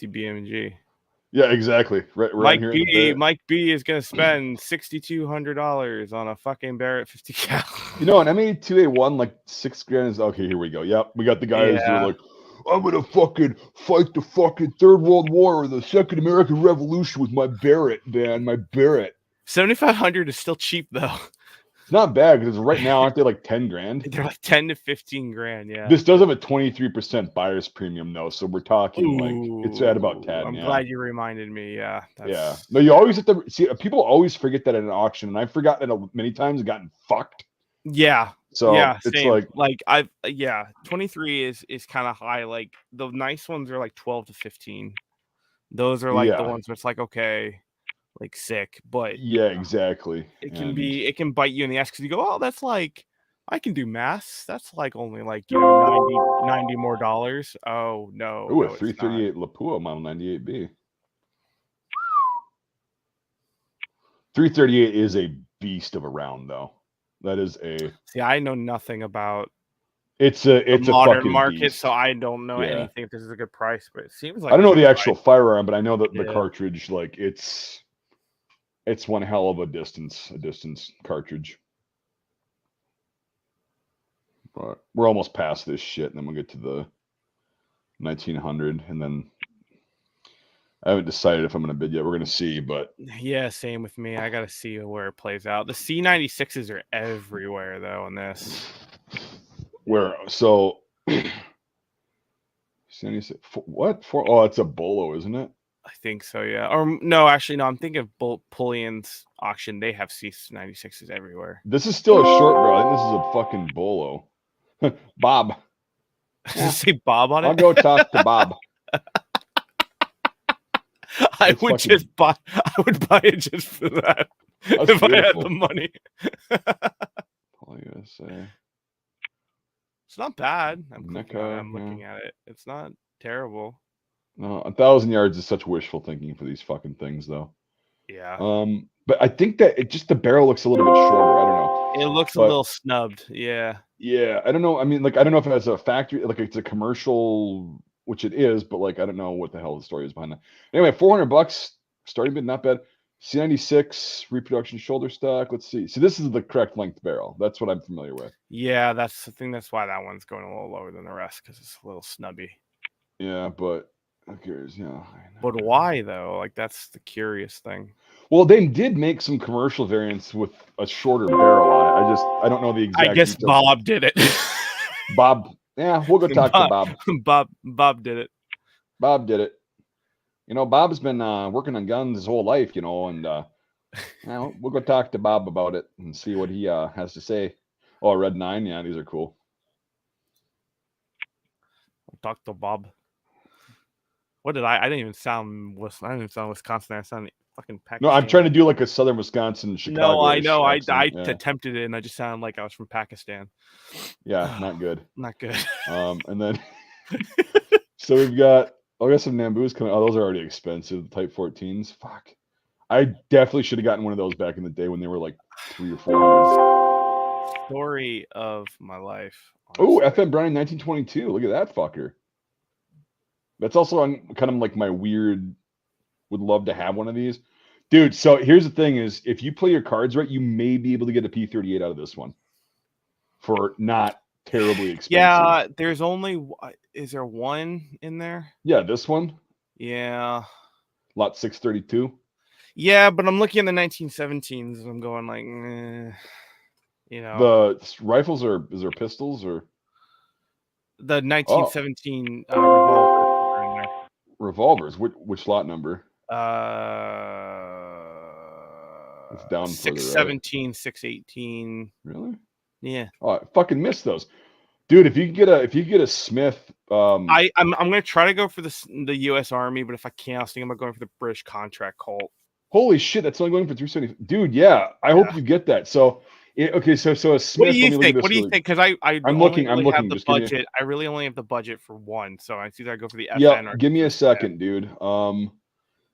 BMG. Yeah, exactly. Right here. Mike B is gonna spend $6,200 on a fucking Barrett 50 cal. You know, an M82A1 like $6,000 is okay. Here we go. Yep, we got the guys who are like, I'm gonna fucking fight the fucking Third World War or the Second American Revolution with my Barrett, man. My Barrett. 7,500 is still cheap though. It's not bad because right now aren't they like 10 grand? They're like 10 to 15 grand. Yeah. This does have a 23% buyer's premium though, so we're talking like it's at about 10. I'm glad you reminded me. Yeah. Yeah. No, you always have to see. People always forget that at an auction, and I've forgotten it many times and gotten fucked. Yeah. So yeah, it's same. like 23 is kind of high. Like the nice ones are like 12 to 15. Those are like the ones where it's like, okay, like sick, but yeah, exactly. It can bite you in the ass because you go, oh, that's like, I can do mass. That's like only like 90 more dollars. Oh no. Ooh, a 338 Lapua Model 98B. 338 is a beast of a round though. That is a. See, I know nothing about. It's a modern fucking market, beast. so I don't know anything if this is a good price, but it seems like I don't know the actual firearm, but I know that the cartridge, like it's one hell of a distance cartridge. But we're almost past this shit, and then we'll get to the 1900, and then I haven't decided if I'm going to bid yet. We're going to see, but yeah, same with me. I got to see where it plays out. The C96s are everywhere though in this. Where so C96 what for? Oh, it's a Bolo, isn't it? I think so, yeah. Or no, actually, no. I'm thinking of Pullian's auction. They have C96s everywhere. This is still a short barrel. I think this is a fucking Bolo. Bob. Does it say Bob on it? I'll go talk to Bob. I would buy it just for that. That's if beautiful. I had the money. USA. It's not bad. I'm looking at it. It's not terrible. No, 1,000 yards is such wishful thinking for these fucking things, though. Yeah. But I think that the barrel looks a little bit shorter. I don't know. It looks a little snubbed. Yeah. Yeah, I don't know. I mean, like, I don't know if it has a factory, like it's a commercial, which it is, but like, I don't know what the hell the story is behind that. Anyway, $400 starting bid, not bad. C96 reproduction shoulder stock. Let's see. So this is the correct length barrel. That's what I'm familiar with. Yeah, that's the thing. That's why that one's going a little lower than the rest because it's a little snubby. Yeah, but who cares? Yeah. But why though? Like that's the curious thing. Well, they did make some commercial variants with a shorter barrel on it. I don't know the exact. I guess details. Bob did it. Bob. Yeah, we'll go talk to Bob. Bob did it. Bob did it. You know, Bob's been working on guns his whole life, you know, and we'll go talk to Bob about it and see what he has to say. Oh, Red 9, yeah, these are cool. I'll talk to Bob. What did I didn't even sound Wisconsin. I sounded fucking Pakistan. No, I'm trying to do like a Southern Wisconsin, Chicago. No, I know. I attempted it, and I just sounded like I was from Pakistan. Yeah, not good. Not good. And then so we've got some Nambus coming. Oh, those are already expensive. The Type 14s. Fuck. I definitely should have gotten one of those back in the day when they were like $300 or $400. Story of my life. Oh, FM Browning 1922. Look at that fucker. That's also on kind of like my weird, would love to have one of these. Dude, so here's the thing is, if you play your cards right, you may be able to get a P38 out of this one for not terribly expensive. Yeah, there's only, is there one in there? Yeah, this one. Yeah. Lot 632. Yeah, but I'm looking at the 1917s and I'm going like, you know. The rifles is there pistols or? The 1917 revolvers. Which lot number? It's down 617, right? 618. Really? Yeah. Oh, I fucking missed those, dude. If you get a Smith, I'm gonna try to go for the U.S. Army, but if I can't, I was thinking about going for the British contract Colt. Holy shit, that's only going for 370, dude. Yeah, I hope you get that. So. Okay, so a Smith. What do you think? What do you think? Because I'm looking. Have the budget. I really only have the budget for one, so I see that I go for the FN. Yeah, give me a second, dude.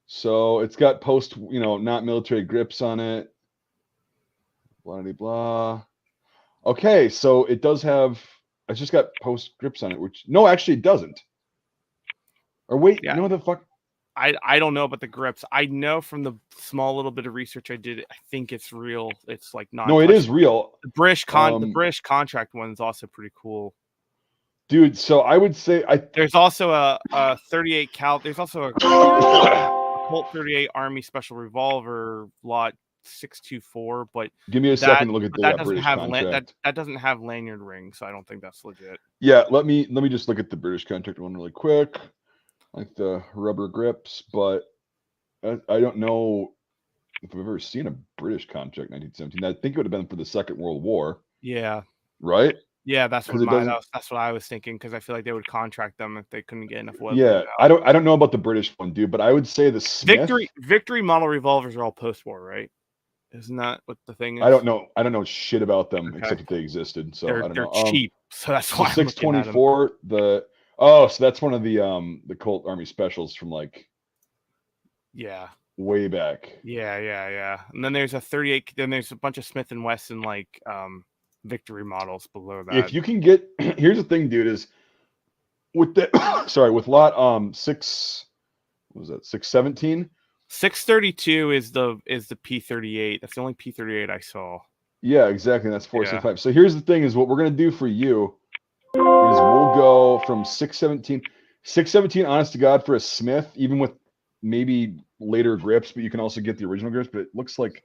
So it's got post, not military grips on it. Blah blah blah. Okay, so it does have. It's just got post grips on it, which no, actually it doesn't. Or wait, no, the fuck. I don't know about the grips. I know from the small little bit of research I did, I think it's real. It's like not. No, it is real. The British contract one is also pretty cool. Dude, so I would say there's also a 38 cal. There's also a Colt 38 Army Special Revolver lot 624, but give me a second to look at the British contract. That doesn't have lanyard ring, so I don't think that's legit. Yeah, let me just look at the British contract one really quick, like the rubber grips, but I don't know if I've ever seen a British contract 1917. I think it would have been for the Second World War. Yeah. Right. Yeah, that's what I was thinking, because I feel like they would contract them if they couldn't get enough weapons. Yeah, I don't know about the British one, dude, but I would say the Smith... Victory model revolvers are all post-war, right? Isn't that what the thing is? I don't know shit about them except that they existed. So I don't know. They're cheap, so that's why. 624. So that's one of the Colt Army Specials from like way back. Yeah. And then there's a 38. Then there's a bunch of Smith and Wesson like Victory models below that. If you can get, here's the thing, dude, is with the with lot 617. 632 is the P38. That's the only P38 I saw. Yeah, exactly. That's 465. Yeah. So here's the thing: is what we're gonna do for you is we'll go from 617. 617, honest to God, for a Smith, even with maybe later grips, but you can also get the original grips. But it looks like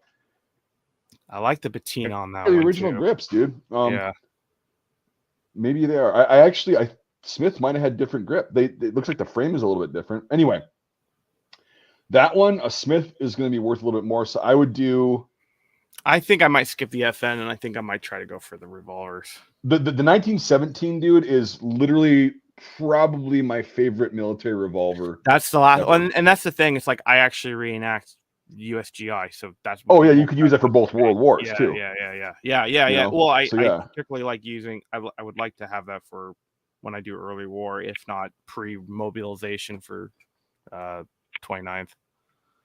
I like the patina on that. The original grips, dude. Yeah. Maybe they are. I actually Smith might have had different grip. It looks like the frame is a little bit different. Anyway. That one, a Smith, is going to be worth a little bit more. So I would do. I think I might skip the FN, and I think I might try to go for the revolvers. The 1917 dude is literally probably my favorite military revolver. That's the last one, and that's the thing. It's like I actually reenact USGI, so that's. Oh yeah, you could use that for both world wars too. Yeah. Well, I particularly like using. I would like to have that for when I do early war, if not pre-mobilization for 29th.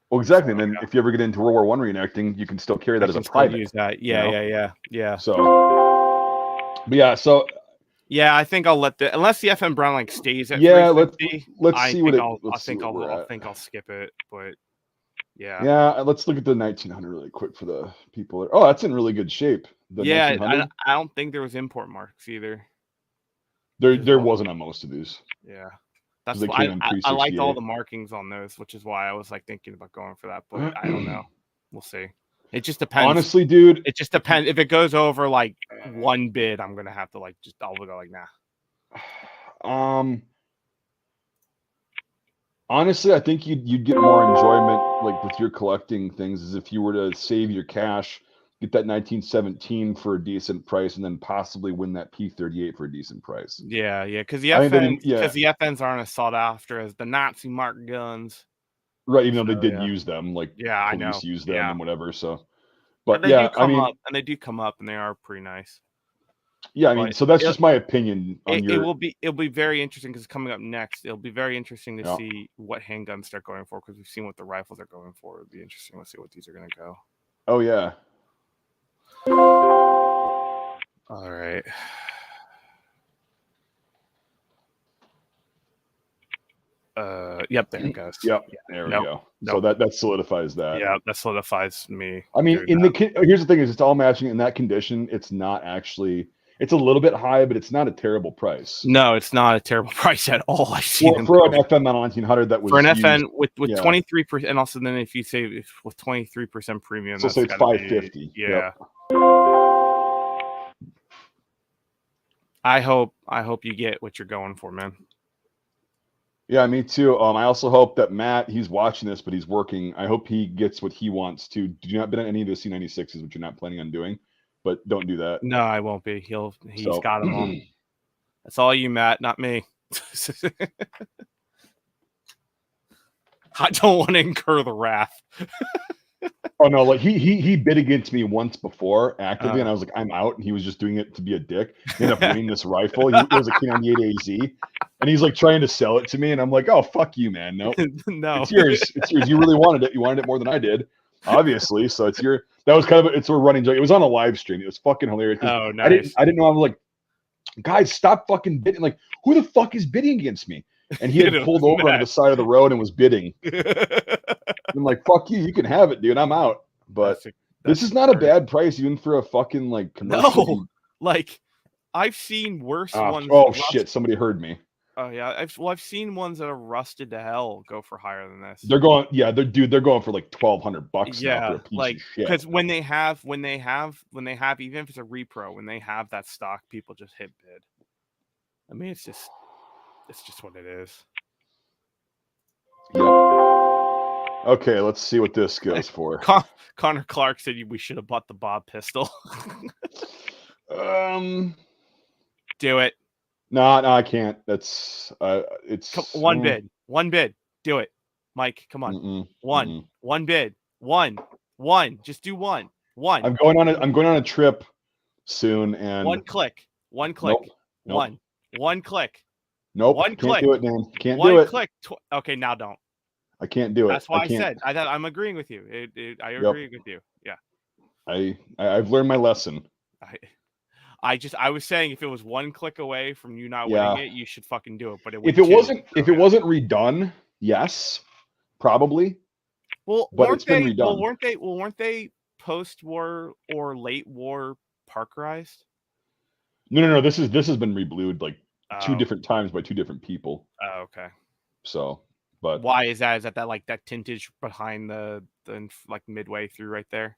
Well, exactly. And then if you ever get into World War I reenacting, you can still carry that as a private. Use that. Yeah. So, but yeah. So. Yeah, I think I'll let unless the FN Brown like stays at. Yeah, let's see what I think I'll skip it, but yeah. Yeah, let's look at the 1900 really quick for the people. Oh, that's in really good shape. I don't think there was import marks either. There wasn't on most of these. Yeah. That's why I liked all the markings on those, which is why I was like thinking about going for that, but I don't know. We'll see. It just depends. Honestly, dude, it just depends. If it goes over like one bid, I'm gonna have to I'll go like nah. Honestly, I think you'd get more enjoyment like with your collecting things is if you were to save your cash, get that 1917 for a decent price, and then possibly win that P38 for a decent price. Yeah, because the FNs aren't as sought after as the Nazi mark guns. Right, even though they did use them, like I know, use them and whatever. So, but they do come up, and they are pretty nice. Yeah, I mean, so that's just my opinion on it'll be very interesting because coming up next, it'll be very interesting to see what handguns start going for, because we've seen what the rifles are going for. It'll be interesting to see what these are going to go. Oh yeah. All right. Yep, there it goes. Yep, there we go. So that solidifies that. Yeah, that solidifies me. I mean, here's the thing: is it's all matching in that condition. It's not actually. It's a little bit high, but it's not a terrible price. No, it's not a terrible price at all. I see for an FN 1900 that was for an FN with 23%, and also then if you say with 23% premium, so say it's 550. Yeah. Yep. I hope you get what you're going for, man. Yeah, me too. I also hope that Matt, he's watching this, but he's working. I hope he gets what he wants to. Do not bid on any of the C96s, which you're not planning on doing, but don't do that. No, I won't be. He's got them all. That's all you, Matt, not me. I don't want to incur the wrath. Oh no, like he bid against me once before actively, and I was like, I'm out, and he was just doing it to be a dick. He ended up winning this rifle. It was a K98 AZ, and he's like trying to sell it to me, and I'm like, oh fuck you, man. No, it's yours. It's yours. You really wanted it. You wanted it more than I did, obviously. So it's your. That was kind of it's a running joke. It was on a live stream. It was fucking hilarious. Oh, nice. I didn't know. I was like, guys, stop fucking bidding. Like, who the fuck is bidding against me? and he had pulled over onto the side of the road and was bidding. I'm like, fuck you, you can have it, dude. I'm out. But this is not a bad price, even for a fucking like commercial. No, like I've seen worse ones. Oh shit! Somebody heard me. Oh yeah, I've seen ones that are rusted to hell go for higher than this. They're going, yeah, they're going for like $1,200 yeah, now for a piece like, of shit. Because when they have, even if it's a repro, when they have that stock, people just hit bid. I mean, it's just what it is. Yep. Okay, let's see what this goes for. Connor Clark said we should have bought the Bob pistol. Do it. No, I can't. That's it's one bid. Do it, Mike. Come on. One bid. One. Just do one. I'm going on a trip soon, and one click. Nope. One click. Nope. Can't do it, man. Can't one do it. Click. Okay, now don't. I can't do it. That's why I said. I'm agreeing with you. I agree with you. Yeah. I've learned my lesson. I was saying if it was one click away from you not winning it, you should fucking do it. But if it wasn't redone, yes, probably. Well, but it's been redone. Weren't they post-war or late war parkerized? No. This has been reblued like 2 different times by 2 different people. Oh, okay. So, but why is that? Is that like that tintage behind the like midway through right there?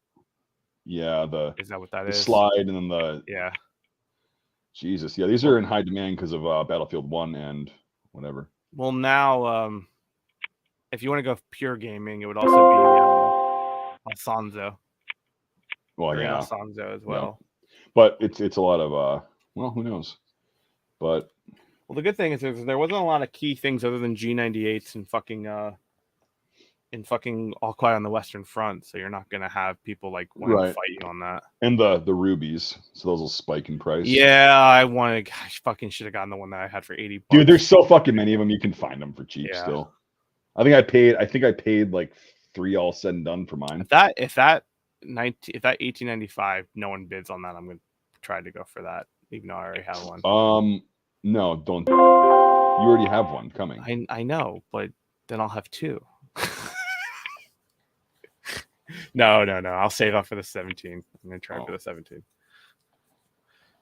Yeah, is that what that is? The slide and then the Jesus, yeah, these are in high demand because of Battlefield 1 and whatever. Well, now, if you want to go pure gaming, it would also be Alfonso. Well, yeah, Alfonso as well. Yeah. But it's a lot of well, who knows? But the good thing is there wasn't a lot of key things other than G98s and fucking All Quiet on the Western Front, so you're not gonna have people like want to fight you on that. And the rubies, so those will spike in price. Yeah, I fucking should have gotten the one that I had for $80. Dude, there's so fucking many of them. You can find them for cheap still. I think I paid like $3 all said and done for mine. If that 1895, no one bids on that, I'm gonna try to go for that, even though I already have one. No, don't. You already have one coming. I know, but then I'll have 2. No. I'll save up for the 17. I'm gonna try for the 17.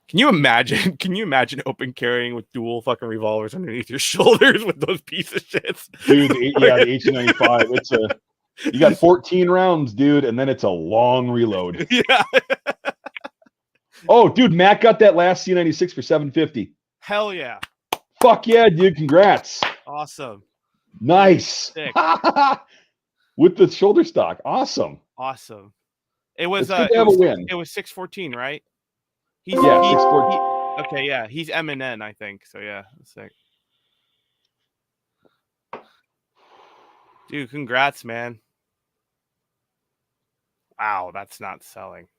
Can you imagine open carrying with dual fucking revolvers underneath your shoulders with those pieces of shits? Dude, the 1895. You got 14 rounds, dude, and then it's a long reload. Yeah. Oh, dude, Matt got that last C96 for $750. Hell yeah. Fuck yeah, dude. Congrats. Awesome. Nice. With the shoulder stock. Awesome. It was good to have a win. It was 614, right? 614. Okay, yeah. He's M&N, I think. So yeah, sick. Dude, congrats, man. Wow, that's not selling.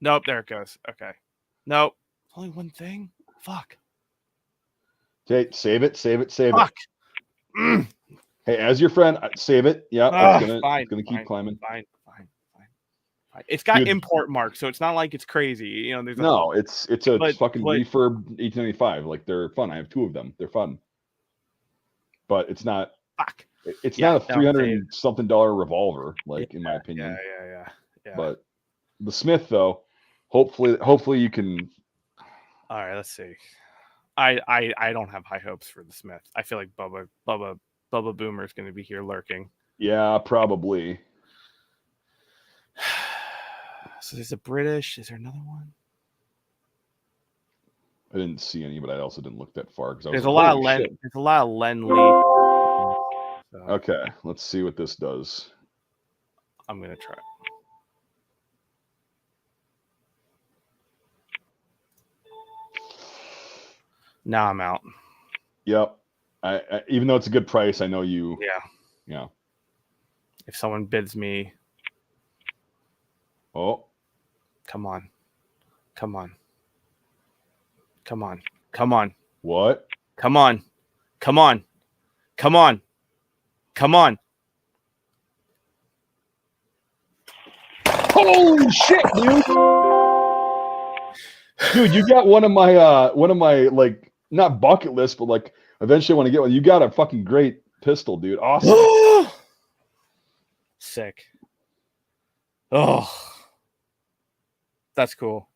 Nope, there it goes. Okay. Nope. Only one thing? Fuck. Okay, save it. Fuck. Hey, as your friend, save it. Yeah, it's gonna keep climbing. Fine. It's got import marks, so it's not like it's crazy. You know, there's it's a fucking refurb 1895. Like, they're fun. I have 2 of them. They're fun. But it's not. Fuck. It's not a $300-something revolver, like, in my opinion. Yeah. But the Smith, though, hopefully you can. All right, let's see. I don't have high hopes for the Smith. I feel like Bubba Boomer is going to be here lurking. Yeah, probably. So there's a British. Is there another one? I didn't see any, but I also didn't look that far because there's a lot of Len Lee. So, okay, let's see what this does. I'm gonna try. Now I'm out. Yep. I even though it's a good price, I know you. Yeah. If someone bids me. Oh. Come on. What? Come on. Holy shit, dude. Dude, you got one of my like not bucket list, but like eventually I want to get one. You got a fucking great pistol, dude. Awesome. Sick. Oh, that's cool.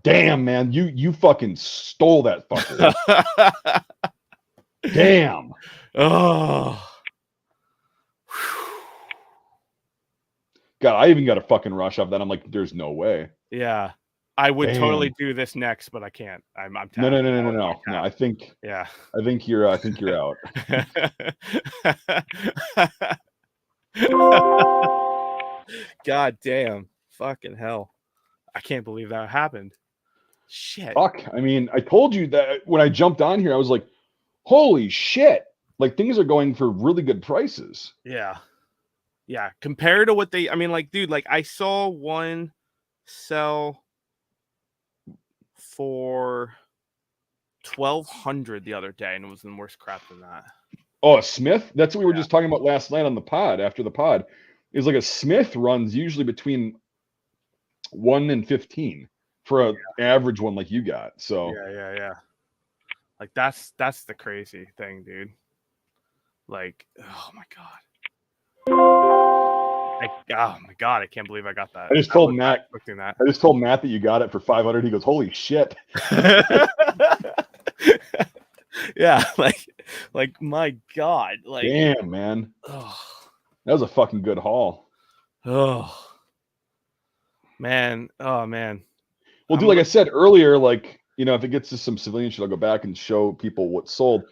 Damn, man, you fucking stole that fucker. Damn. Oh. God, I even got a fucking rush off that. I'm like, there's no way. Yeah. I would Damn. totally do this next, but I can't. I'm tapped. No. I think you're out. God damn. Fucking hell. I can't believe that happened. Shit. Fuck. I mean, I told you that when I jumped on here, I was like, holy shit. Like things are going for really good prices. Yeah. Yeah. Compared to what they, I mean, like, dude, like I saw one sell for 1,200 the other day, and it was in worse crap than that. Oh, a Smith? That's what we were just talking about last night on the pod after the pod. Is like a Smith runs usually between 1 and 15 for an average one like you got. So yeah. Like that's the crazy thing, dude. Like, oh my god. Oh my god, I can't believe I got that. I just told Matt that. I just told Matt that you got it for 500. He goes, holy shit. Yeah, like my god. Like, damn, man. Oh, that was a fucking good haul. Oh man. Oh man. Well, dude, like I said earlier, like, you know, if it gets to some civilian shit, I'll go back and show people what sold.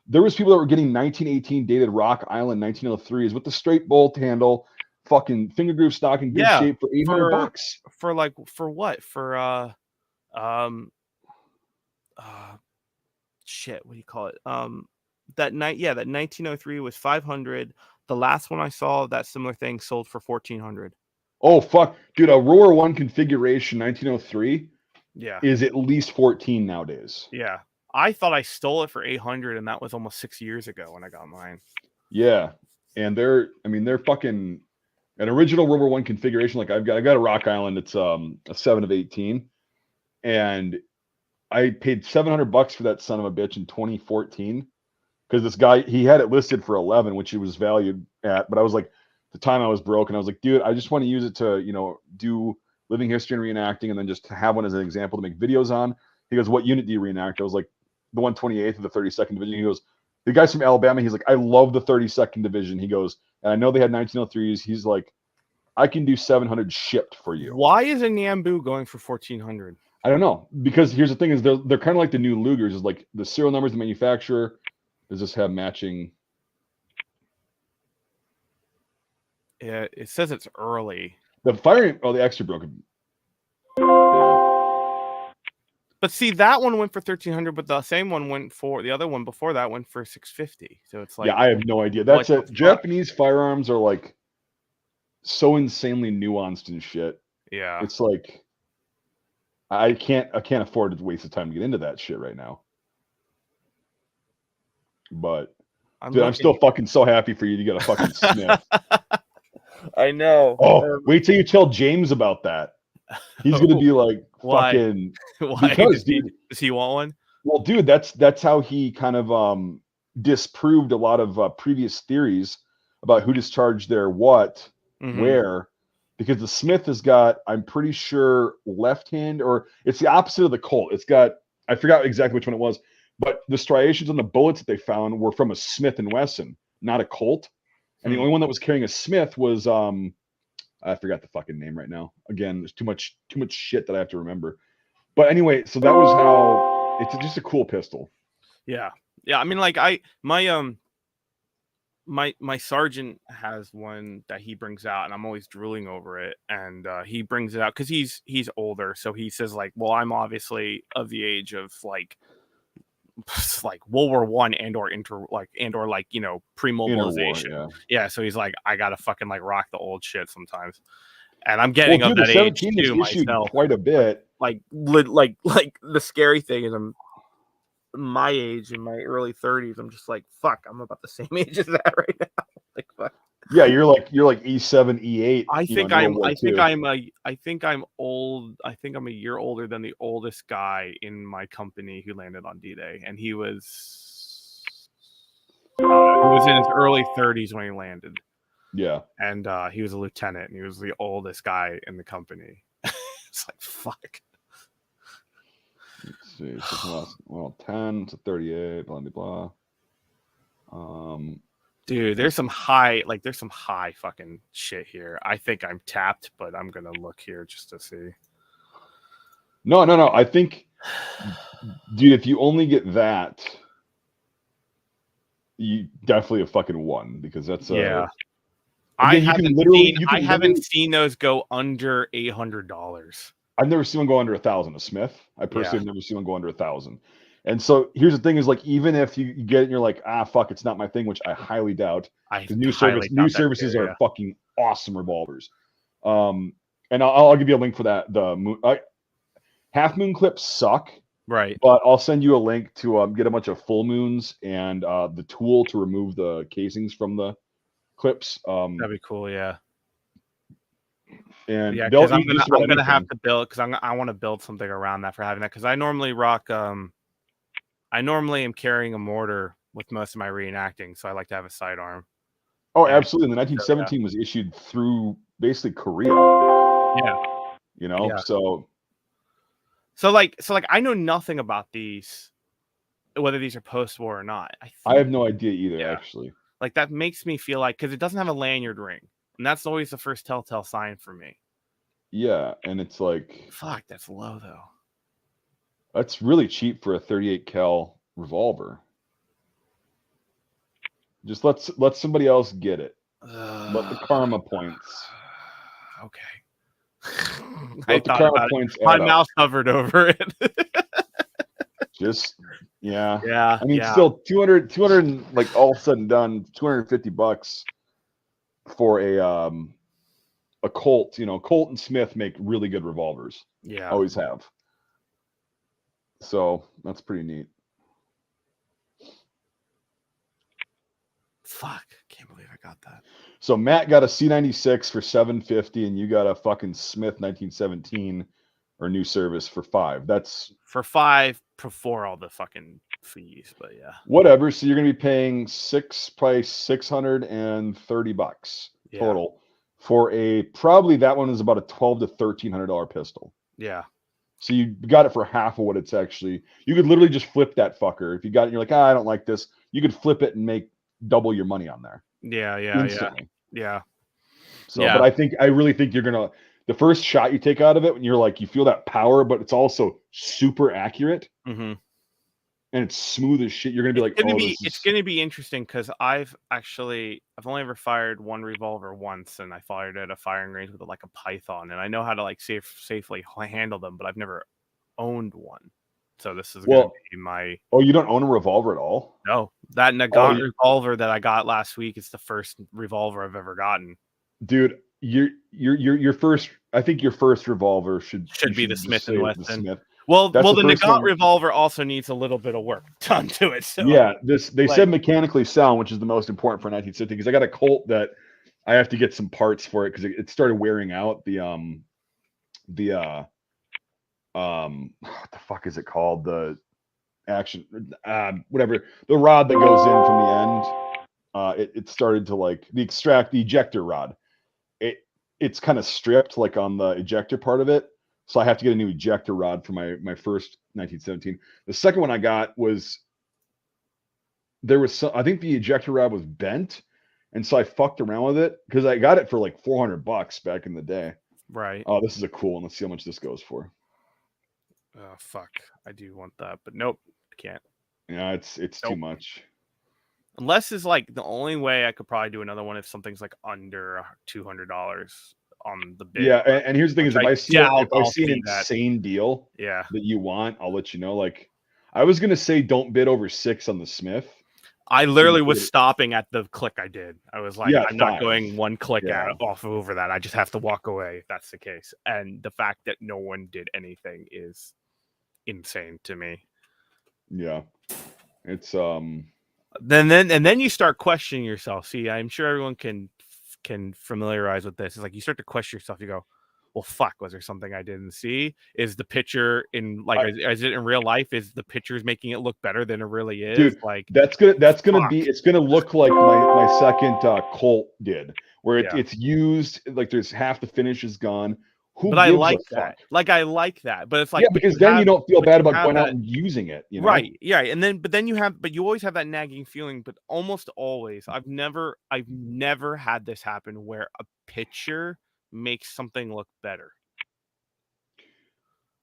There was people that were getting 1918 dated Rock Island 1903s with the straight bolt handle, fucking finger groove stock in good shape for $800. For like, for what? For shit, what do you call it? That 1903 was 500. The last one I saw of that similar thing sold for 1,400. Oh fuck, dude, a Roar 1 configuration 1903 is at least 14 nowadays. Yeah. I thought I stole it for 800, and that was almost 6 years ago when I got mine. Yeah. And they're fucking an original Rover 1 configuration. Like I got a Rock Island. It's a 7 of 18. And I paid $700 for that son of a bitch in 2014 because this guy, he had it listed for 11, which he was valued at. But I was like, the time I was broke, and I was like, dude, I just want to use it to, you know, do living history and reenacting, and then just have one as an example to make videos on. He goes, what unit do you reenact? I was like, the 128th of the 32nd Division. He goes, the guy's from Alabama. He's like, I love the 32nd Division. He goes, and I know they had 1903s. He's like, I can do 700 shipped for you. Why is a Nambu going for 1,400? I don't know, because here's the thing: is they're kind of like the new Lugers. Is like the serial numbers, the manufacturer. Does this have matching? Yeah, it says it's early. The firing. Oh, the extra broken. But see, that one went for 1,300, but the same one went for the other one before that went for 650. So it's like, yeah, I have no idea. That's it. Japanese firearms are like so insanely nuanced and shit. Yeah, it's like I can't afford to waste the time to get into that shit right now. But I'm still fucking so happy for you to get a fucking Smith. I know. Oh, wait till you tell James about that. He's gonna be like, fucking. Why? Because, does he want one? Well, dude, that's how he kind of disproved a lot of previous theories about who discharged their what, where, because the Smith has got, I'm pretty sure, left hand, or it's the opposite of the Colt. It's got, I forgot exactly which one it was, but the striations on the bullets that they found were from a Smith & Wesson, not a Colt. And the only one that was carrying a Smith was I forgot the fucking name right now. Again, there's too much shit that I have to remember. But anyway, so that was how it's just a cool pistol. Yeah. I mean, like my sergeant has one that he brings out, and I'm always drooling over it. And he brings it out because he's older, so he says like, well, I'm obviously of the age of like World War I and or you know, pre-mobilization. Yeah. So he's like, I gotta fucking like rock the old shit sometimes, and I'm getting up that age too myself quite a bit. Like the scary thing is I'm my age in my early 30s. I'm just like, fuck, I'm about the same age as that right now. Like, fuck. Yeah, you're like E7, E8. I think in World War I think I'm old. I think I'm a year older than the oldest guy in my company who landed on D-Day, and he was in his early 30s when he landed. Yeah. And he was a lieutenant, and he was the oldest guy in the company. It's like, fuck. Let's see. Well, 10 to 38, blah, blah, blah. Dude, there's some high fucking shit here. I think I'm tapped, but I'm gonna look here just to see. No. I think, dude, if you only get that, you definitely have fucking won, because that's yeah. Again, I haven't seen those go under $800. I've never seen one go under 1,000. A Smith, I personally have never seen one go under 1,000. And so here's the thing: is like, even if you get it and you're like, fuck, it's not my thing, which I highly doubt. New services are fucking awesome revolvers. And I'll give you a link for that. Half moon clips suck, right? But I'll send you a link to get a bunch of full moons and the tool to remove the casings from the clips. That'd be cool, yeah. And yeah, because I'm gonna have to build, because I want to build something around that for having that, because I normally rock I normally am carrying a mortar with most of my reenacting, so I like to have a sidearm. Oh, absolutely. And the 1917 was issued through basically Korea. Yeah. So like I know nothing about these, whether these are post-war or not. I have no idea either, actually. Like, that makes me feel like, because it doesn't have a lanyard ring, and that's always the first telltale sign for me. Yeah, and it's like, fuck, that's low though. That's really cheap for a 38 cal revolver. Just let somebody else get it. Let the karma points. Okay. Let the karma points. My mouth hovered over it. Just yeah. I mean, still 200 like all said and done, $250 for a Colt. Colt and Smith make really good revolvers. Yeah, always have. So that's pretty neat. Fuck, can't believe I got that. So Matt got a C96 for $750, and you got a fucking Smith 1917 or new service for $5. That's for $5 before all the fucking fees, but yeah. Whatever. So you're gonna be paying $630 total for probably that one is about a $1,200 to $1,300 pistol. Yeah. So you got it for half of what it's actually. You could literally just flip that fucker. If you got it and you're like, I don't like this, you could flip it and make double your money on there. Yeah. Instantly. Yeah. So, but I really think you're gonna, the first shot you take out of it, when you're like, you feel that power, but it's also super accurate. Mm-hmm. And it's smooth as shit. You're gonna be it's gonna be interesting, because I've only ever fired one revolver once, and I fired at a firing range with like a Python, and I know how to like safely handle them, but I've never owned one. So this is gonna be my. Oh, you don't own a revolver at all? No, that Nagant revolver that I got last week is the first revolver I've ever gotten. Dude, your first. I think your first revolver should be the Smith & Wesson. Smith. Well, the Nagant revolver also needs a little bit of work done to it. So. Yeah, they said mechanically sound, which is the most important for 1960. Because I got a Colt that I have to get some parts for it because it started wearing out. What the fuck is it called? The action, whatever. The rod that goes in from the end. It started to like the ejector rod. It's kind of stripped like on the ejector part of it. So I have to get a new ejector rod for my first 1917. The second one I got was I think the ejector rod was bent, and so I fucked around with it because I got it for like $400 back in the day. Right. Oh, this is a cool one. Let's see how much this goes for. Oh fuck, I do want that, but nope, I can't. Yeah, it's too much. Unless it's like the only way I could probably do another one if something's like under $200 on the bid. Yeah, and here's the thing: is if I see an insane deal, that you want, I'll let you know. Like, I was gonna say, don't bid over 6 on the Smith. I literally was stopping at the click I did. I was like, I'm not going one click off over that. I just have to walk away if that's the case. And the fact that no one did anything is insane to me. Yeah, it's then you start questioning yourself. See, I'm sure everyone can can familiarize with this. Is like you start to question yourself. You go, well, fuck, was there something I didn't see? Is the pitcher in like is it in real life? Is the pitcher's making it look better than it really is? Dude, Like that's gonna fuck. be, it's gonna look like my second Colt did, where Yeah. it's used like there's half the finish is gone. Who But I gives like a that. fuck? Like I like that. But it's like Yeah, because then you don't feel but bad you about have going out that- and using it, you know? Right. Yeah. And then but you always have that nagging feeling, but almost always I've never had this happen where a pitcher makes something look better.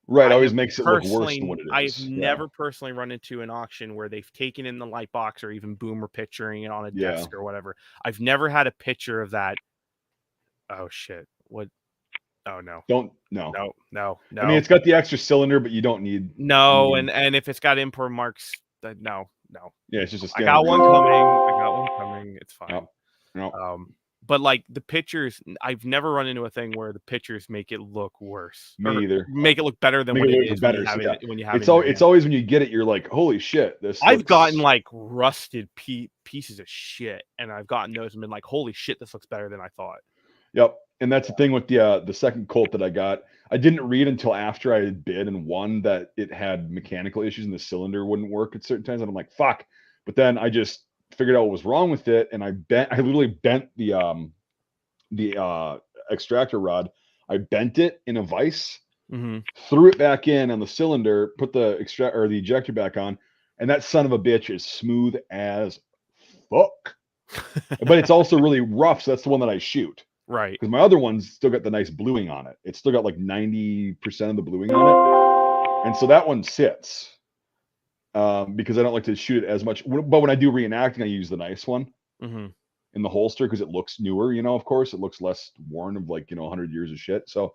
Right, I always have makes it look worse than what it I've is. never personally run into an auction where they've taken in the light box or even boomer pitchering it on a Yeah. desk or whatever. I've never had a picture of that. Oh shit. What? Oh no. No. No. I mean, it's got the extra cylinder, but you don't need. No, I mean, and if it's got import marks, no. yeah, it's just a I standard. got one coming. It's fine. No. But like the pitchers, I've never run into a thing where the pitchers make it look worse. Me or either. Make it look better than Make what it it look is better, when you have so, it when you have It's it in your it's hand. always when you get it, you're like, holy shit! I've looks... gotten like rusted pieces of shit, and I've gotten those and been like, holy shit, this looks better than I thought. Yep. And that's the thing with the second Colt that I got. I didn't read until after I had bid and won that it had mechanical issues and the cylinder wouldn't work at certain times. And I'm like, fuck. But then I just figured out what was wrong with it, and I literally bent the extractor rod. I bent it in a vise, threw it back in on the cylinder, put the ejector back on, and that son of a bitch is smooth as fuck. But it's also really rough, so that's the one that I shoot. Right. Because my other one's still got the nice bluing on it. It's still got like 90% of the bluing on it. And so that one sits because I don't like to shoot it as much. But when I do reenacting, I use the nice one in the holster because it looks newer, of course. It looks less worn of 100 years of shit. So,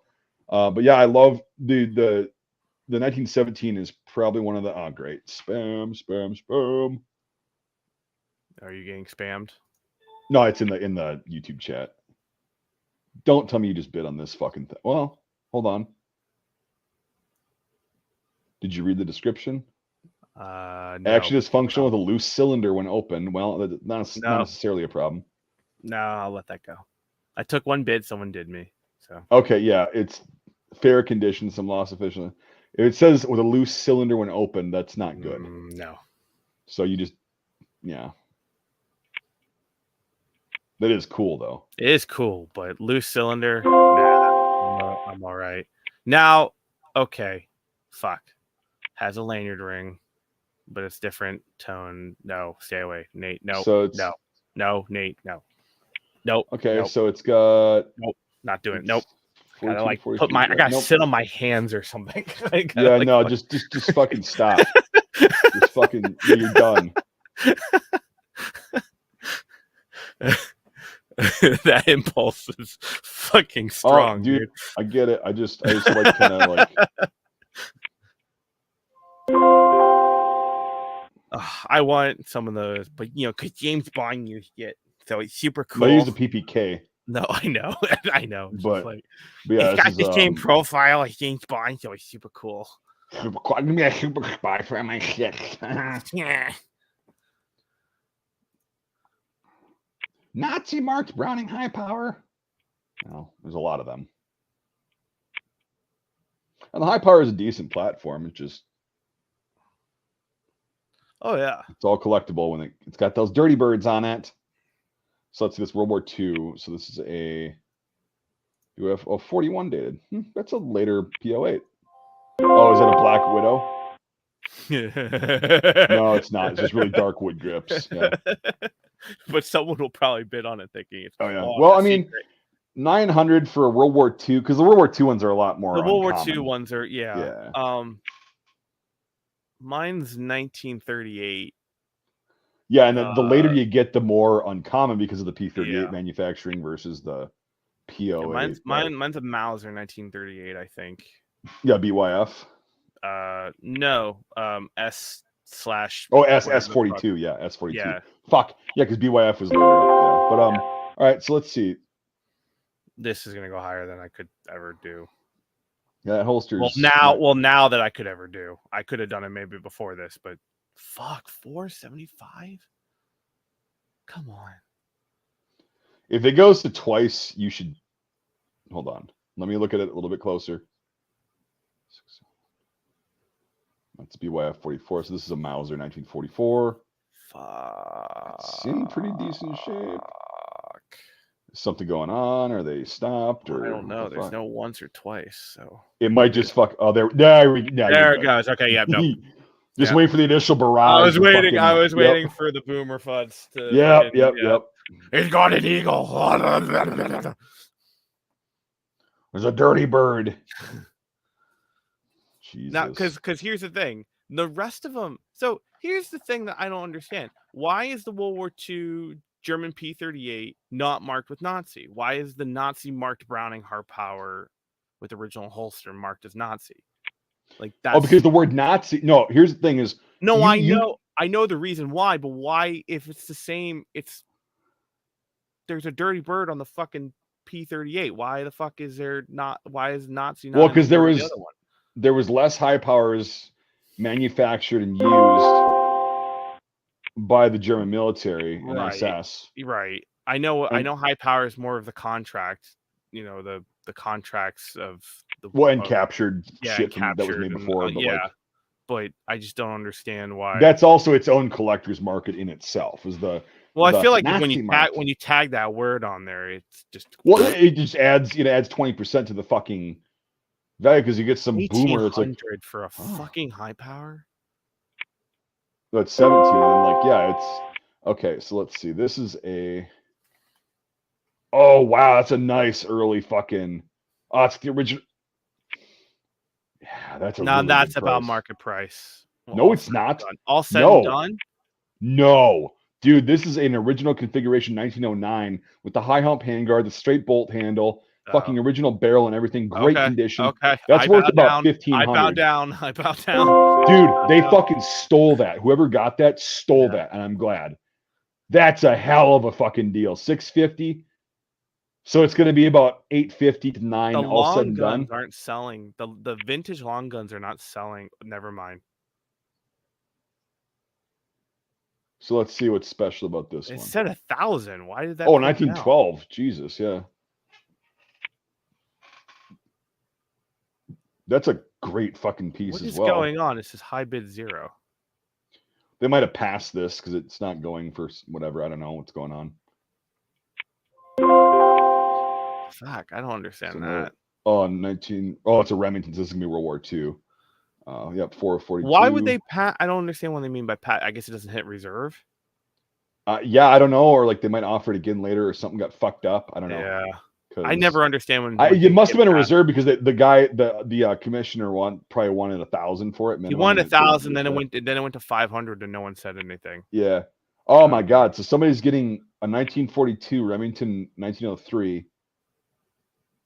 but yeah, I love the 1917 is probably one of the, oh, great. Spam. Are you getting spammed? No, it's in the YouTube chat. Don't tell me you just bid on this fucking thing. Well, hold on. Did you read the description? No. Actually dysfunctional with a loose cylinder when open. Well, that's not necessarily a problem. No, I'll let that go. I took one bid, someone did me. So okay, yeah, it's fair condition, some loss efficient. If it says with a loose cylinder when open, that's not good. No. So you just, yeah. That is cool, though. It is cool, but loose cylinder, nah, I'm all right. Now, okay, fuck. Has a lanyard ring, but it's different tone. No, stay away, Nate. No, so no, Nate. No, nope. Okay, nope. so it's got. Nope, not doing. Nope. 42, Gotta 43, I gotta sit on my hands or something. Yeah, no, just fucking stop. Just fucking, you're done. That impulse is fucking strong, dude. I get it. I just like kind of like. I want some of those, but because James Bond used it, so it's super cool. I use a PPK. No, I know, I know. It's but yeah, it's got the same profile as James Bond, so it's super cool. Super cool. Give me a super spy for my shit. Yeah. Nazi marked Browning high power. No, there's a lot of them. And the high power is a decent platform. It's just. Oh yeah. It's all collectible when it's got those dirty birds on it. So let's see, this World War II. So this is a UF 41 dated. That's a later PO8. Oh, is that a Black Widow? No, it's not. It's just really dark wood grips. Yeah. But someone will probably bid on it thinking it's. Oh yeah. Well, I mean, 900 for a World War II because the World War II ones are a lot more. The World War uncommon. II ones are yeah. Mine's 1938. Yeah, and the later you get, the more uncommon because of the P38 manufacturing versus the PO8. Yeah, mine's a Mauser 1938, I think. Yeah, BYF. No, S/ S42. Yeah, S42. Yeah. Fuck. Yeah, because BYF was later. Yeah. But all right, so let's see. This is gonna go higher than I could ever do. Yeah, that holster's. Well, now that I could ever do, I could have done it maybe before this, but fuck, 475. Come on. If it goes to twice, you should hold on. Let me look at it a little bit closer. That's BYF 44. So this is a Mauser 1944. Fuck. It's in pretty decent shape. Is something going on? Are they stopped? Or I don't know. what the There's fuck? no once or twice, so It might just fuck. Oh, there it goes. Okay, yeah, no. Just Yeah. wait for the initial barrage. I was waiting. Fucking, I was yep. waiting for the boomer fuds to. Yep, fucking, yep. He's got an eagle. There's a dirty bird. Jesus. Now, because here's the thing. The rest of them. So here's the thing that I don't understand. Why is the World War II German P-38 not marked with Nazi? Why is the Nazi marked Browning Harpower with original holster marked as Nazi? Like that's because the word Nazi. No, here's the thing: is no, I know the reason why, but why? If it's the same, there's a dirty bird on the fucking P-38. Why the fuck is there not? Why is Nazi not? Well, because there was less high powers manufactured and used by the German military and SS. Right. I know high power is more of the contract. You know, the contracts of the and captured shit that was made before. But I just don't understand why. That's also its own collector's market in itself. I feel like when you tag that word on there, it's just it just adds 20% to the fucking value because you get some boomer. It's like for a fucking high power. That's 17. And it's okay. So let's see. This is a. Oh wow, that's a nice early fucking. Oh, it's the original. Yeah, that's a. No, really that's good about price. market price. Well, no, it's not. All said and done. No, dude, this is an original configuration, 1909, with the high hump handguard, the straight bolt handle, fucking original barrel and everything, great condition. Okay, that's worth about $1,500. I bow down. Dude, they fucking stole that. Whoever got that stole that, and I'm glad. That's a hell of a fucking deal. $650. So it's going to be about $850 to $900 all said and done. Aren't selling. The vintage long guns are not selling. Never mind. So let's see what's special about this one. It said 1,000. Why did that? 1912. Down? Jesus, yeah. That's a great fucking piece as well. What is going on? It says high bid 0. They might have passed this because it's not going for whatever. I don't know what's going on. Fuck, I don't understand that. It's a Remington. This is gonna be World War II. Yep, 442. Why would they pat? I don't understand what they mean by pat. I guess it doesn't hit reserve. Yeah, I don't know, or like they might offer it again later, or something got fucked up. I don't know. Yeah, I never understand when. It must have been a reserve because the guy, the commissioner, probably wanted 1,000 for it. He wanted 1,000, then it went to 500, and no one said anything. Yeah. Oh my God! So somebody's getting a 1942 Remington 1903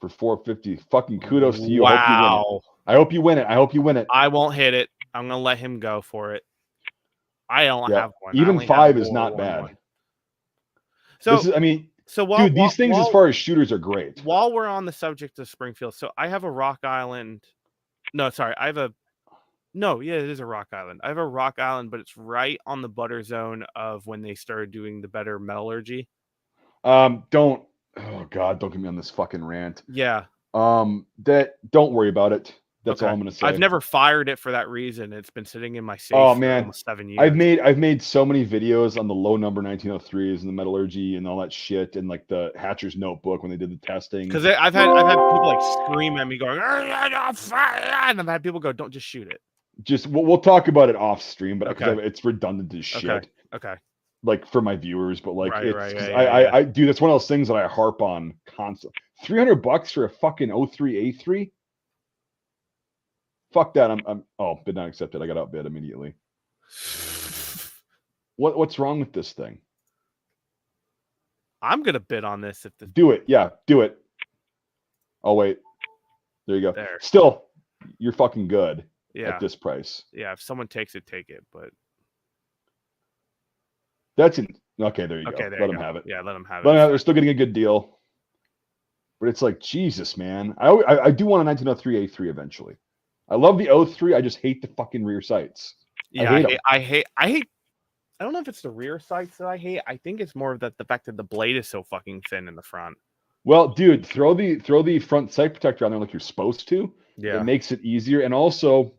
for 450. Fucking kudos to you. Wow. I hope you win it. I won't hit it. I'm gonna let him go for it. I don't have one. Even 5 is not bad. So dude, these things as far as shooters are great. While we're on the subject of Springfield, so I have a Rock Island. No, sorry, it is a Rock Island. I have a Rock Island, but it's right on the butter zone of when they started doing the better metallurgy. Don't get me on this fucking rant. Yeah. Don't worry about it. That's all I'm gonna say. I've never fired it for that reason. It's been sitting in my safe for almost 7 years. I've made so many videos on the low number 1903s and the metallurgy and all that shit, and like the Hatcher's Notebook when they did the testing. Because I've had people like scream at me going, and I've had people go, "Don't just shoot it." We'll talk about it off stream, but it's redundant as shit. Okay. Like for my viewers, but like I dude, that's one of those things that I harp on constantly. $300 for a fucking 03A3. Fuck that. Bid not accepted. I got outbid immediately. What's wrong with this thing? I'm gonna bid on this do it. Yeah, do it. Oh wait. There you go. There. Still, you're fucking good at this price. Yeah, if someone takes it, take it. But okay, there you go. Let them have it. Yeah, let them have it. They're still getting a good deal. But it's like, Jesus, man. I do want a 1903 A3 eventually. I love the 03. I just hate the fucking rear sights. Yeah, I hate I don't know if it's the rear sights that I hate. I think it's more of the fact that the blade is so fucking thin in the front. Well, dude, throw the front sight protector on there like you're supposed to. Yeah. It makes it easier. And also,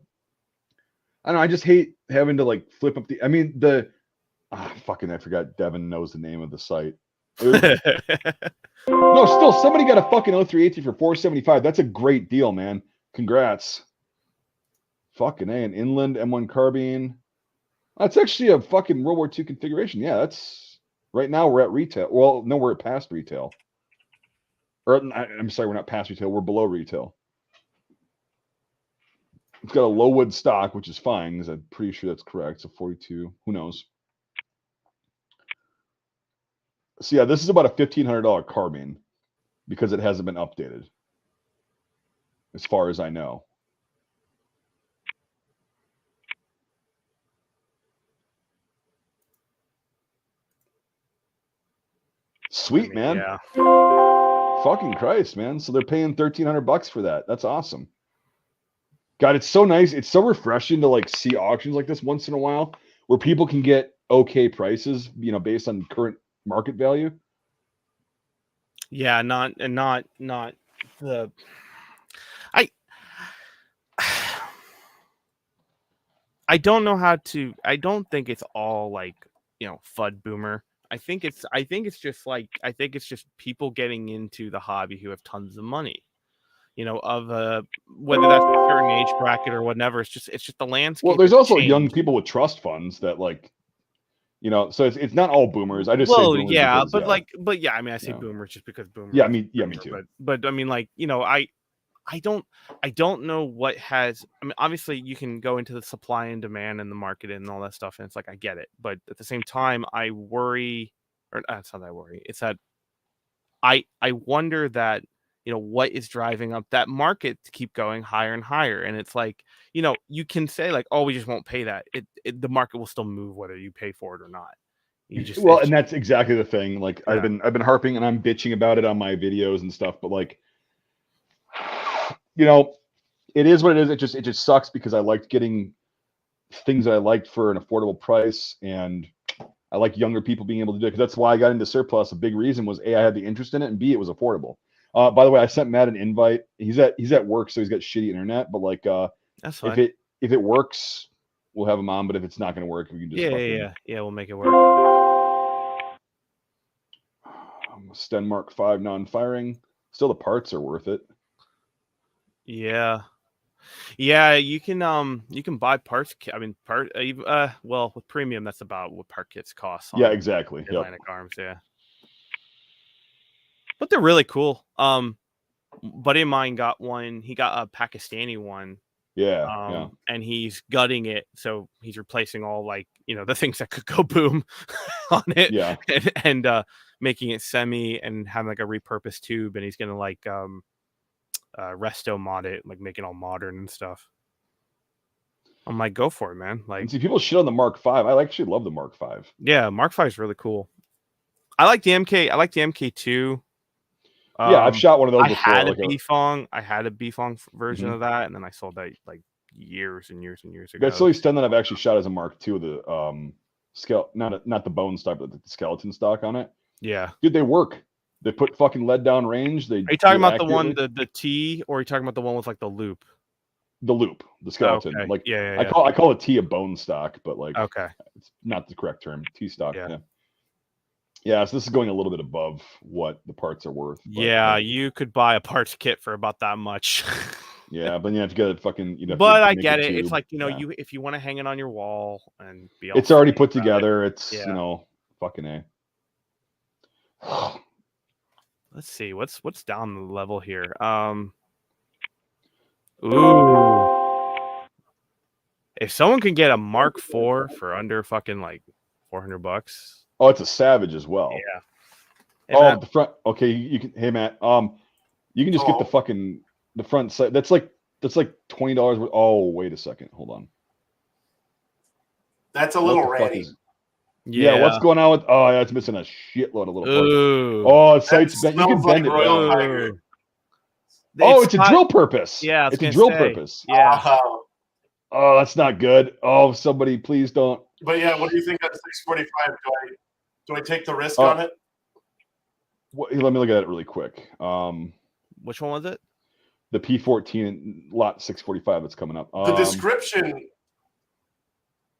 I don't know, I just hate having to like flip up the. I mean, I forgot Devin knows the name of the site. No, still, somebody got a fucking 0380 for $475. That's a great deal, man. Congrats. Fucking A, an inland M1 carbine. That's actually a fucking World War II configuration. Yeah, that's right now we're at retail. Well, no, we're at past retail. Or I'm sorry, we're not past retail. We're below retail. It's got a low wood stock, which is fine because I'm pretty sure that's correct. So 42. Who knows? So yeah, this is about a $1,500 carbine because it hasn't been updated, as far as I know. Sweet, man. Yeah. Fucking Christ, man. So they're paying $1,300 for that. That's awesome. God, it's so nice. It's so refreshing to like see auctions like this once in a while where people can get okay prices, based on current market value. Yeah, not the I don't know how to. I don't think it's all like FUD boomer. I think it's just people getting into the hobby who have tons of money. Of whether that's a certain age bracket or whatever. It's just the landscape. Well, there's also young people with trust funds that like, so it's not all boomers. I just say boomers yeah, because, but yeah, I mean, I say boomers just because boomers. Yeah, me too. But I mean, like, I don't know what has. I mean, obviously, you can go into the supply and demand and the market and all that stuff, and it's like I get it, but at the same time, I worry, or it's not that I worry. It's that I wonder that what is driving up that market to keep going higher and higher, and it's like you can say like, oh, we just won't pay that. The market will still move whether you pay for it or not. And that's exactly the thing. Like yeah. I've been harping and I'm bitching about it on my videos and stuff, but like. It is what it is. It just sucks because I liked getting things that I liked for an affordable price, and I like younger people being able to do it. Because that's why I got into surplus. A big reason was A, I had the interest in it, and B, it was affordable. By the way, I sent Matt an invite. He's at work, so he's got shitty internet. But like, that's fine. If it works, we'll have him on. But if it's not going to work, we can just we'll make it work. Stenmark 5 non-firing. Still, the parts are worth it. Yeah, you can buy parts. I mean, well, with premium, that's about what part kits cost. Yeah, exactly. Atlantic Arms, yeah. But they're really cool. Buddy of mine got one. He got a Pakistani one. Yeah. And he's gutting it, so he's replacing all like the things that could go boom on it. Yeah, and making it semi and having like a repurposed tube, and he's gonna like resto mod it, like make it all modern and stuff. I'm like, go for it, man. Like, see, people shit on the Mark V. I actually love the Mark V. Yeah, Mark V is really cool. I like the MK. I like the MK2. Yeah, I've shot one of those before. I had a B-Fong version of that, and then I sold that like years and years and years ago. That's the only stun that I've actually shot as a Mark II. The not the bone stock, but the skeleton stock on it. Yeah, dude, they work. They put fucking lead down range. Are you talking about the one, the T, or are you talking about the one with like the loop? The loop, the skeleton. Okay. Like yeah. I call a T a bone stock, but like it's not the correct term. T stock. Yeah. So this is going a little bit above what the parts are worth. But, you could buy a parts kit for about that much. Yeah, but you have to get it fucking. But I get it. It's like you if you want to hang it on your wall and be. It's already put together. It's fucking A. Let's see what's down the level here. Ooh, if someone can get a Mark IV for under fucking like $400. Oh, it's a Savage as well. Yeah. Hey, the front. Okay, you can. Hey, Matt. You can just get the front side. That's like $20. Oh, wait a second. Hold on. That's a little ratty. Yeah, what's going on with? Oh, yeah, it's missing a shitload of little parts. Oh, sights bent. You can bend it. It's a drill purpose. Yeah, it's a drill purpose. Yeah. Oh, that's not good. Oh, somebody, please don't. But yeah, what do you think at 645? Do I take the risk Oh. on it? Let me look at it really quick. Which one was it? The P14 lot 645 that's coming up. The description.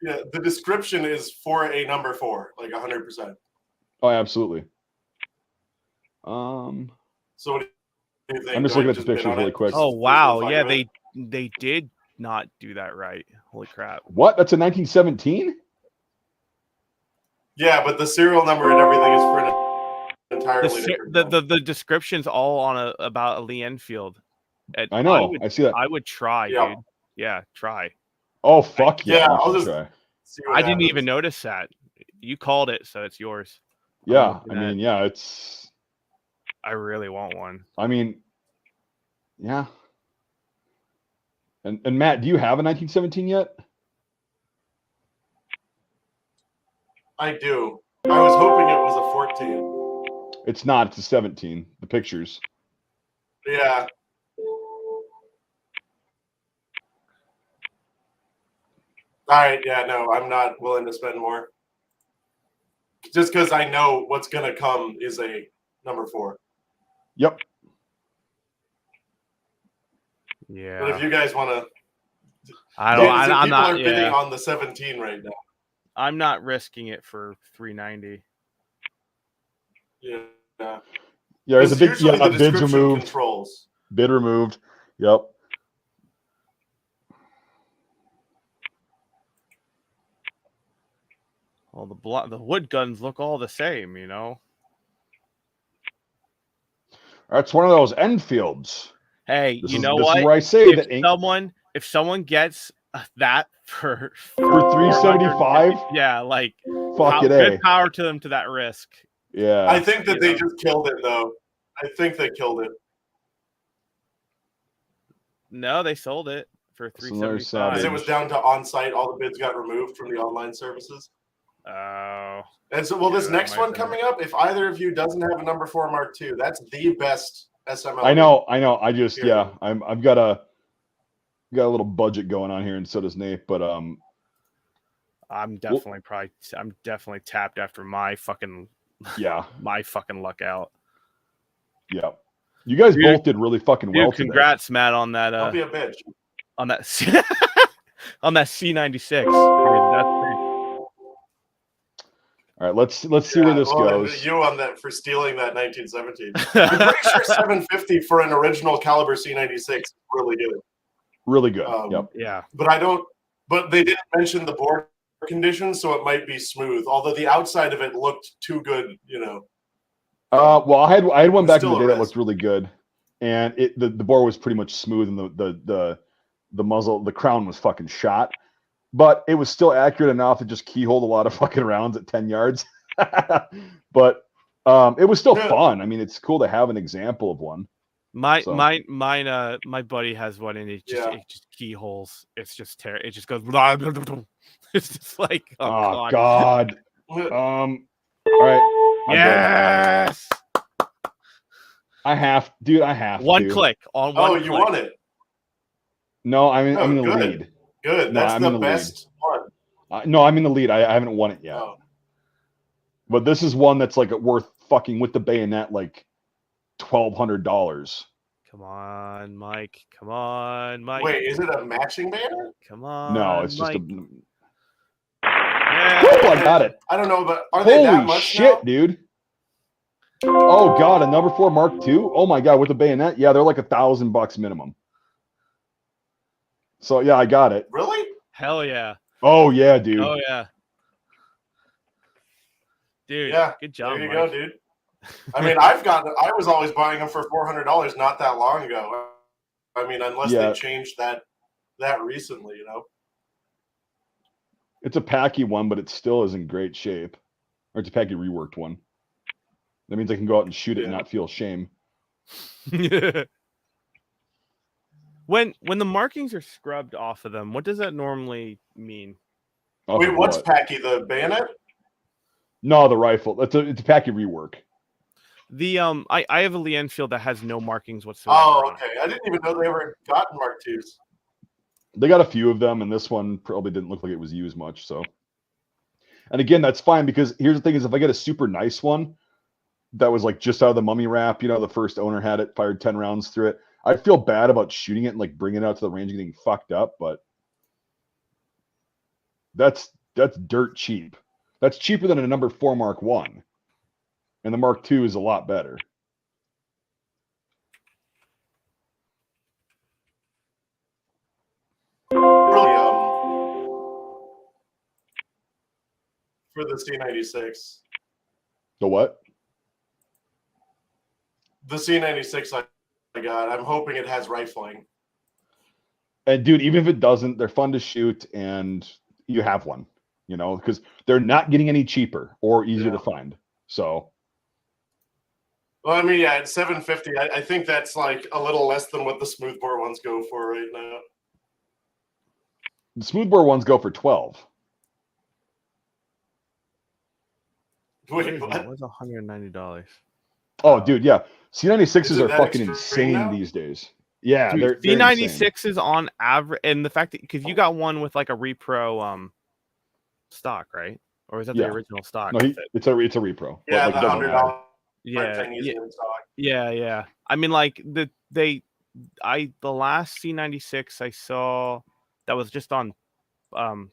Yeah, the description is for a number 4, like 100%. Oh, absolutely. So what do you think? I'm just Do I looking at the bid on pictures really it? quick. Oh Just wow, for the yeah, fuck of it? they did not do that right. Holy crap! What? That's a 1917? Yeah, but the serial number and everything is for an entirely different. The description's all on about a Lee Enfield. And I know. I see that. I would try, Yeah. dude. Yeah, try. Oh, fuck yeah. Yeah, you I'll should just- try. See what I didn't happens. even notice that. You called it, so it's yours. Yeah. looking I mean, at- yeah, it's. I really want one. I mean, yeah. And Matt, do you have a 1917 yet? I do. I was hoping it was a 14. It's not. It's a 17. The pictures. Yeah. All right. Yeah. No, I'm not willing to spend more. Just because I know what's gonna come is a number 4. Yep. But Yeah, if you guys want to, I don't. people I'm not. are bidding Yeah, on the 17 right now. I'm not risking it for 390. Yeah. Yeah, there's a big usually the bids description removed. controls. Bid removed. Yep. Well, the wood guns look all the same, you know. That's one of those Enfields. Hey, This you is, know this what? is where I say If that ain't if someone gets that for for 375. yeah, like Fuck it, good eh? power to them to that risk. Yeah. I think that you they know. just killed it, though. I think they killed it. No, they sold it for It's another 375. Because it savage. was down to on-site. All the bids got removed from the online services. Oh, And so, well, Yeah, this that next might one be. coming up, if either of you doesn't have a number 4 Mark II, that's the best SML. I know. I just Period. I've got a little budget going on here, and so does Nate. But I'm definitely tapped after my fucking yeah, luck out. yeah. You guys Dude- both did really fucking well Dude, today. congrats, Matt, on that Don't be a bitch. on that on that C96. Dude, that's All right, let's see where this well, goes. You on that for stealing that 1917. I'm pretty sure 750 for an original caliber C96 is really good. Really good. Um, yeah. But they didn't mention the board conditions, so it might be smooth. Although the outside of it looked too good, you know. Well, I had one It's back in the still a day that risk. looked really good, and the bore was pretty much smooth, and the muzzle, the crown was fucking shot, but it was still accurate enough to just keyhole a lot of fucking rounds at 10 yards. But it was still Yeah. fun. I mean, it's cool to have an example of one. My So- my buddy has one, and it just keyholes. It's just terrible. It just goes. It's just like Oh, God. God. All right. I'm done. Yes. I have One to. click on one. Oh, you click. won it. No, I'm in Oh, the good. lead. Good. No, That's I'm in the the lead. best one. No, I'm in the lead. I haven't won it yet. Oh. But this is one that's like worth fucking with the bayonet like $1,200. Come on, Mike. Come on, Mike. Wait, is it a matching banner? Come on. No, it's just Mike. a. Yeah. Oh, I got it. I don't know, but are they that Holy much shit, now? dude. Oh god, a number 4 Mark II. Oh my god, with the bayonet, yeah, they're like $1,000 minimum. So yeah, I got it. Really? Hell yeah. Oh yeah, dude. Oh yeah. Dude, Yeah, good job, there you Mike. go, dude. I mean, I was always buying them for $400 not that long ago. I mean, unless Yeah. they changed that recently, you know. It's a Packy one, but it still is in great shape. Or it's a Packy reworked one. That means I can go out and shoot it and Yeah. not feel shame. When the markings are scrubbed off of them, what does that normally mean? Off Wait, of what's what? Packy? The bayonet? No, the rifle. It's a Packy rework. The I have a Lee Enfield that has no markings whatsoever. Oh, on it. okay. I didn't even know they ever gotten Mark IIs. They got a few of them, and this one probably didn't look like it was used much. So And again, that's fine because here's the thing: is if I get a super nice one that was like just out of the mummy wrap, the first owner had it, fired 10 rounds through it. I'd feel bad about shooting it and like bringing it out to the range and getting fucked up, but that's dirt cheap. That's cheaper than a number 4 Mark 1. And the Mark 2 is a lot better. Really, for the C96. The what? The C96 I got. I'm hoping it has rifling. And dude, even if it doesn't, they're fun to shoot and you have one, because they're not getting any cheaper or easier to find. So. Well, I mean, yeah, at $750, I think that's like a little less than what the smoothbore ones go for right now. The smoothbore ones go for $12. Wait, what? What's $190? Oh, dude, yeah. C96s are that fucking extreme insane now? these days. Yeah, Dude, they're insane. C96 is on average, and the fact that because you got one with like a repro stock, right? Or is that the original stock? No, it's a repro. Yeah, but, the like, $100 yeah, thing is in stock. yeah. I mean, like the last C96 I saw that was just on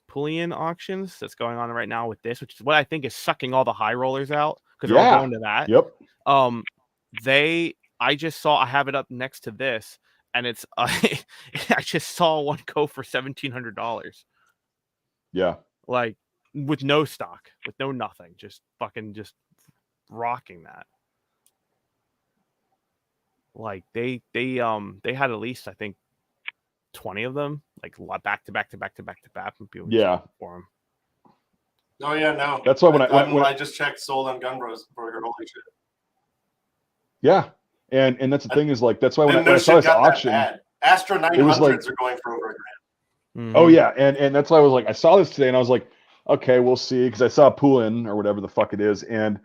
Pullian auctions that's going on right now with this, which is what I think is sucking all the high rollers out because they're all going to that. Yep. I just saw, I have it up next to this, and it's I just saw one go for $1,700. Yeah. Like with no stock, with no nothing, just rocking that. Like they had at least I think 20 of them, like back to back, and people for them. Oh yeah, no. That's why when I just checked sold on Gunbroker, holy shit. Yeah, and that's the thing is like that's why when I saw this auction, Astra 900s are going for over $1,000. Mm-hmm. Oh yeah, and that's why I was like, I saw this today and I was like, okay, we'll see, because I saw Poulin or whatever the fuck it is, and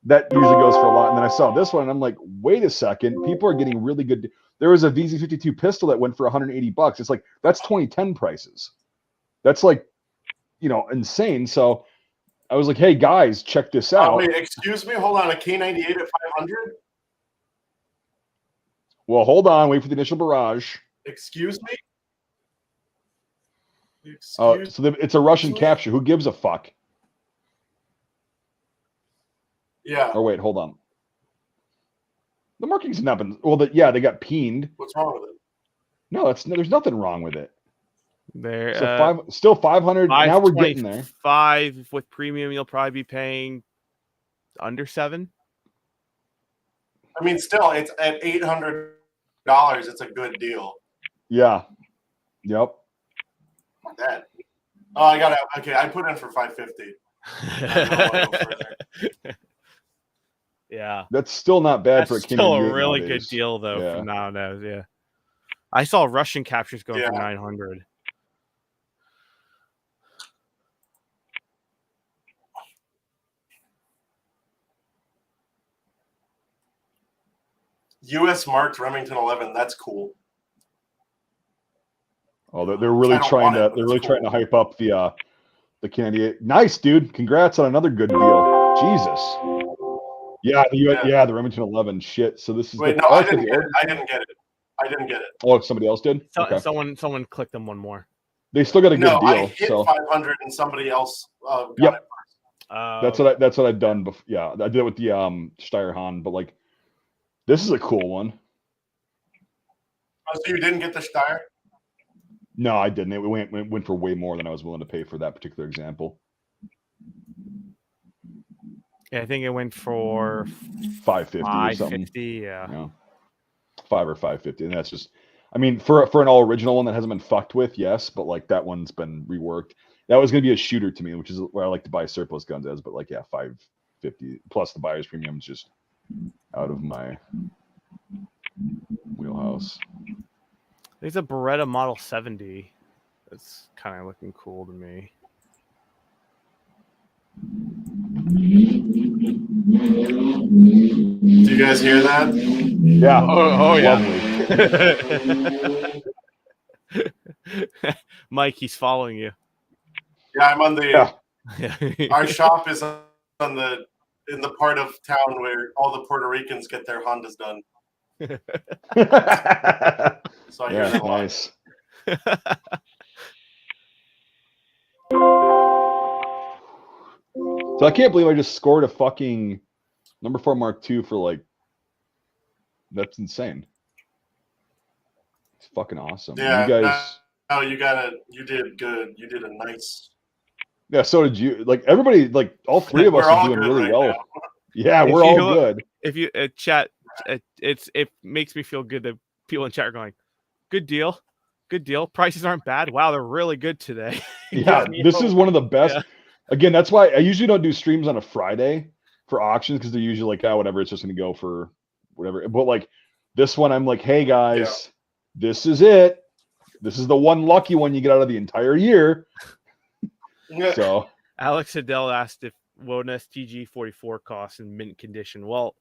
that usually goes for a lot. And then I saw this one, and I'm like, wait a second, people are getting really good. There was a VZ52 pistol that went for $180. It's like that's 2010 prices. That's like, insane. So I was like, hey guys, check this out. Wait, excuse me, hold on, a K98 at 500? Well, hold on, wait for the initial barrage. Excuse me. It's a Russian capture. Who gives a fuck? Yeah. Or wait, hold on. The marking's not been. Well, they got peened. What's wrong with it? No, there's nothing wrong with it. There, so still 500. Now we're getting there. 5 with premium. You'll probably be paying under $7. I mean, still, it's at $800. It's a good deal. Yeah. Yep. That. Oh, I got it. Okay, I put in for $550. Yeah, that's still not bad for a still a really good deal though. Yeah. From nowadays, yeah. I saw Russian captures going for 900. U.S. marked Remington 11. That's cool. Oh, they're really trying to hype up the K98. Nice, dude. Congrats on another good deal. Jesus. Yeah, the Remington 11. Shit. So this is. Wait, no, I didn't get it. Oh, somebody else did. Okay. Someone clicked them one more. They still got a good deal. I hit 500 and somebody else got it first. That's what I've done before. Yeah, I did it with the Steyr-Hahn, but like, this is a cool one. Oh, so you didn't get the Steyr? No, I didn't. It went for way more than I was willing to pay for that particular example. Yeah, I think it went for $550 or something. Yeah. 5 or $550, and that's just. I mean, for an all original one that hasn't been fucked with, yes, but like that one's been reworked. That was going to be a shooter to me, which is where I like to buy surplus guns as. But like, yeah, $550 plus the buyer's premium is just out of my wheelhouse. There's a Beretta Model 70. That's kind of looking cool to me. Do you guys hear that? Yeah. Oh yeah. Mike, he's following you. Yeah, I'm on the Our shop is in the part of town where all the Puerto Ricans get their Hondas done. So I hear Yeah, that a lot. nice. So I can't believe I just scored a fucking number 4 Mark II for like. That's insane. It's fucking awesome. Yeah, You guys. no, you did good. You did a nice. Yeah, so did you. Like everybody, like all three of us We're are all doing good really right well. now. Yeah, If we're all you- good. If you chat, it makes me feel good that people in chat are going, good deal. Prices aren't bad. Wow, they're really good today. Yeah, Gives me this hope. is one of the best. Yeah. Again, that's why I usually don't do streams on a Friday for auctions because they're usually like, oh, whatever, it's just going to go for whatever. But like this one, I'm like, hey guys, this is it. This is the one lucky one you get out of the entire year. Yeah. So Alex Adele asked if what an STG 44 costs in mint condition. Well,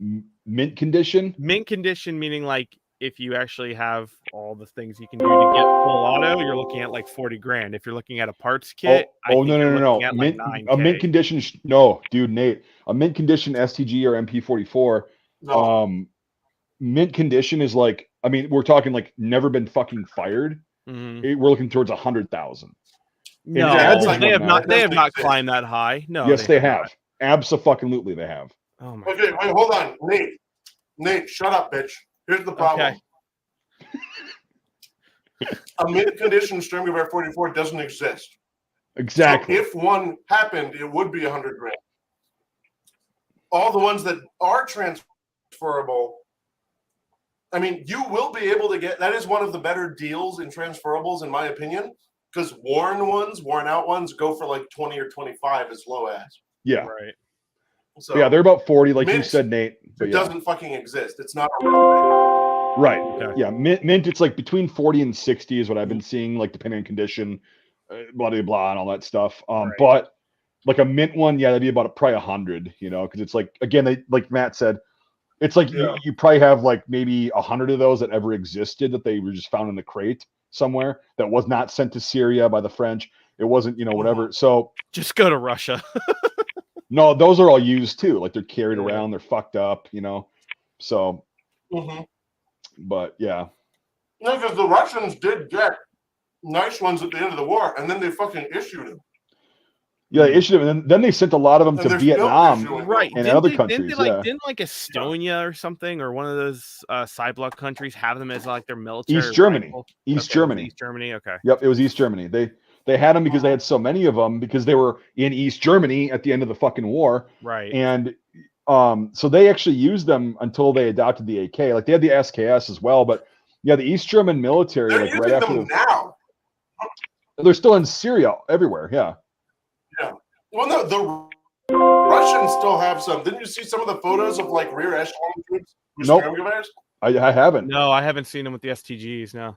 mint condition. Mint condition meaning like if you actually have all the things you can do to get full auto, you're looking at like 40 grand. If you're looking at a parts kit, I think no. you're looking at like Mint, 9K. a mint condition. No, dude, Nate, a mint condition STG or MP44. No. Mint condition is like, I mean, we're talking like never been fucking fired. Mhm. We're looking towards 100,000. No, average like- they have one not. now- They have not exist. climbed that high. No. Yes, they not. have. Absolutely, they have. Oh my. Okay, wait, hold on, Nate, shut up, bitch. Here's the problem. A mint condition String Bear 44 doesn't exist. Exactly. So if one happened, it would be 100 grand. All the ones that are transferable, I mean, you will be able to get. That is one of the better deals in transferables, in my opinion, because worn out ones, go for like 20 or 25 as low as. Yeah. Right. So Yeah, they're about 40, like you mint said, Nate. But it yeah. doesn't fucking exist. It's not a real Right. Okay. Yeah. Mint, it's like between 40 and 60 is what I've been seeing, like depending on condition, blah, blah, blah, and all that stuff. Right. But like a mint one, yeah, that'd be about probably 100, you know, because it's like, again, they, like Matt said, it's like Yeah. you probably have like maybe 100 of those that ever existed that they were just found in the crate somewhere that was not sent to Syria by the French. It wasn't, you know, whatever. So Just go to Russia. no, those are all used too. Like they're carried Yeah. around, they're fucked up, you know. So, Mhm. but yeah. No, because the Russians did get nice ones at the end of the war, and then they fucking issued them. Yeah, they issued them, and then they sent a lot of them And to they're still Vietnam. issuing Right. And Didn't other they, countries, didn't they, yeah. didn't like Estonia or something, or one of those side block countries have them as like their military? East Germany. rifle? East Okay, Germany. East Germany. Okay. Yep, it was East Germany. They had them because they had so many of them because they were in East Germany at the end of the fucking war, Right. and so they actually used them until they adopted the AK. Like they had the SKS as well, but yeah, the East German military, They're like using right after them now. they're still in Syria everywhere. Yeah. Well, no, the Russians still have some. Didn't you see some of the photos of like rear echelon troops with Nope. String Bears I haven't. No, I haven't seen them with the STGs. No,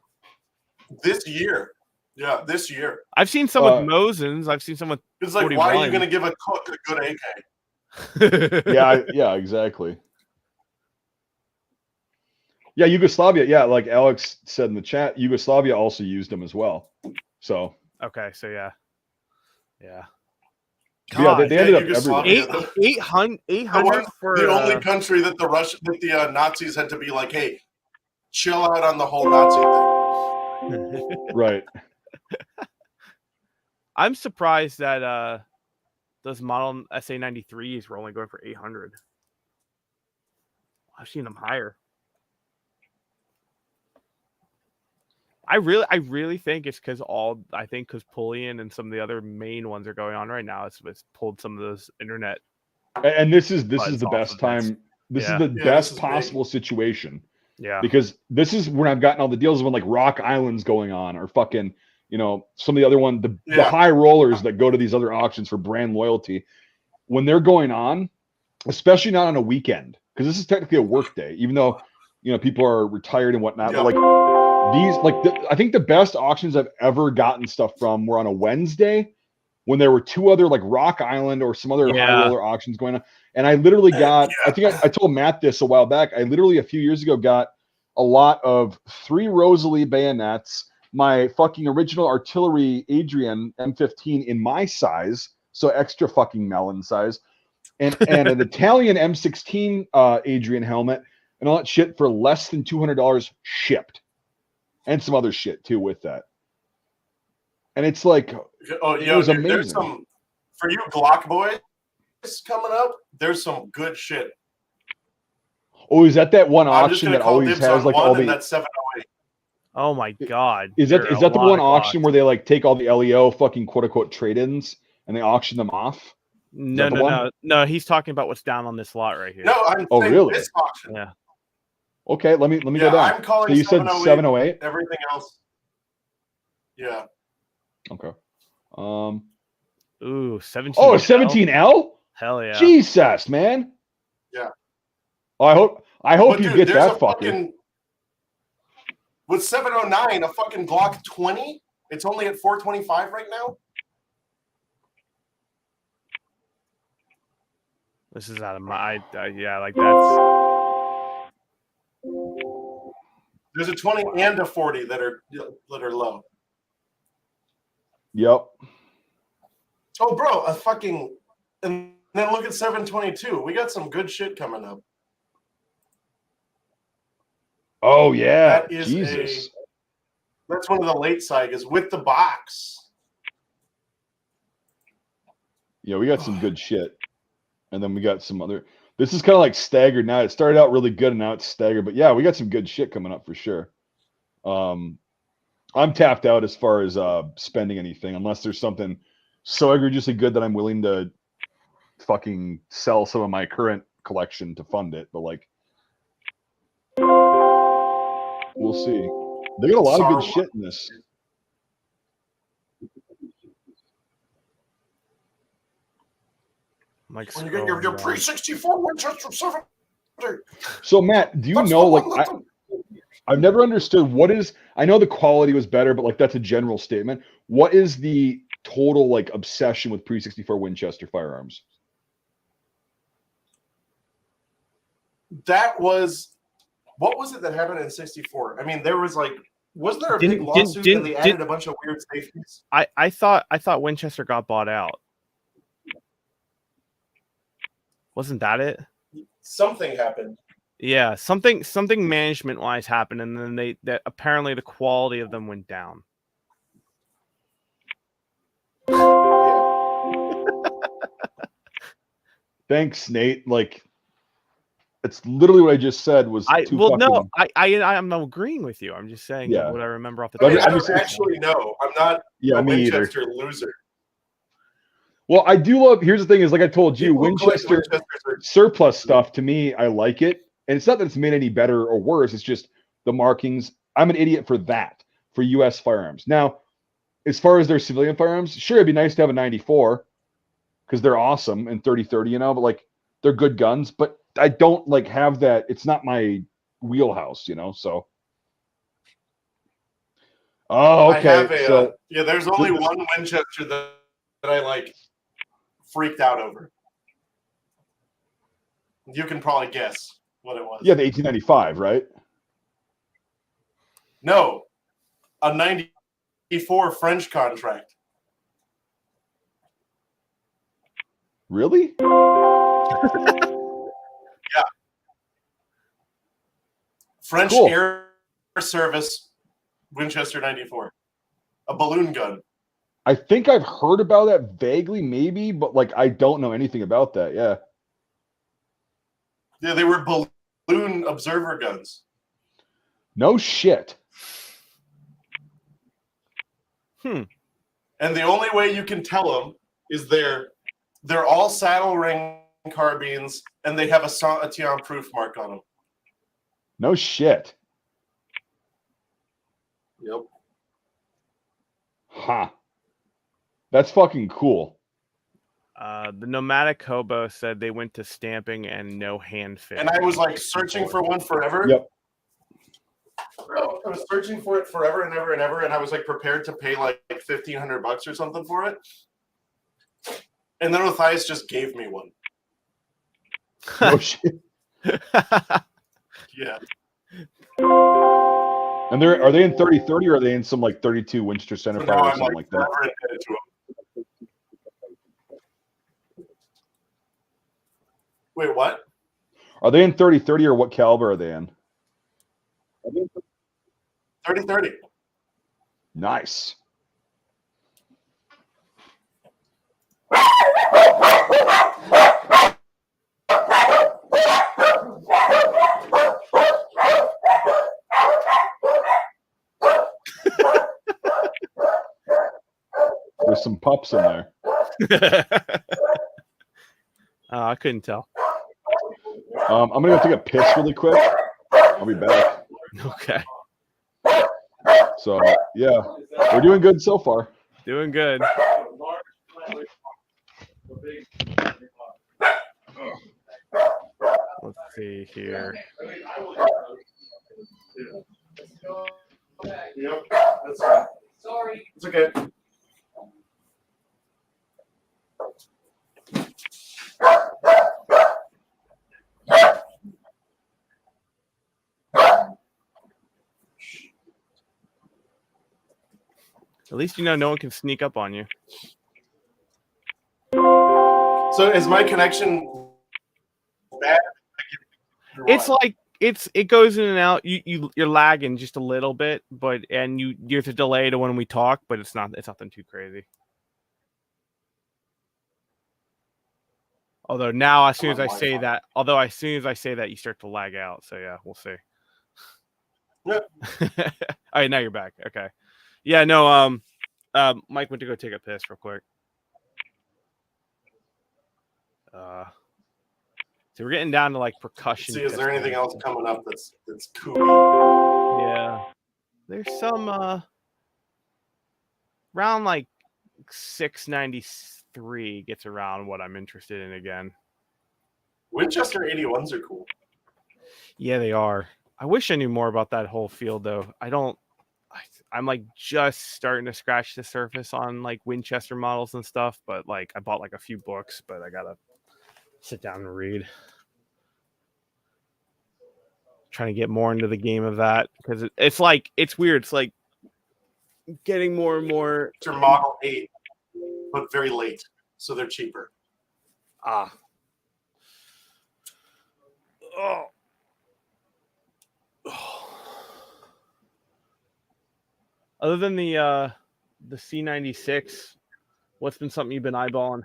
this year? Yeah, this year. I've seen some with Mosins. I've seen some with. It's like, why are 41. you going to give a cook a good AK? Yeah, exactly. Yeah, Yugoslavia. Yeah, like Alex said in the chat, Yugoslavia also used them as well. So Okay, so yeah. yeah, they ended up Yugoslavia, everywhere. 800 for the only country that the Nazis had to be like, hey, chill out on the whole Nazi thing. Right. I'm surprised that those model SA93s were only going for 800. I've seen them higher. I really think it's because Pullian and some of the other main ones are going on right now. It's pulled some of those internet. And this is the off best of this. time. This Yeah. is the Yeah, this best is possible situation Yeah. because this is when I've gotten all the deals when like Rock Island's going on or fucking, you know, some of the other one, the Yeah. high rollers that go to these other auctions for brand loyalty. When they're going on, especially not on a weekend, because this is technically a work day, even though, you know, people are retired and whatnot. Yeah. But like these, like I think the best auctions I've ever gotten stuff from were on a Wednesday when there were two other like Rock Island or some other high Yeah. roller auctions going on. And I literally got, I think I told Matt this a while back. I literally a few years ago got a lot of 3 Rosalie bayonets, my fucking original artillery Adrian M15 in my size. so extra fucking melon size, and an Italian M16 Adrian helmet and all that shit for less than $200 shipped, and some other shit too with that. And it's like, it was amazing. There's some for you Glock boys coming up. There's some good shit. Oh, is that one auction that always has like all the? That's 708. Oh my god! Is that the one auction where they like take all the LEO fucking quote unquote trade-ins and they auction them off? No. He's talking about what's down on this lot right here. No, I'm saying really? This auction. Yeah. Okay, let me go down. I'm calling. So you said 708. Everything else. Yeah. Okay. Ooh, 17. Oh, 17L. Hell yeah. Jesus, man. Yeah. Oh, I hope you get that fucking. With 709, a fucking Glock 20, it's only at 425 right now. This is out of my yeah, like that's. There's a 20 and a 40 that are low. Yep. Oh, bro, a fucking, and then look at 722. We got some good shit coming up. Oh yeah, that is Jesus. That's one of the late sagas with the box. Yeah, we got some good shit, and then we got some other. This is kind of like staggered now. It started out really good, and now it's staggered. But yeah, we got some good shit coming up for sure. I'm tapped out as far as spending anything, unless there's something so egregiously good that I'm willing to fucking sell some of my current collection to fund it. But like, we'll see. They got a lot of good shit in this. Mike, when you get your pre-64 Winchester 7. So Matt, do you know like I've never understood what is. I know the quality was better, but like that's a general statement. What is the total like obsession with pre-64 Winchester firearms? That was. What was it that happened in 64? I mean, there was like, was there a big lawsuit and they added a bunch of weird safeties? I thought Winchester got bought out. Wasn't that it? Something happened. Yeah, something management wise happened, and then that apparently the quality of them went down. Thanks, Nate. Like, it's literally what I just said. Was I'm not agreeing with you. I'm just saying what I remember off the top. I don't actually know. I'm not a Winchester loser. Well, I do love. Here's the thing: is like I told you, Winchester surplus stuff. To me, I like it, and it's not that it's made any better or worse. It's just the markings. I'm an idiot for that for U.S. firearms. Now, as far as their civilian firearms, sure, it'd be nice to have a 94 because they're awesome and 30-30, you know. But like, they're good guns. But I don't like have that. It's not my wheelhouse, you know. So. Oh, okay. There's only one Winchester that I like. Freaked out over. You can probably guess what it was. Yeah, the 1895, right? No, a 94 French contract. Really? Yeah. French Air Service Winchester 94. A balloon gun. I think I've heard about that vaguely, maybe, but like I don't know anything about that. Yeah. Yeah, they were balloon observer guns. No shit. And the only way you can tell them is they're all saddle ring carbines, and they have a Saint-Étienne proof mark on them. No shit. Yep. Huh. That's fucking cool. The Nomadic Hobo said they went to stamping and no hand fit. And I was like searching for one forever. Yep. Bro, I was searching for it forever and ever and ever, and I was like prepared to pay like $1,500 or something for it. And then Matthias just gave me one. No shit. Yeah. And are they in 30-30 or are they in some like 32 Winchester centerfire or something like that? Wait, what? Are they in 30-30 or what caliber are they in? 30-30. Nice. There's some pups in there. I couldn't tell. I'm gonna go take a piss really quick. I'll be back. Okay. So yeah, we're doing good so far. Doing good. Let's see here. Yep, that's fine. Sorry. It's okay. At least you know no one can sneak up on you. So is my connection bad? It's like it goes in and out. You're lagging just a little bit, but there's a delay to when we talk, but it's nothing too crazy. Although now, as soon as I say that, you start to lag out. So yeah, we'll see. Yep. All right, now you're back. Okay. Yeah, no. Mike went to go take a piss real quick. So we're getting down to like percussion. See, is there anything else coming up that's cool? Yeah, there's some around like 693 gets around what I'm interested in again. Winchester 81s are cool. Yeah, they are. I wish I knew more about that whole field though. I'm like just starting to scratch the surface on like Winchester models and stuff, but like I bought like a few books, but I gotta sit down and read. Trying to get more into the game of that because it's weird. It's like getting more and more. It's your Model 8, but very late, so they're cheaper. Oh. Other than the C96, what's been something you've been eyeballing,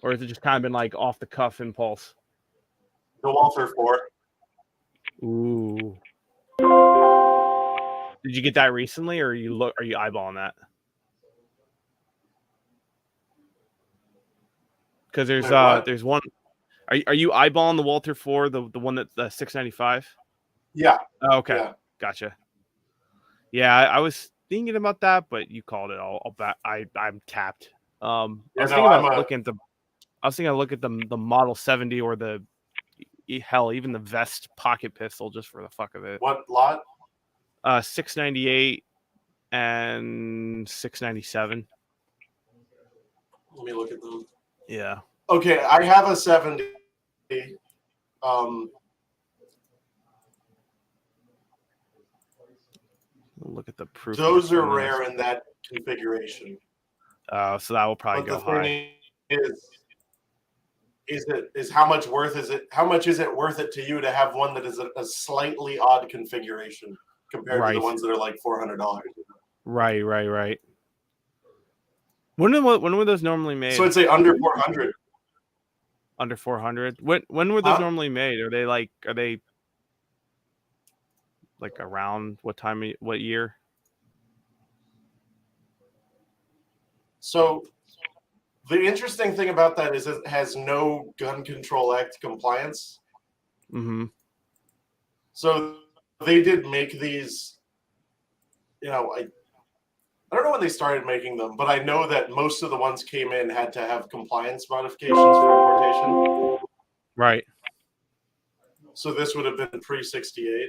or has it just kind of been like off the cuff impulse? The Walther 4. Ooh. Did you get that recently, or are you eyeballing that? Because there's one. Are you eyeballing the Walther 4, the one that the 695? Yeah. Oh, okay. Yeah. Gotcha. Yeah, I was thinking about that, but you called it. I'm tapped. I was thinking about looking at the Model 70 or the hell, even the Vest pocket pistol just for the fuck of it. What lot? 698 and 697. Let me look at them. Yeah. Okay, I have a 70. Look at the proof. Those are rare in that configuration. So that will probably go high. Is how much worth is it? How much is it worth it to you to have one that is a slightly odd configuration compared to the ones that are like $400? Right. When were those normally made? So I'd say under 400. Under 400. When were those normally made? Are they like around what year? So the interesting thing about that is it has no Gun Control Act compliance. Mm-hmm. So they did make these, I don't know when they started making them, but I know that most of the ones came in had to have compliance modifications for importation. Right. So this would have been pre-68.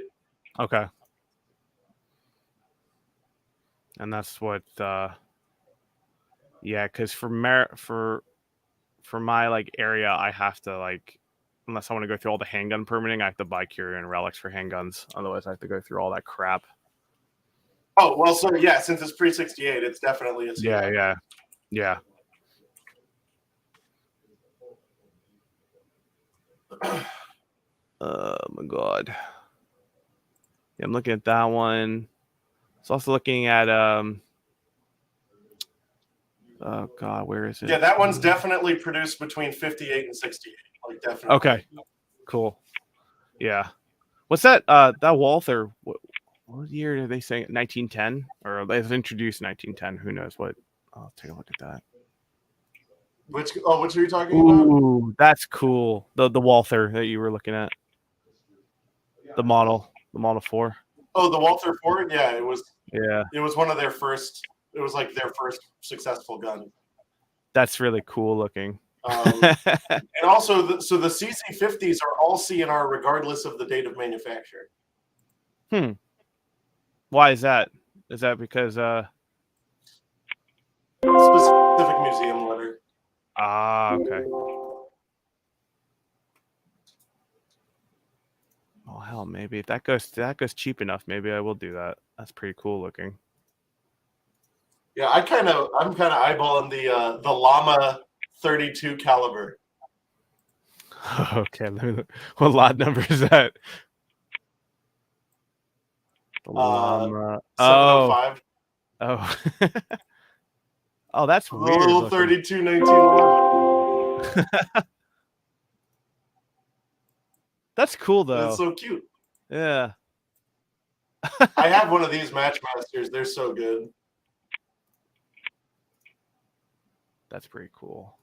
Okay. And that's what because for my like area, I have to unless I want to go through all the handgun permitting, I have to buy Curia and relics for handguns. Otherwise, I have to go through all that crap. Oh, well, so yeah, since it's pre-68, it's definitely a CR. Yeah. Oh my god. Yeah, I'm looking at that one. It's also looking at oh god, where is it? Yeah, that one's definitely produced between 58 and 68. Like definitely. Okay. Cool. Yeah. What's that? That Walther. What year are they saying? 1910, or they was introduced in 1910? Who knows what? I'll take a look at that. Which are you talking about? Ooh, that's cool. The Walther that you were looking at. The Model 4. Oh, the Walther Ford. Yeah, it was. Yeah, It was one of their first. It was like their first successful gun. that's really cool looking. And also, the CC50s are all CNR regardless of the date of manufacture. Why is that? Is that because Specific museum letter. okay. Oh hell, maybe if that goes cheap enough, maybe I will do that. That's pretty cool looking. Yeah, I'm kind of eyeballing the Llama 32 caliber. Okay, let me look. What lot number is that? The Llama. 705. Oh. Oh, that's The weird. little looking. 32 1911. That's cool though. That's so cute. Yeah. I have one of these Matchmasters. They're so good. That's pretty cool.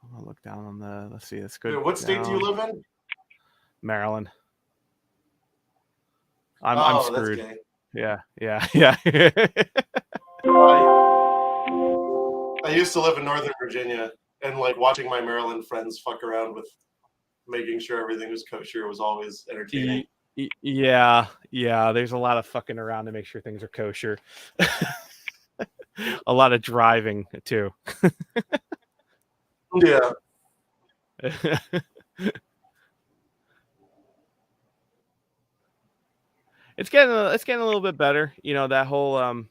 I'm gonna look down on the. Let's see. That's good. Dude, what state do you live in? Maryland. I'm That's screwed. gay. Yeah. I used to live in Northern Virginia, and like watching my Maryland friends fuck around with making sure everything was kosher was always entertaining. Yeah. There's a lot of fucking around to make sure things are kosher. A lot of driving too. Yeah. It's getting a little bit better. You know, that whole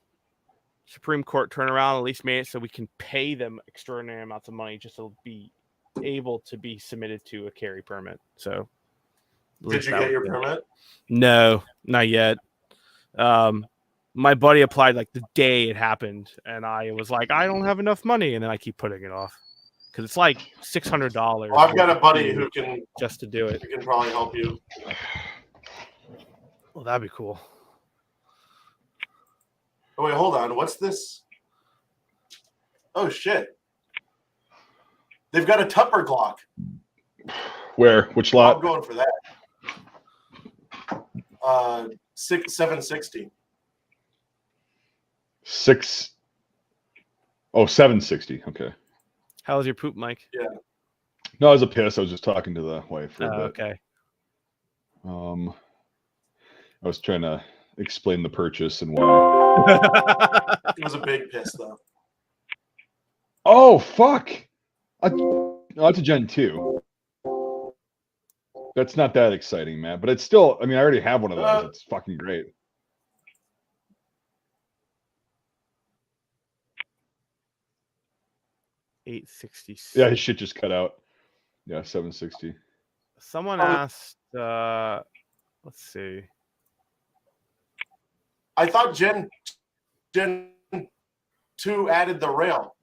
Supreme Court turnaround at least made it so we can pay them extraordinary amounts of money just to be able to be submitted to a carry permit. So Did you get your permit? No, not yet. My buddy applied like the day it happened, and I was like, I don't have enough money, and then I keep putting it off because it's like $600. Well, I've got a buddy who can just to do it. Who can probably help you. Well, that'd be cool. Oh wait, hold on. What's this? Oh shit! They've got a Tupper Glock. Where? Which I'm lot? going for that. 760. 760. Okay. How's your poop, Mike? Yeah. No, I was a piss. I was just talking to the wife for a bit. Okay. I was trying to explain the purchase and why. It was a big piss, though. Oh, fuck. It's a Gen 2. That's not that exciting, man. But it's still, I mean, I already have one of those. It's fucking great. $866. Yeah, his shit just cut out. Yeah, 760. Someone asked, let's see. I thought Gen 2 added the rail.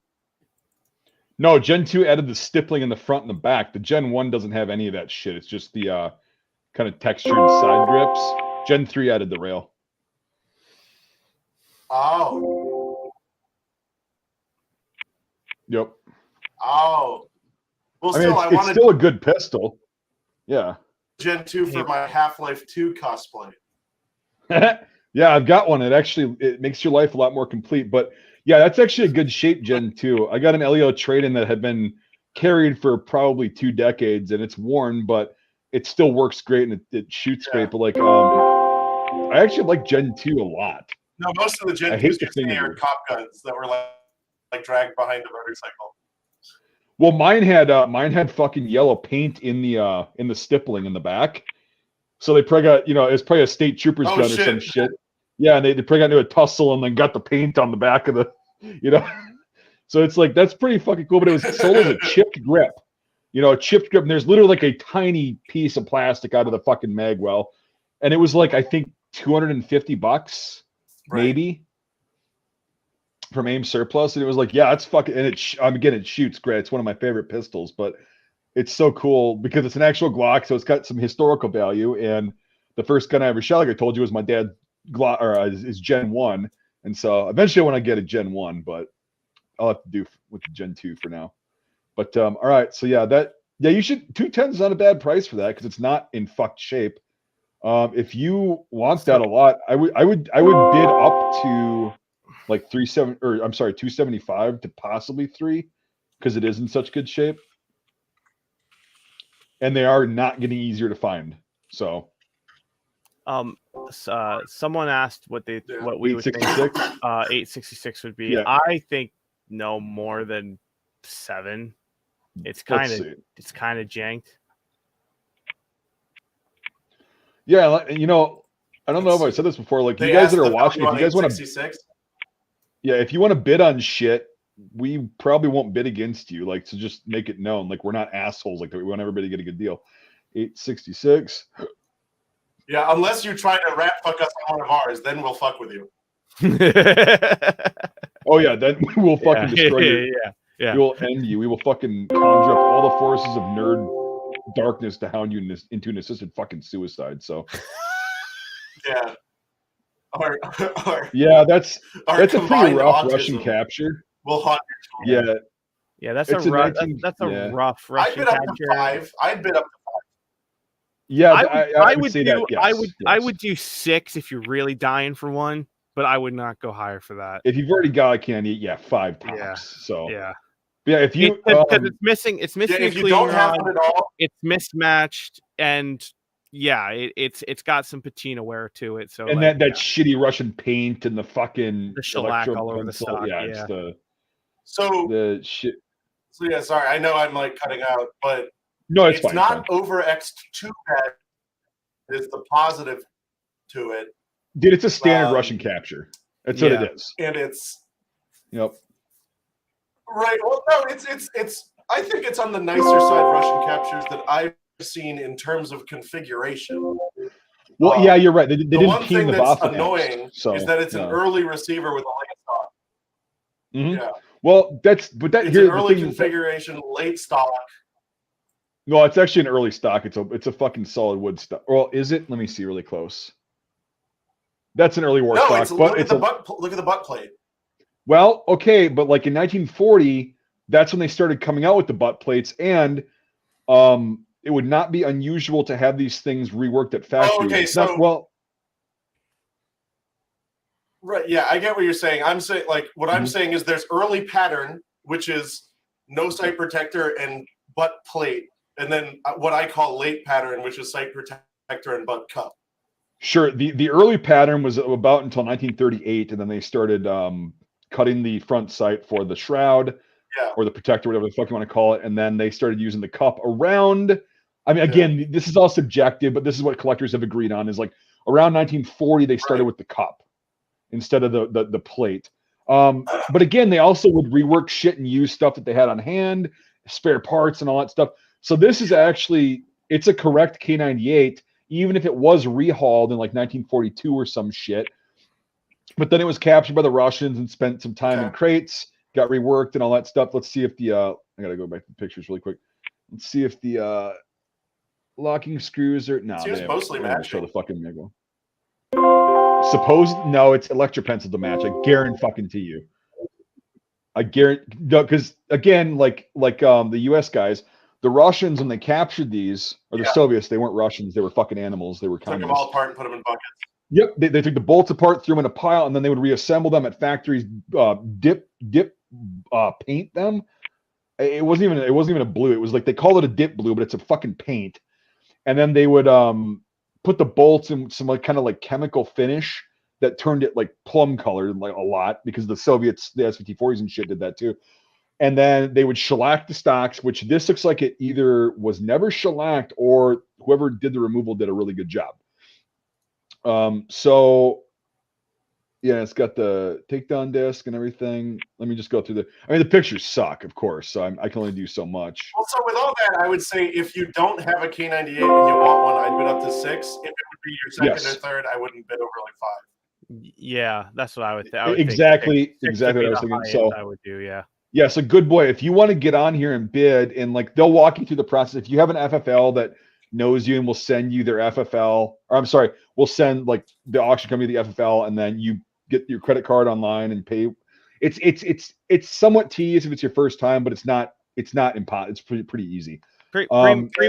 No, Gen 2 added the stippling in the front and the back. The Gen 1 doesn't have any of that shit. It's just the kind of textured side grips. Gen 3 added the rail. Oh. Yep. Oh. Well, I mean, still, it's still a good pistol. Yeah. Gen 2 for my Half-Life 2 cosplay. Yeah, I've got one. It makes your life a lot more complete. But yeah, that's actually a good shape Gen 2. I got an LEO trade-in that had been carried for probably 2 decades, and it's worn, but it still works great and it shoots great. But like, I actually like Gen 2 a lot. No, most of the Gen 2s are cop guns that were like dragged behind the motorcycle. Well, mine had fucking yellow paint in the stippling in the back. So they probably got, it's probably a state trooper's gun or some shit. Yeah, and they probably got into a tussle and then got the paint on the back of the, So it's like, that's pretty fucking cool, but it was sold as a chipped grip. you know, a chipped grip. And there's literally like a tiny piece of plastic out of the fucking magwell, and it was like I think $250 maybe from Aim Surplus, and it was like, yeah, it's fucking. And it shoots great. It's one of my favorite pistols, but it's so cool because it's an actual Glock, so it's got some historical value. And the first gun I ever shot, like I told you, was my dad's Glock, or is Gen 1. And so eventually I want to get a Gen 1, but I'll have to do with the Gen 2 for now. But all right, so you should. 210 is not a bad price for that because it's not in fucked shape. If you want that a lot, I would bid up to like 275 to possibly 3, because it is in such good shape. And they are not getting easier to find. So someone asked what we would think 866 would be. Yeah. I think no more than 7. It's kind of janked. Yeah, you know, I don't know if I said this before. Like, you guys that are watching, if you guys want to, if you want to bid on shit, we probably won't bid against you. Like, to just make it known, like, we're not assholes. Like, we want everybody to get a good deal. 866. Yeah, unless you try to rat fuck us on one of ours, then we'll fuck with you. Oh yeah, then we will fucking destroy you. Yeah. We will end you. We will fucking conjure up all the forces of nerd darkness to hound you into an assisted fucking suicide. So yeah. Yeah, that's a pretty rough autism Russian capture. We'll haunt your children. Yeah, that's a rough Russian I'd bid up capture. to 5. I'd bid up to 5. Yeah, I would say do, that. Yes, I would do 6 if you're really dying for one, but I would not go higher for that. If you've already got a candy, 5 tops. Yeah. So yeah, if you because it's missing If a you clean don't have rod, it at all, it's mismatched, and it's got some patina wear to it. So and that shitty Russian paint and the fucking the shellac all over the pencil. stock. Yeah, it's so shit. So yeah, sorry, I know I'm like cutting out, but No, it's it's fine. not overexed too bad. Is the positive to it, Dude, it's a standard Russian capture. That's what it is. and it's Yep. right. Well, no, it's. I think it's on the nicer side Russian captures that I've seen in terms of configuration. Well, yeah, you're right. They The didn't one ping thing the that's Boffa annoying so, is that it's an early receiver with a late stock. Mhm. Yeah, Well, it's an early configuration, late stock. No, it's actually an early stock. It's a fucking solid wood stock. Well, is it? Let me see really close. That's an early war No, stock, but look at the butt plate. Well, okay, but like in 1940, that's when they started coming out with the butt plates, and it would not be unusual to have these things reworked at factory. Oh, okay, It's not- so- well, Right. Yeah, I get what you're saying. I'm saying, like, what I'm saying is there's early pattern, which is no sight protector and butt plate, and then what I call late pattern, which is sight protector and butt cup. sure. The early pattern was about until 1938, and then they started cutting the front sight for the shroud, or the protector, whatever the fuck you want to call it, and then they started using the cup around. I mean, again, this is all subjective, but this is what collectors have agreed on. Is like around 1940 they started with the cup instead of the plate. But again, they also would rework shit and use stuff that they had on hand, spare parts and all that stuff. So this is actually, it's a correct K98, even if it was rehauled in like 1942 or some shit. But then it was captured by the Russians and spent some time in crates, got reworked and all that stuff. Let's see if the I gotta go back to the pictures really quick. Let's see if the locking screws are mostly matching. Show the fucking Mego. No, it's electro pencil to match. I guarantee you. I guarantee, because again, like the U.S. guys, the Russians when they captured these, or the Soviets, they weren't Russians, they were fucking animals. They were Took them communists. all apart and put them in buckets. Yep, they took the bolts apart, threw them in a pile, and then they would reassemble them at factories, paint them. It wasn't even a blue. It was like they called it a dip blue, but it's a fucking paint. And then they would put the bolts in some like kind of like chemical finish that turned it like plum colored, like a lot, because the Soviets, the S-54s and shit did that too. And then they would shellac the stocks, which this looks like it either was never shellacked or whoever did the removal did a really good job. So Yeah, it's got the takedown disc and everything. Let me just go through the pictures suck, of course, so I can only do so much. Also, with all that, I would say if you don't have a K98 and you want one, I'd bid up to 6. If it would be your second Yes. or third, I wouldn't bid over like 5. Yeah, that's what I would think. I would Exactly, think exactly what I was thinking. So I would do, yeah. yeah, so good boy. If you want to get on here and bid, and like they'll walk you through the process. If you have an FFL that knows you and will send you their FFL, or I'm sorry, we'll send like the auction company the FFL, and then you get your credit card online and pay. It's somewhat tedious if it's your first time, but it's not impossible. It's pretty easy. Pretty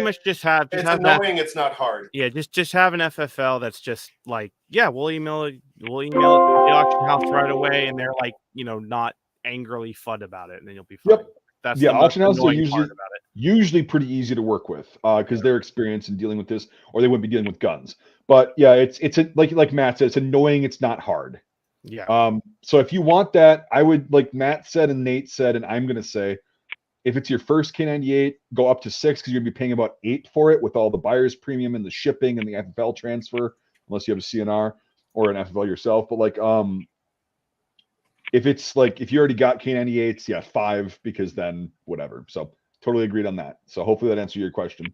much just have annoying. It's not hard. Yeah, just have an FFL that's just like, yeah, we'll email it to the auction house right away, and they're like, not angrily fud about it, and then you'll be fine. Yep. That's the auction houses are usually pretty easy to work with because they're experienced in dealing with this, or they wouldn't be dealing with guns. But yeah, it's like Matt said, it's annoying. It's not hard. Yeah. So if you want that, I would, like Matt said and Nate said, and I'm gonna say, if it's your first K98, go up to 6 because you're gonna be paying about 8 for it with all the buyer's premium and the shipping and the FFL transfer, unless you have a CNR or an FFL yourself. But like, if it's like if you already got K98s, yeah, 5 because then whatever. So totally agreed on that. So hopefully that answered your question.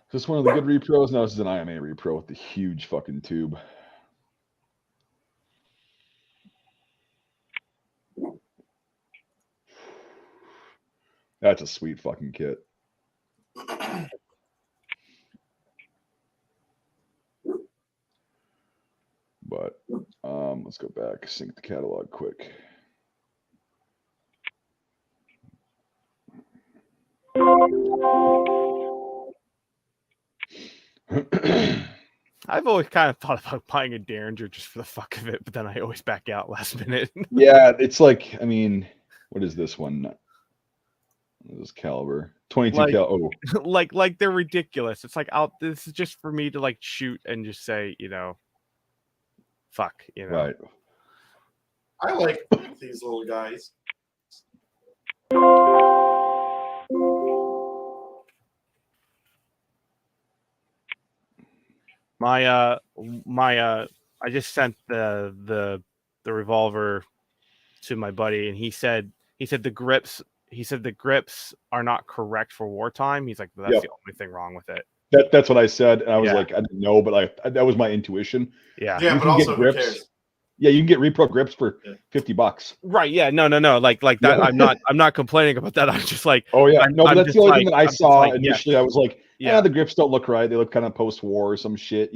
Is this one of the good repros? No, this is an IMA repro with the huge fucking tube. That's a sweet fucking kit. But let's go back, sync the catalog quick. I've always kind of thought about buying a Derringer just for the fuck of it, but then I always back out last minute. Yeah, it's like, I mean, what is this one? This is caliber 22 like, cal. Oh, like they're ridiculous. It's like, this is just for me to like shoot and just say, fuck, Right. I like these little guys. I just sent the revolver to my buddy, and he said the grips are not correct for wartime. He's like, that's the only thing wrong with it. That's what I said, and I was like, I didn't know, but that was my intuition. Yeah, but also who cares? Yeah, you can get repro grips for $50. Right? Yeah, no, like that. Yeah. I'm not complaining about that. I'm just like, oh yeah, no, but that's the only thing that I saw initially. Yeah. I was like, yeah, the grips don't look right. They look kind of post-war or some shit,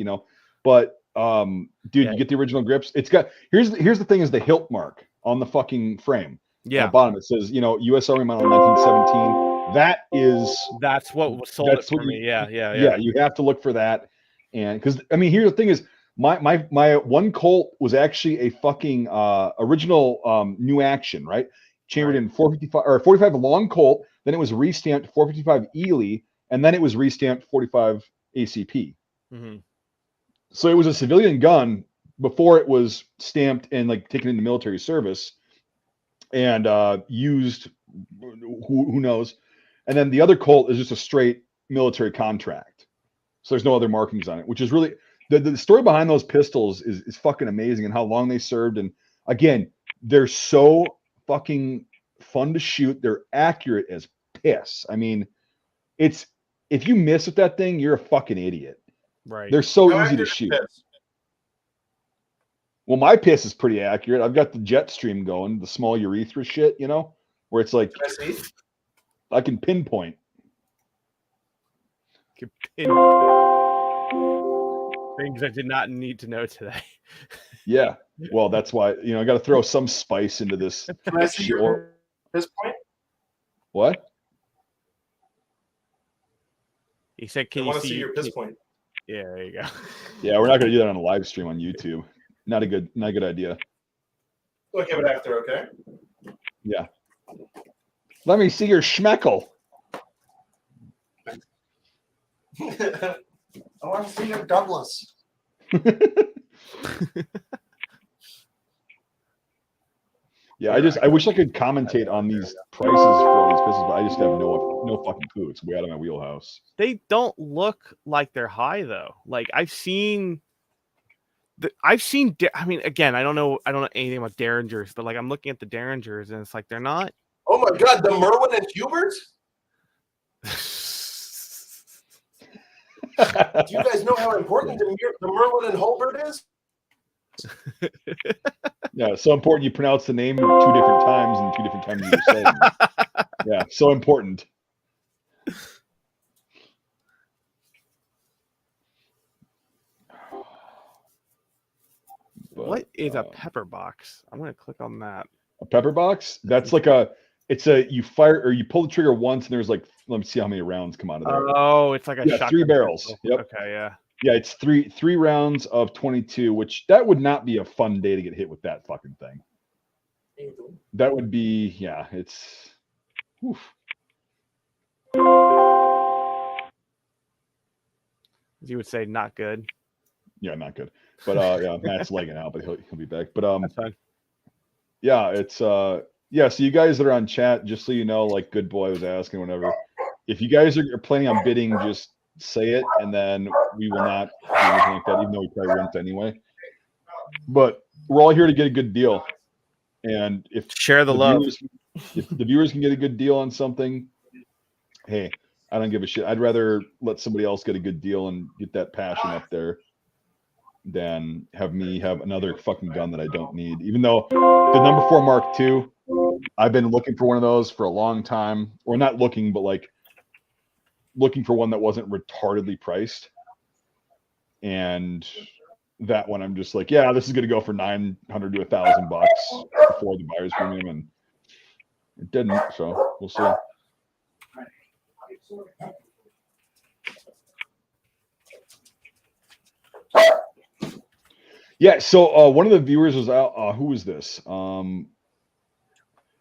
But dude, you get the original grips. It's got here's the thing: is the hilt mark on the fucking frame. Yeah, on the bottom it says U.S. Army model 1917. That's what was sold it for me. Yeah. You have to look for that, and because I mean, here's the thing: is my one Colt was actually a fucking original new action, right? Chambered in 455 or 45 long Colt. Then it was restamped 455 Ely, and then it was restamped 45 ACP. Mm-hmm. So it was a civilian gun before it was stamped and like taken into military service and used. Who knows? And then the other Colt is just a straight military contract. So there's no other markings on it, which is really the story behind those pistols is fucking amazing and how long they served. And again, they're so fucking fun to shoot. They're accurate as piss. I mean, if you miss with that thing, you're a fucking idiot. Right. They're so easy to shoot. Well, my piss is pretty accurate. I've got the jet stream going, the small urethra shit, where it's like I can pinpoint. Things I did not need to know today. Yeah. Well, that's why, I got to throw some spice into this. Can I see your piss point? What? He said, I want to see your piss point. Yeah, there you go. Yeah, we're not going to do that on a live stream on YouTube. Not a good idea. Look at it after, okay? Yeah. Let me see your schmeckle. I want to see your Douglas. Yeah, I wish I could commentate on these prices for all these pistols, but I just have no fucking clue. It's way out of my wheelhouse. They don't look like they're high though. Like I've seen. I mean, again, I don't know anything about Derringers, but like I'm looking at the Derringers, and it's like they're not. Oh my God, the Merwin and Huberts? Do you guys know how important the Merwin and Holbert is? Yeah, so important you pronounce the name 2 different times and 2 different times you were saying it. Yeah, so important. But, What is a pepper box? I'm gonna click on that. a pepper box? That's like you fire or you pull the trigger once and there's like, let me see how many rounds come out of there. Oh, it's like a shotgun 3 barrels. pistol. Yep. Okay, yeah. Yeah, it's three rounds of 22, which that would not be a fun day to get hit with that fucking thing. That would be, yeah, it's oof. You would say not good. Yeah, not good. But yeah, Matt's legging out, but he'll be back. But That's fine. yeah, it's yeah, so you guys that are on chat, just so you know, like Good Boy was asking, whatever. If you guys are planning on bidding, just say it, and then we will not do anything like that, even though we probably wouldn't anyway. But we're all here to get a good deal. And if Share the love. if the viewers can get a good deal on something, hey, I don't give a shit. I'd rather let somebody else get a good deal and get that passion up there than have me have another fucking gun that I don't need. Even though the number 4 Mark II, I've been looking for one of those for a long time, or not looking, but like looking for one that wasn't retardedly priced. And that one, I'm just like, yeah, this is going to go for $900 to $1,000 before the buyer's premium, and it didn't. So we'll see. Yeah. So one of the viewers was out. Who was this?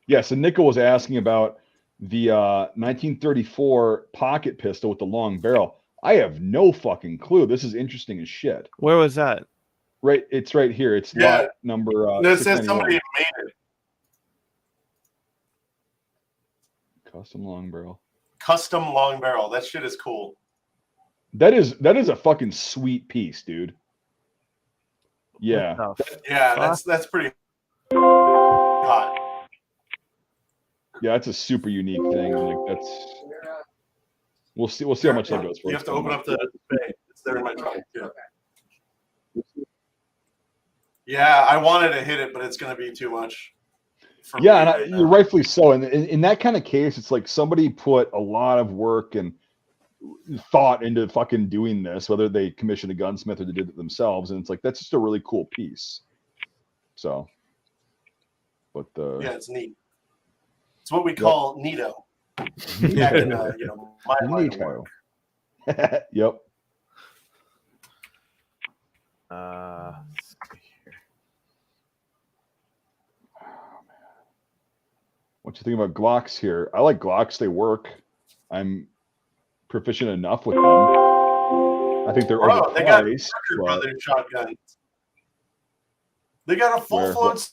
Yeah. So Nico was asking about the 1934 pocket pistol with the long barrel. I have no fucking clue. This is interesting as shit. Where was that? Right, it's right here. It's lot number. It says somebody made it. Custom long barrel. Custom long barrel. That shit is cool. That is a fucking sweet piece, dude. Yeah. Yeah, that's pretty hot. Yeah, that's a super unique thing. Like that's. We'll see how much that goes for. You have to open up the bay. It's there in my trunk. Yeah. Yeah, I wanted to hit it, but it's going to be too much. Yeah, and you're rightfully so. And in that kind of case, it's like somebody put a lot of work and thought into fucking doing this, whether they commissioned a gunsmith or they did it themselves. And it's like, that's just a really cool piece. So, but yeah, it's neat. It's what we call neato. Back in, my line of work. Yep. What you think about Glocks here? I like Glocks. They work. I'm proficient enough with them. I think they're overpriced. They got Parker Brothers shotguns. They got a full float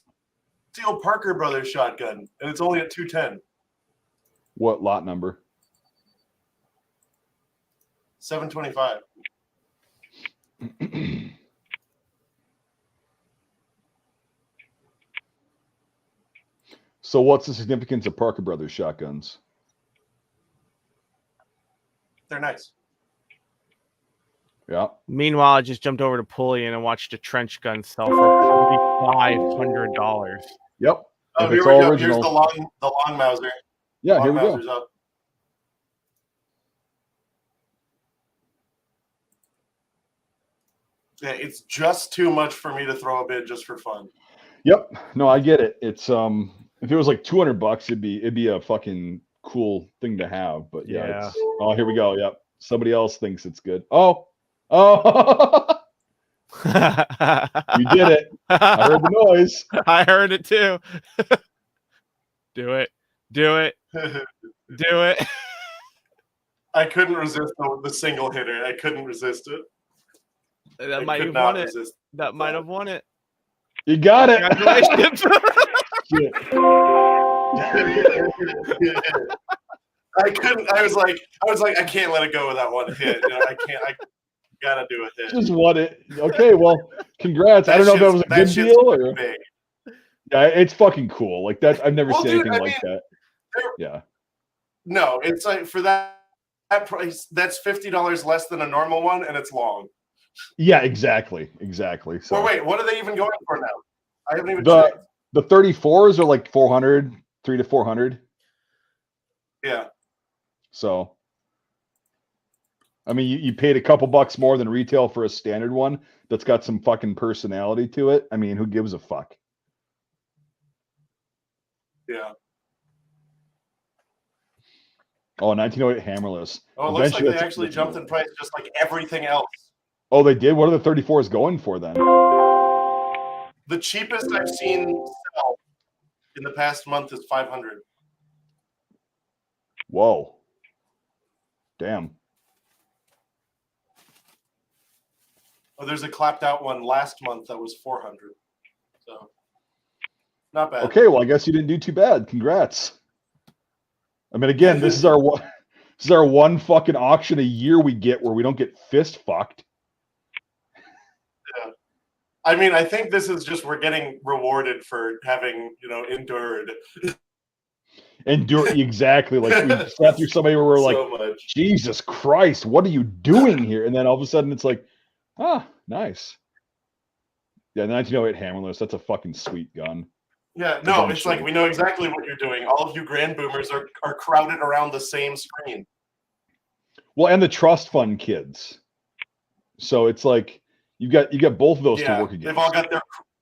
steel Parker Brothers shotgun, and it's only at $210. What lot number? 725. So what's the significance of Parker Brothers shotguns? They're nice. Yeah. Meanwhile, I just jumped over to Pullian and watched a trench gun sell for $4,500. Yep. Oh, here we go. Here's the long Mauser. Yeah, long here we Mauser's go. Up. Yeah, it's just too much for me to throw a bid just for fun. Yep. No, I get it. It's if it was like $200, it'd be a fucking cool thing to have. But yeah. It's, oh, here we go. Yep. Somebody else thinks it's good. Oh. You did it. I heard the noise. I heard it too. Do it. Do it. Do it. I couldn't resist the single hitter. I couldn't resist it. That might have won it. That might have won it. You got it. Congratulations. I couldn't. I was like, I can't let it go without one hit. You know, I can't. I gotta do a hit. Just what it. Okay, well, congrats. I don't know if that was a good deal or. Big. Yeah, it's fucking cool. Like that, I've never Well, seen dude, anything I like mean, that. Yeah. No, it's like for that price, that's $50 less than a normal one, and it's long. Yeah, exactly. So Well, wait, what are they even going for now? I haven't even the checked. the 34s are like 400, 300 to 400. Yeah. So, I mean, you paid a couple bucks more than retail for a standard one that's got some fucking personality to it. I mean, who gives a fuck? Yeah. Oh, 1908 hammerless. Oh, it looks like they actually jumped in price just like everything else. Oh, they did? What are the 34s going for then? The cheapest I've seen sell in the past month is 500. Whoa. Damn. Oh, there's a clapped out one last month that was 400. So not bad. Okay, well, I guess you didn't do too bad. Congrats. I mean, again, this is our one fucking auction a year we get where we don't get fist fucked. Yeah. I mean, I think this is just we're getting rewarded for having, endured. Exactly. Like we sat through somebody where we're so like, much. Jesus Christ, what are you doing here? And then all of a sudden it's like, nice. Yeah, 1908 hammerless. That's a fucking sweet gun. Yeah, no, it's like we know exactly what you're doing. All of you grand boomers are crowded around the same screen. Well, and the trust fund kids. So it's like you got both of those to work against. They've all got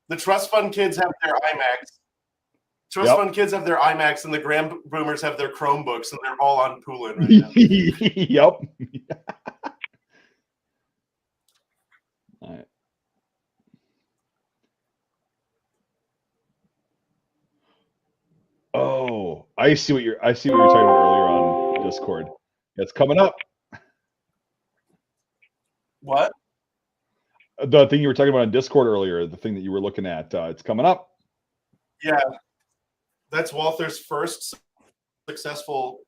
the trust fund kids have their IMAX. Trust fund kids have their IMAX, and the grand boomers have their Chromebooks, and they're all on Poolin right now. Yep. All right. Oh, I see what you're talking about earlier on Discord. It's coming up. What? The thing you were talking about on Discord earlier, the thing that you were looking at, it's coming up. Yeah. That's Walther's first successful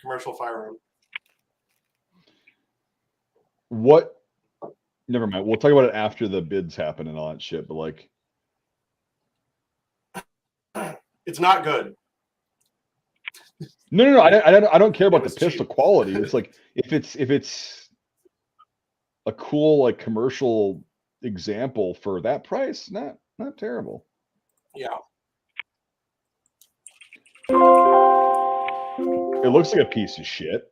commercial firearm. What? Never mind. We'll talk about it after the bids happen and all that shit. But like, it's not good. No. I don't care about the pistol quality. It's like if it's a cool like commercial example for that price, not terrible. Yeah. It looks like a piece of shit.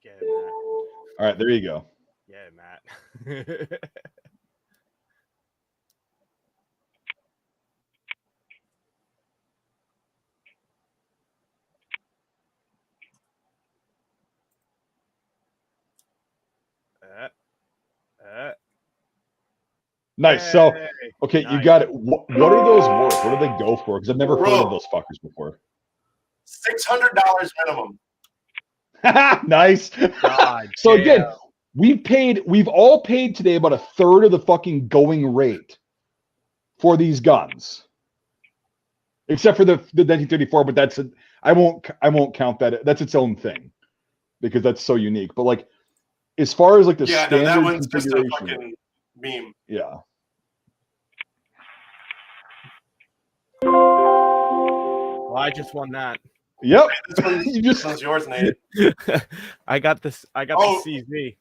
Get it, Matt. All right, there you go. Yeah, Matt. Nice. Yay. So, okay, Nice. you got it. What are those worth? What do they go for? Because I've never heard of those fuckers before. $600 minimum. Nice. God, so again, we've all paid today about a third of the fucking going rate for these guns. Except for the 1934, but I won't count that. That's its own thing because that's so unique. But like, as far as like the standard that one's just a configuration, fucking meme. Yeah. Well, I just won that. Yep. This one's yours, Nate. I got this. I got the CZ.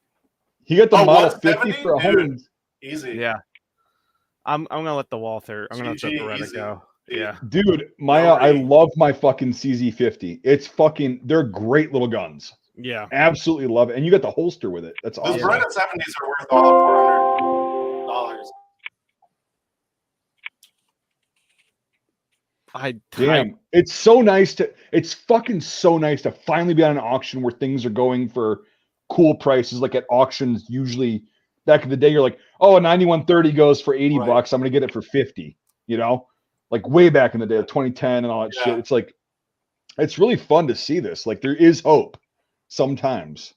He got the Model 50 for 100. Easy. Yeah. I'm gonna let the Walther. I'm gonna let the Beretta go. Yeah. Dude, I love my fucking CZ50. They're great little guns. Yeah. Absolutely love it. And you got the holster with it. That's awesome. Those Beretta 70s are worth all of $400. Damn. It's fucking so nice to finally be on an auction where things are going for cool prices. Like at auctions, usually back in the day, you're like, oh, a 9130 goes for 80 bucks. I'm going to get it for 50, like way back in the day, 2010 and all that shit. It's like, it's really fun to see this. Like there is hope sometimes.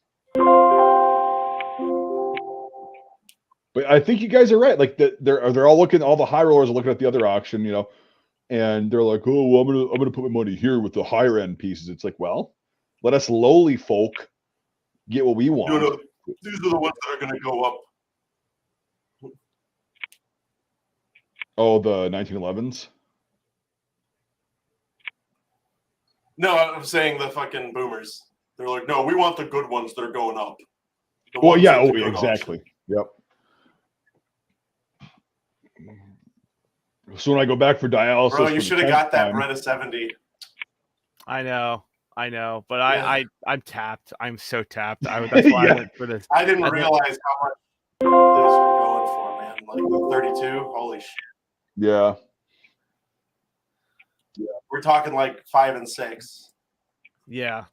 But But I think you guys are right. Like they're all looking. All the high rollers are looking at the other auction, and they're like, "Oh, well, I'm gonna put my money here with the higher end pieces." It's like, well, let us lowly folk get what we want. No, these are the ones that are going to go up. Oh, the 1911s. No, I'm saying the fucking boomers. They're like, no, we want the good ones that are going up. The Well, ones yeah, at the good exactly. auction. Yep. So when I go back for dialysis, Bro, you for should the have got 10th that time- Bretta 70. I know, but Yeah. I'm tapped. I'm so tapped. That's why Yeah. I went for this. I didn't realize how much those are going for, man. Like the 32. Holy shit. Yeah. We're talking like 5 and 6. Yeah.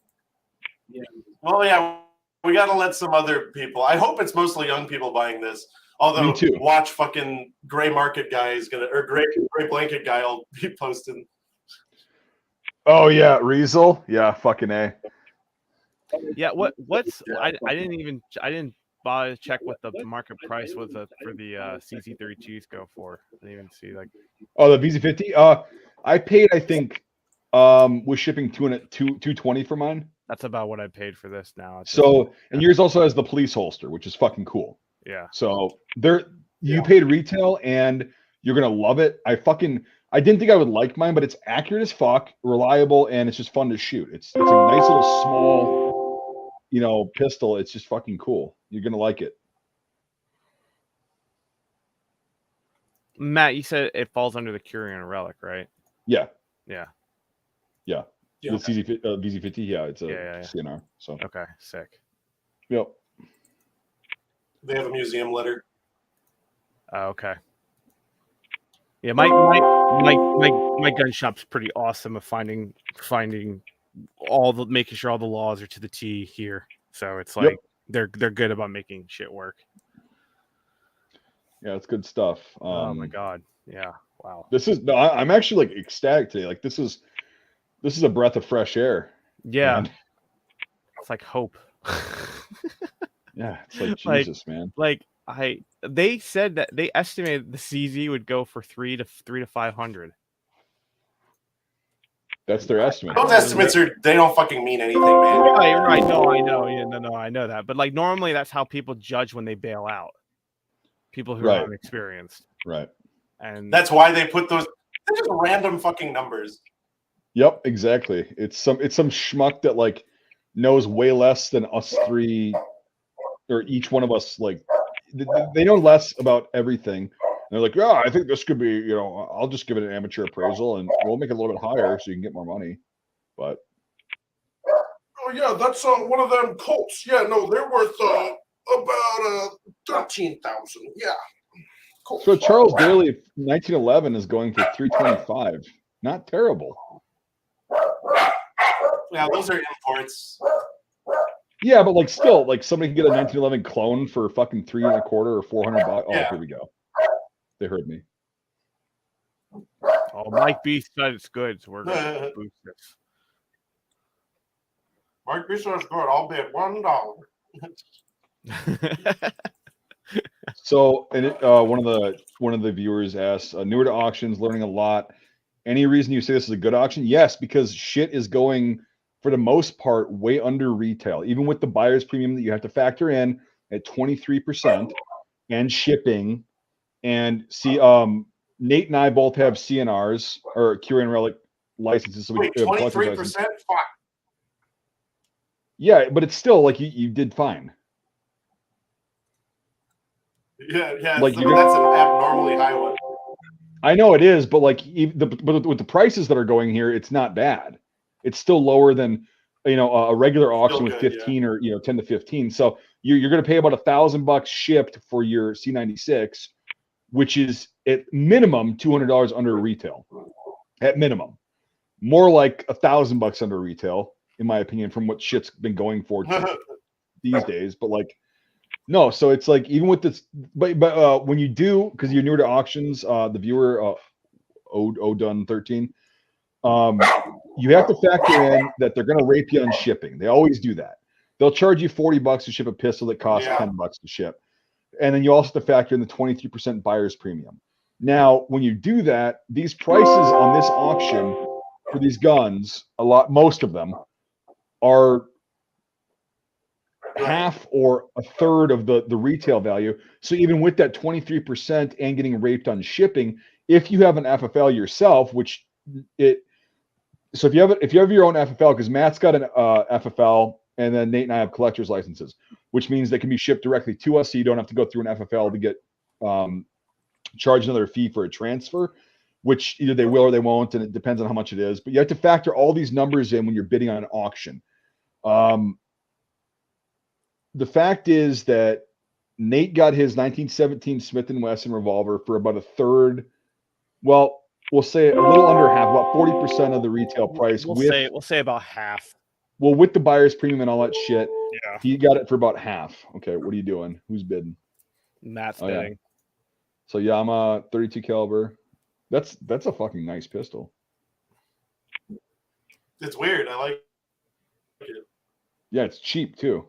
Well, yeah, we got to let some other people. I hope it's mostly young people buying this. Although, Me too. watch fucking gray market guy is gonna, or gray blanket guy will be posting. Oh yeah, Riesel. Yeah, fucking A. Yeah. What's I didn't bother to check what the market price was for the CZ32s go for. I didn't even see like. Oh, the VZ50. I paid, I think, with shipping 220 for mine. That's about what I paid for this now. So, and yours also has the police holster, which is fucking cool. Yeah. So you paid retail and you're gonna love it. I didn't think I would like mine, but it's accurate as fuck, reliable, and it's just fun to shoot. It's a nice little small, pistol. It's just fucking cool. You're gonna like it. Matt, you said it falls under the Curion Relic, right? Yeah. Yeah. Yeah. The VZ50. Yeah, it's a Yeah. CNR. So Okay, sick. yep. They have a museum letter. Okay. Yeah, my gun shop's pretty awesome of finding making sure all the laws are to the T here. So it's like they're good about making shit work. Yeah, it's good stuff. Oh my god. Yeah. Wow. I'm actually like ecstatic today. Like this is a breath of fresh air. Yeah. Man. It's like hope. Yeah, it's like Like- Jesus, man. Like they said that they estimated the CZ would go for 300 to 500. That's their estimate. Those estimates they don't fucking mean anything, man. Right. No, I know. Yeah, no, I know that. But like normally that's how people judge when they bail out. People who Right. are inexperienced. Right. And That's why they put those. They're just random fucking numbers. Yep, exactly. It's some schmuck that like knows way less than us three, or each one of us. Like they know less about everything. And they're like, yeah, I think this could be. I'll just give it an amateur appraisal, and we'll make it a little bit higher so you can get more money. But Oh yeah, that's one of them Colts. Yeah, no, they're worth about 13,000. Yeah. Colts. so Charles Daly 1911 is going for 325. Not terrible. Yeah, those are imports. Yeah, but like still, like somebody can get a 1911 clone for fucking $325 or $400. Oh, Yeah. here we go. They heard me. oh, Mike B said it's good, so we're gonna boost this. Mark Bishop's good. I'll bet $1. So, and one of the viewers asked, newer to auctions, learning a lot. Any reason you say this is a good auction? Yes, because shit is going for the most part way under retail, even with the buyer's premium that you have to factor in at 23% and shipping. And see, Nate and I both have CNRs or Curion Relic licenses. So Wait, we have collector's 23%? license. Fuck. Yeah, but it's still like you did fine. Yeah. Like, That's an abnormally high one. I know it is, but like but with the prices that are going here, it's not bad. It's still lower than a regular auction with good, 15 or 10 to 15. So you're going to pay about $1,000 shipped for your C96, which is at minimum $200 under retail. At minimum, more like $1,000 under retail, in my opinion, from what shit's been going for these days. But like, no, so it's like even with this, but when you do, because you're newer to auctions, the viewer Odun 13, you have to factor in that they're going to rape you on shipping. They always do that. They'll charge you $40 to ship a pistol that costs $10 to ship. And then you also have to factor in the 23% buyer's premium. Now, when you do that, these prices on this auction for these guns, most of them are half or a third of the retail value. So even with that 23% and getting raped on shipping, if you have an FFL yourself, so if you have your own FFL, because Matt's got an FFL, and then Nate and I have collector's licenses, which means they can be shipped directly to us, so you don't have to go through an FFL to get charged another fee for a transfer, which either they will or they won't, and it depends on how much it is. But you have to factor all these numbers in when you're bidding on an auction. The fact is that Nate got his 1917 Smith & Wesson revolver for about a third. Well, we'll say a little under half, about 40% of the retail price. We'll say about half. Well, with the buyer's premium and all that shit, Yeah. he got it for about half. Okay, what are you doing? Who's bidding? Matt's bidding. Yeah. So Yama 32 caliber. That's a fucking nice pistol. It's weird. I like it. Yeah, it's cheap too.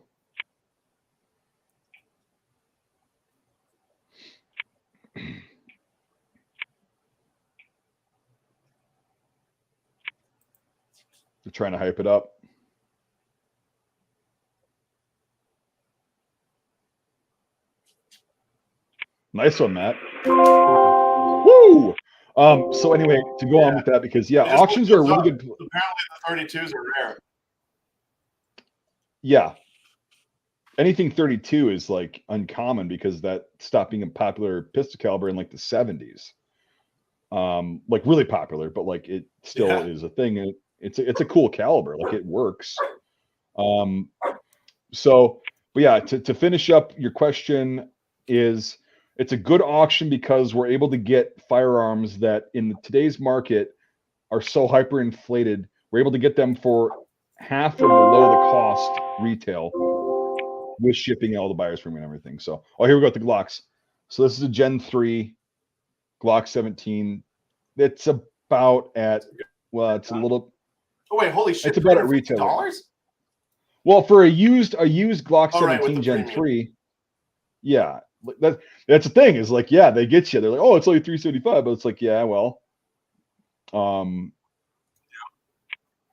They're trying to hype it up. Nice one, Matt. Woo! So anyway, to go on with that, because auctions are a really good. Apparently, the 32s are rare. Yeah, anything 32 is like uncommon because that stopped being a popular pistol caliber in like the 70s. Like really popular, but like it still is a thing. It's a cool caliber, like it works. So, but yeah, to finish up your question is. It's a good auction because we're able to get firearms that in today's market are so hyperinflated. We're able to get them for half or below the cost retail with shipping and all the buyer's premium and everything. So, here we go with the Glocks. So this is a Gen 3 Glock 17. It's about at, it's a little. Oh wait, holy shit! It's about at retail. $350? Well, for a used Glock 17 Gen 3, yeah. That's the thing is like, they get you. They're like, oh, it's only $375, but it's like,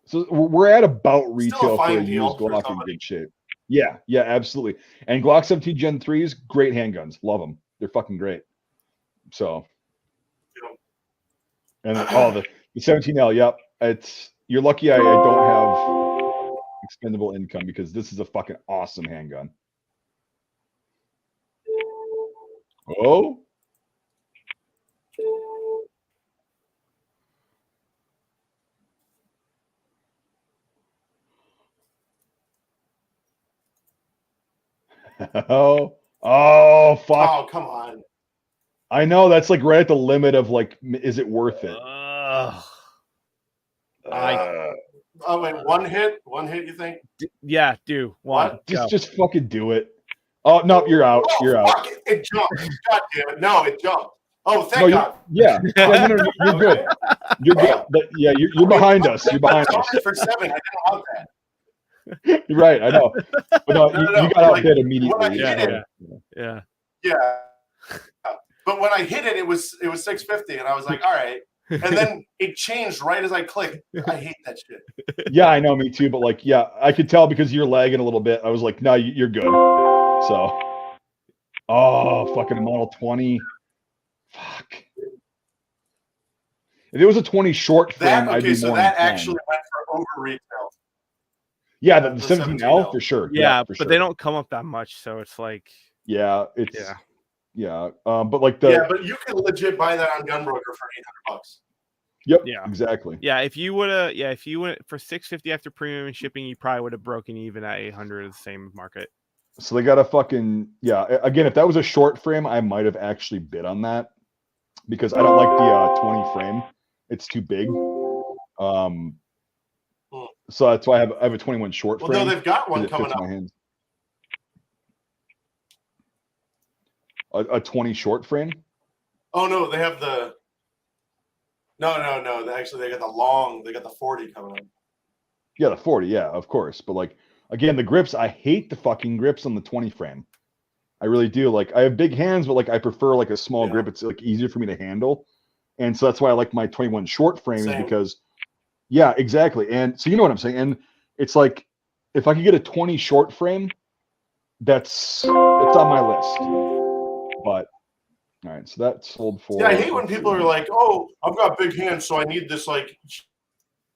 so we're at about retail for a used Glock in good shape. Yeah, absolutely. And Glock 17 Gen 3s, great handguns. Love them. They're fucking great. So, and then, the 17L, yep. You're lucky I don't have expendable income because this is a fucking awesome handgun. Oh. Oh, fuck. Oh, come on. I know that's like right at the limit of like, is it worth it? Oh wait, one hit, you think? Yeah, do one. Just fucking do it. Oh no, you're out. You're out. It jumped. God damn it! No, it jumped. Oh, thank God. No, you're good. You're good. But you're behind us. You're behind us. For 7, I didn't want that. You're right. I know. But no, you got outbid immediately. Yeah. But when I hit it, it was $650, and I was like, all right. And then it changed right as I clicked. I hate that shit. Yeah, I know, me too. But like, I could tell because you're lagging a little bit. I was like, no, you're good. So, fucking Model 20. Fuck. If it was a 20 short frame, I'd be more. So that actually went for over retail. Yeah, the 17L for sure. Yeah, but they don't come up that much, so it's like. Yeah, it's. Yeah. But like but you can legit buy that on Gunbroker for $800. Yep. Yeah. Exactly. Yeah. If you went for $650 after premium and shipping, you probably would have broken even at $800 the same market. So they got a fucking again, if that was a short frame, I might have actually bid on that because I don't like the 20 frame. It's too big. So that's why I have a 21 short frame. Well, no, they've got one coming up. A 20 short frame? Oh no, they have the. No. Actually, they got the 40 coming up. Yeah, the 40. Yeah, of course. But like again, the grips. I hate the fucking grips on the 20 frame. I really do. Like I have big hands, but like I prefer like a small Yeah. grip. It's like easier for me to handle. And so that's why I like my 21 short frame is Same. because yeah, exactly. And so you know what I'm saying? And it's like if I could get a 20 short frame, it's on my list. But all right, so that sold for Yeah, I hate when people are like, "Oh, I've got big hands, so I need this like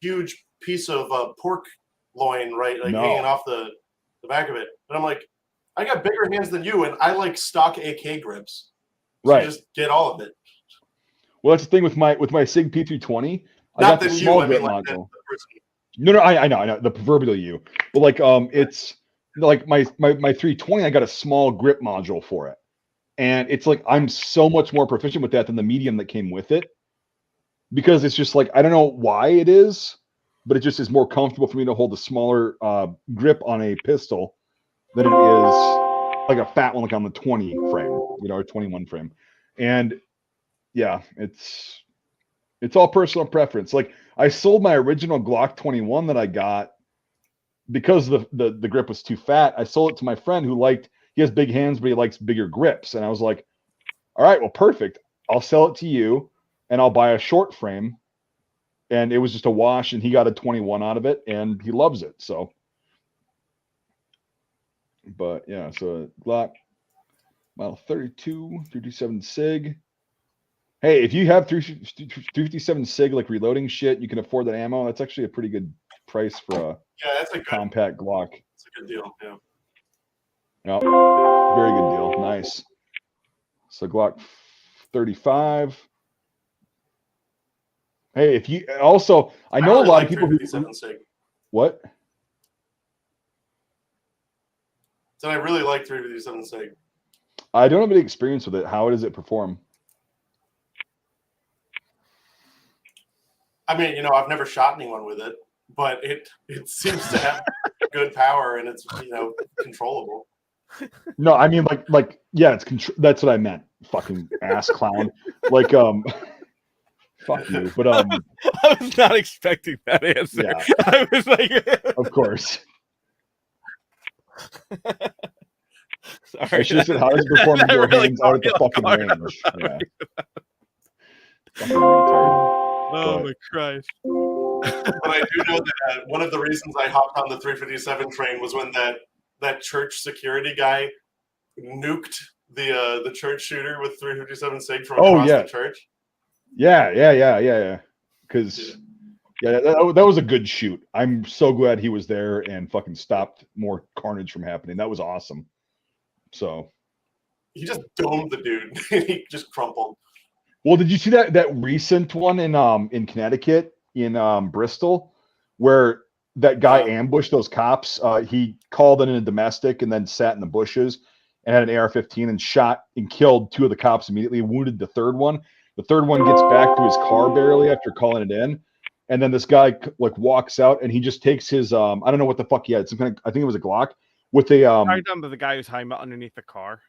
huge piece of pork loin, right, like No. hanging off the back of it." And I'm like, I got bigger hands than you, and I like stock AK grips. So right. you just get all of it. Well, that's the thing with my Sig P320. I Not got the than you, small I grip mean like the module. person. No, I know the proverbial you. But like it's like my 320, I got a small grip module for it. And it's like I'm so much more proficient with that than the medium that came with it. Because it's just like I don't know why it is, but it just is more comfortable for me to hold a smaller grip on a pistol than it is like a fat one like on the 20 frame, or 21 frame. And yeah, it's all personal preference. Like I sold my original Glock 21 that I got because the grip was too fat. I sold it to my friend who he has big hands, but he likes bigger grips. And I was like, all right, well, perfect. I'll sell it to you and I'll buy a short frame. And it was just a wash and he got a 21 out of it and he loves it. So, but yeah, so Glock model 32, 357 SIG. Hey, if you have 357 SIG like reloading shit, you can afford that ammo. That's actually a pretty good price for that's a compact Glock. It's a good deal. Yeah. Yep. Very good deal. Nice. So Glock 35. Hey, if you also, I know really a lot like of people who 357 SIG. What? So I really like 357 SIG. I don't have any experience with it. How does it perform? I mean, I've never shot anyone with it, but it seems to have good power and it's controllable. No, I mean like yeah, that's what I meant. Fucking ass clown. Like fuck you. But I was not expecting that answer. Yeah. I was like, of course. Sorry, I should have said, how does it perform with your really hands out at the fucking range? Yeah. Fucking retard. Oh my Christ. But I do know that one of the reasons I hopped on the 357 train was when that church security guy nuked the church shooter with 357 SIG from across the church. Yeah. Because that was a good shoot. I'm so glad he was there and fucking stopped more carnage from happening. That was awesome. So he just domed the dude. He just crumpled. Well, did you see that recent one in Connecticut in Bristol where that guy ambushed those cops? He called in a domestic and then sat in the bushes and had an AR-15 and shot and killed two of the cops immediately, wounded the third one. The third one gets back to his car barely after calling it in. And then this guy like walks out and he just takes his I don't know what the fuck he had. Some kind of, I think it was a Glock with a Are you talking about the guy who's hiding underneath the car?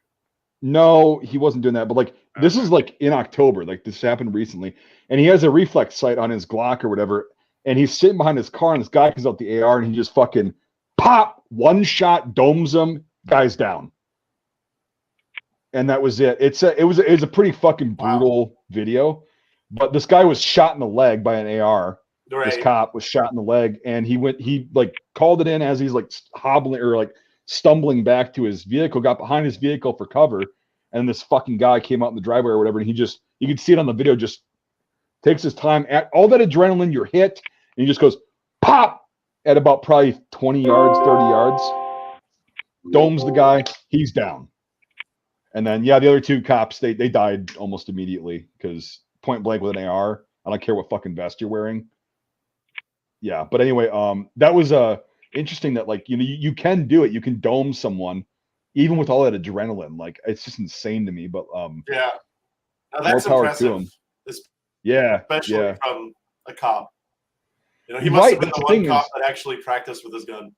No, he wasn't doing that. But like this is like in October, like this happened recently, and he has a reflex sight on his Glock or whatever, and he's sitting behind his car, and this guy comes out the AR, and he just fucking pop one shot, domes him, guy's down, and that was it. It was a pretty fucking brutal video, but this guy was shot in the leg by an AR. Right. This cop was shot in the leg, and he like called it in as he's like hobbling or like stumbling back to his vehicle, got behind his vehicle for cover, and this fucking guy came out in the driveway or whatever, and you could see it on the video, just takes his time at all that adrenaline, you're hit, and he just goes pop at about probably 20 yards, 30 yards, domes the guy, he's down. And then the other two cops, they died almost immediately because point blank with an AR, I don't care what fucking vest you're wearing. Yeah, but anyway, that was interesting that like you can do it. You can dome someone even with all that adrenaline. Like it's just insane to me. But yeah, now, that's more power impressive. to him. Especially from a cop. He must have been the one cop that actually practiced with his gun.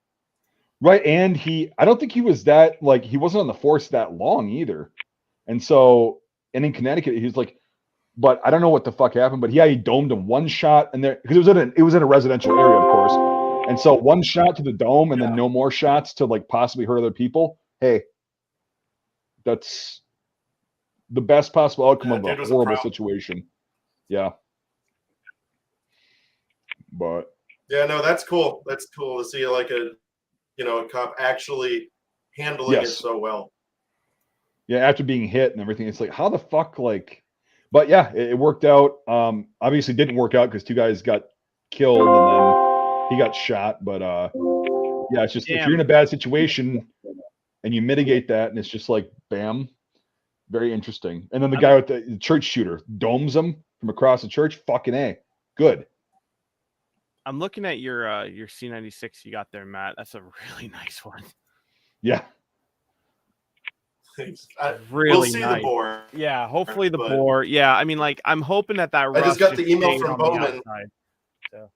Right, and I don't think he was that like he wasn't on the force that long either. And so, and in Connecticut, he was like, but I don't know what the fuck happened. But he domed him one shot, and there because it was in a residential area, of course. And so one shot to the dome, and then no more shots to like possibly hurt other people. Hey, That's the best possible outcome Yeah, of dude a was a horrible pro. situation. Yeah. But Yeah, no, that's cool. That's cool to see like a cop actually handling it yes. so well. Yeah, after being hit and everything, it's like, how the fuck, like, but yeah, it worked out. Obviously didn't work out because two guys got killed and then he got shot. But yeah, it's just if you're in a bad situation and you mitigate that, and it's just like, bam, very interesting. And then the guy with the church shooter domes him from across the church. Fucking A, good. I'm looking at your C96 you got there, Matt. That's a really nice one. Yeah. Really we'll see nice. the bore. Yeah, hopefully the but- bore. Yeah, I mean, like, I'm hoping that I rust just got the email stayed from on the Bowman. outside. So,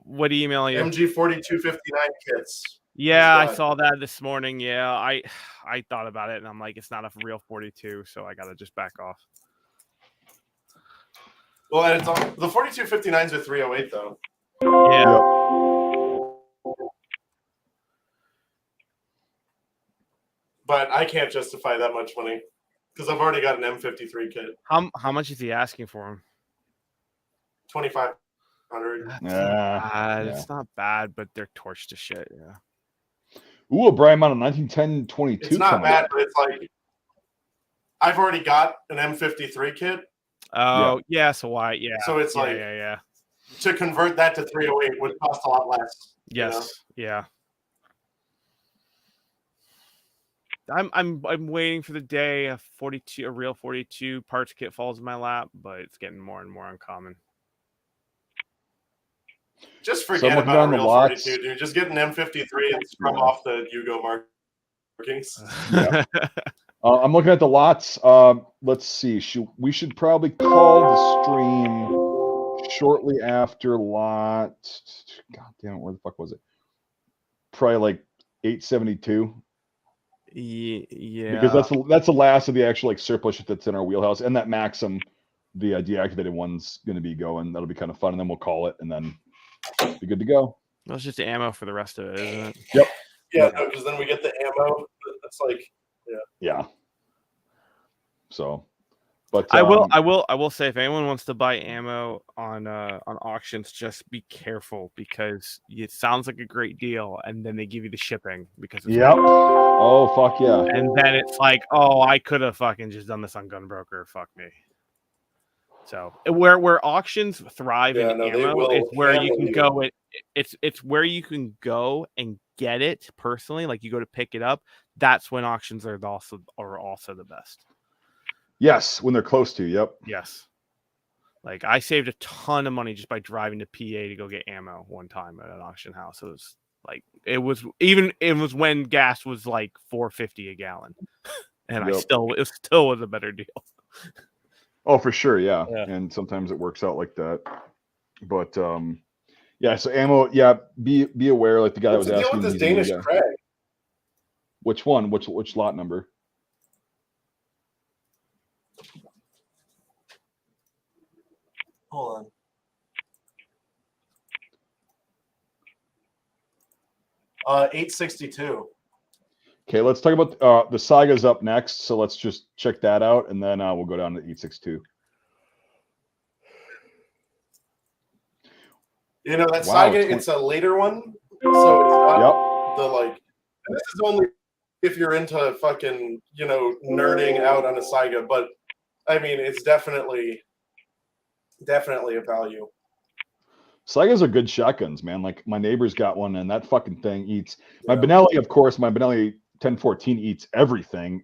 what email you? MG 4259 kits. Yeah, I God. saw that this morning. Yeah, I thought about it, and I'm like, it's not a real 42, so I gotta just back off. Well, and it's on the 4259s are 308 though. Yeah. But I can't justify that much money because I've already got an M53 kit. How much is he asking for him? 2,500. It's not bad, but they're torched to shit. Yeah. Ooh, a Brian Mount, a 1910-22. It's not bad, but it's like I've already got an M53 kit. Oh, yeah. So why? Yeah. So it's like to convert that to 308 would cost a lot less. Yes. Yeah. I'm waiting for the day a real 42 parts kit falls in my lap, but it's getting more and more uncommon. Just forget about a real 42, dude. Just get an M53 and scrub off the Yugo markings. Yeah. I'm looking at the lots. Let's see. We should probably call the stream shortly after lot. God damn it, where the fuck was it? Probably like 872. Yeah. Because that's the last of the actual like surplus shit that's in our wheelhouse, and that Maxim, the deactivated one's going to be going. That'll be kind of fun, and then we'll call it, and then be good to go. That's just ammo for the rest of it, isn't it? Yep. Yeah, because then we get the ammo. That's like, yeah. So, but I will say, if anyone wants to buy ammo on auctions, just be careful because it sounds like a great deal, and then they give you the shipping because it's oh fuck yeah, and then it's like, oh, I could have fucking just done this on Gunbroker. Fuck me. So where auctions thrive in ammo is where you can go. It's where you can go and get it personally. Like you go to pick it up. That's when auctions are also the best. Yes, when they're close to. Yep. Yes. Like I saved a ton of money just by driving to PA to go get ammo one time at an auction house. It was when gas was like $4.50 a gallon, and it still was a better deal. Oh, for sure, yeah. And sometimes it works out like that. But yeah. So ammo, yeah. Be aware, like the guy was asking. What's the deal with this Danish Krag? Which one? Which lot number? Hold on. 862. Okay, let's talk about the Saiga's up next. So let's just check that out, and then we'll go down to 862. You know that Saiga, it's a later one, so it's not the like. And this is only if you're into fucking nerding out on a Saiga, but I mean it's definitely a value. Saigas are good shotguns, man. Like my neighbor's got one, and that fucking thing eats. My Benelli, of course, my Benelli 1014 eats everything,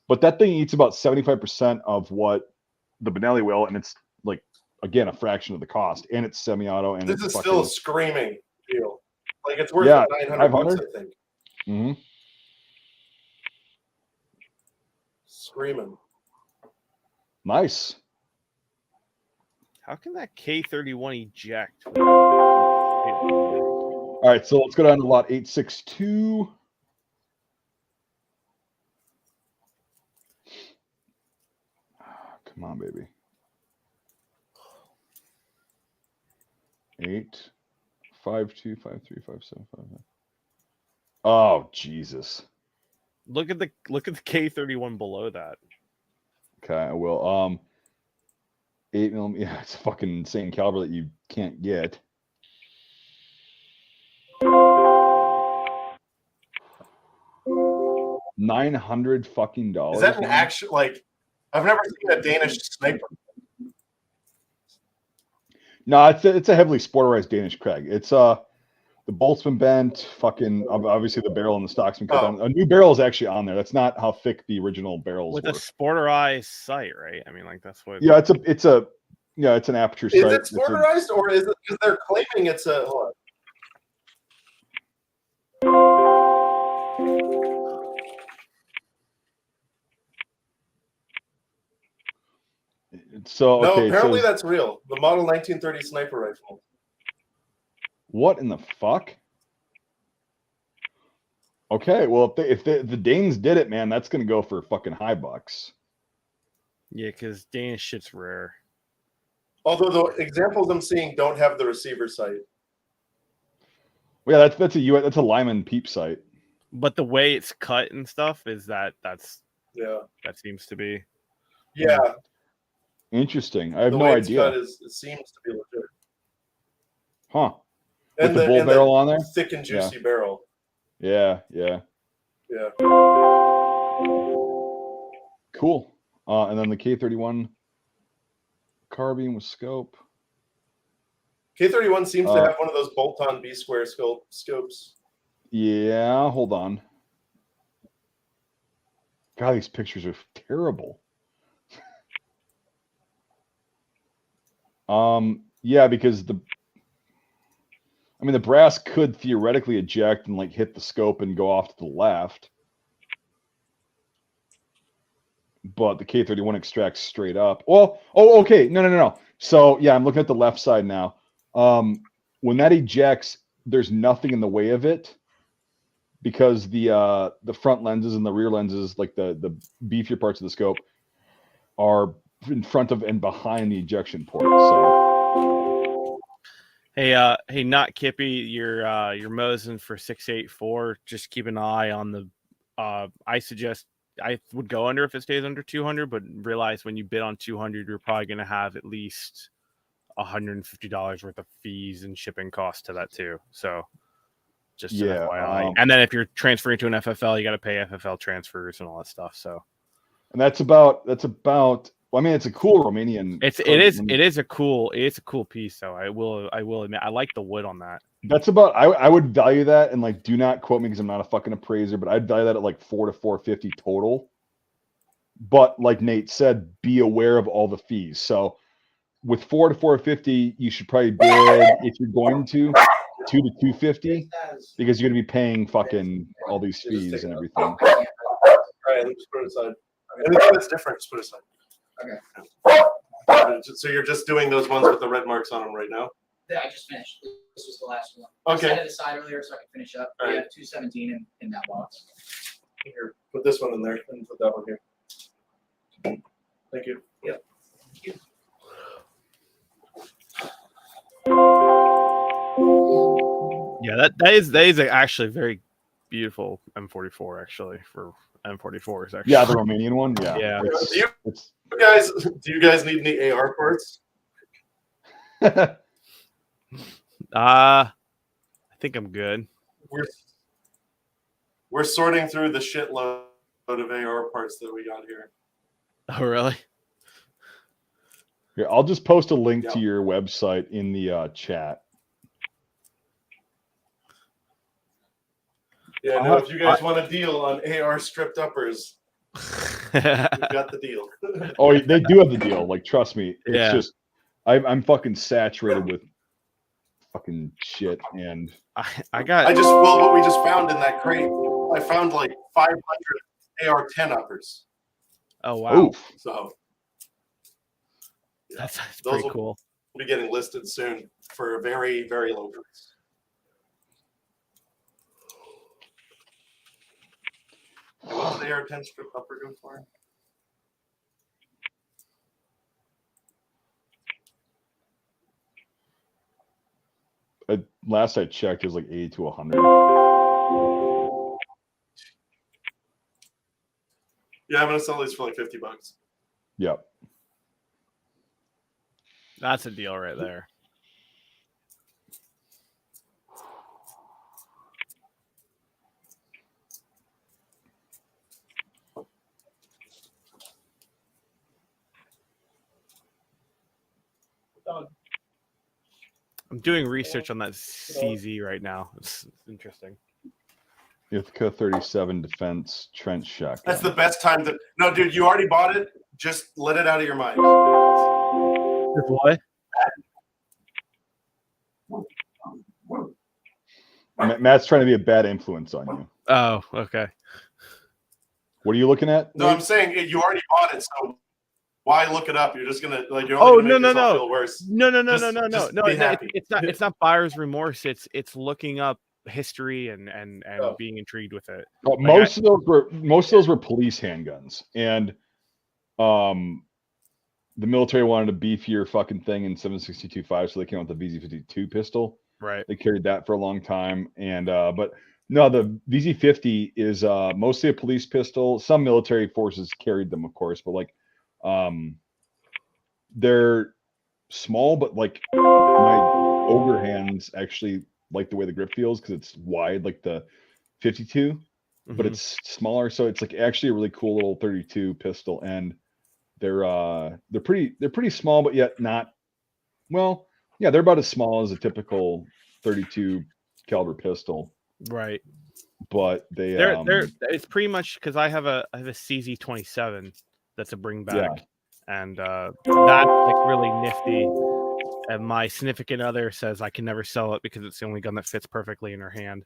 but that thing eats about 75% of what the Benelli will, and it's like again a fraction of the cost, and it's semi-auto. And this is still a screaming deal. Like it's worth $900, I think. Mm-hmm. Screaming. Nice. How can that K31 eject? All right, so let's go down to lot 862. Come on, baby. 8, 5, 2, 5, 3, 5, 7, 5, 9. Oh, Jesus. Look at the K31 below that. Okay, I will. 8mm. Yeah, it's a fucking insane caliber that you can't get. $900 fucking dollars. Is that an man. actual like? I've never seen a Danish sniper. No, it's a heavily sporterized Danish Craig. It's the bolt's been bent. Fucking obviously the barrel and the stock's been cut down. A new barrel is actually on there. That's not how thick the original barrels With were. a sporterized sight, right? I mean, like that's what. Yeah, it's an aperture sight. Is it sporterized or is it because they're claiming it's a? Hold on. So No, okay, apparently so that's real. The model 1930 sniper rifle. what in the fuck? Okay, well if the Danes did it, man, that's gonna go for fucking high bucks. Yeah, because Danish shit's rare. Although the examples I'm seeing don't have the receiver sight. Well, yeah, that's a Lyman peep sight. But the way it's cut and stuff is that Yeah. that seems to be. Yeah. Interesting. I have The no way it's idea. cut it seems to be legit. Huh? And With the bull barrel on there? Thick and juicy barrel. Yeah. Yeah. Cool. And then the K31 carbine with scope. K31 seems to have one of those bolt-on B-square scopes. Yeah, hold on. God, these pictures are terrible. Yeah, because the brass could theoretically eject and like hit the scope and go off to the left. But the K31 extracts straight up. Well, okay. No. So yeah, I'm looking at the left side now. When that ejects, there's nothing in the way of it because the front lenses and the rear lenses, like the beefier parts of the scope, are in front of and behind the ejection port. So hey, not Kippy, you're Mosin for 684. Just keep an eye on the. I suggest I would go under if it stays under 200, but realize when you bid on 200, you're probably going to have at least $150 worth of fees and shipping costs to that too. So just an FYI. And then if you're transferring to an FFL, you got to pay FFL transfers and all that stuff. So, and that's about. Well, I mean, it's a cool Romanian. It is a cool piece. So I will admit I like the wood on that. That's about. I would value that, and like, do not quote me because I'm not a fucking appraiser, but I'd value that at like $400 to $450 total. But like Nate said, be aware of all the fees. So with $400 to $450, you should probably bid if you're going to $200 to $250 because you're gonna be paying fucking all these fees and everything. All right, let's put it aside. Anything that's different, just put it aside. Okay. So you're just doing those ones with the red marks on them right now? Yeah, I just finished. This was the last one. Okay. I set it aside earlier so I could finish up. All We right. have 217 in that box. Here, put this one in there and put that one here. Thank you. Yep. Yeah, that is actually very beautiful M44 actually for M44s actually. Yeah, the Romanian one. Yeah. Yeah. Do you guys need any AR parts? I think I'm good. We're sorting through the shitload of AR parts that we got here. Oh, really? Here, I'll just post a link to Yeah. your website in the chat. Yeah, no, if you guys want a deal on AR stripped uppers, we've got the deal. Oh, they do have the deal. Like, trust me. It's Yeah. just, I'm fucking saturated with fucking shit. And I got. What we just found in that crate, I found like 500 AR-10 uppers. Oh wow, oof. So that's those pretty will cool. be getting listed soon for a very, very low price. What's the AR-10 strip upper go for? Last I checked, it was like 80 to 100. Yeah, I'm gonna sell these for like $50. Yep. That's a deal right there. I'm doing research on that CZ right now. It's interesting. Ithaca 37 defense trench shotgun. That's the best time to. No, dude, you already bought it. Just let it out of your mind. What? Matt's trying to be a bad influence on you. Oh, okay. What are you looking at? No, Nate? I'm saying you already bought it, so why look it up? You're just gonna like you're Oh, only gonna make yourself no. feel worse. No. Just be happy. It's not buyer's remorse. It's looking up history and Oh. being intrigued with it. Most of those were police handguns, and the military wanted a beefier fucking thing in 7.62.5, so they came out with the VZ52 pistol. Right. They carried that for a long time, and but no, the VZ50 is mostly a police pistol. Some military forces carried them, of course, but like they're small, but like my ogre hands actually like the way the grip feels because it's wide, like the 52, but it's smaller, so it's like actually a really cool little 32 pistol, and they're pretty small, but yet not. Well, yeah, they're about as small as a typical 32 caliber pistol, right. but They're it's pretty much because I have a CZ27 that's a bring back, and that's like really nifty. And my significant other says I can never sell it because it's the only gun that fits perfectly in her hand.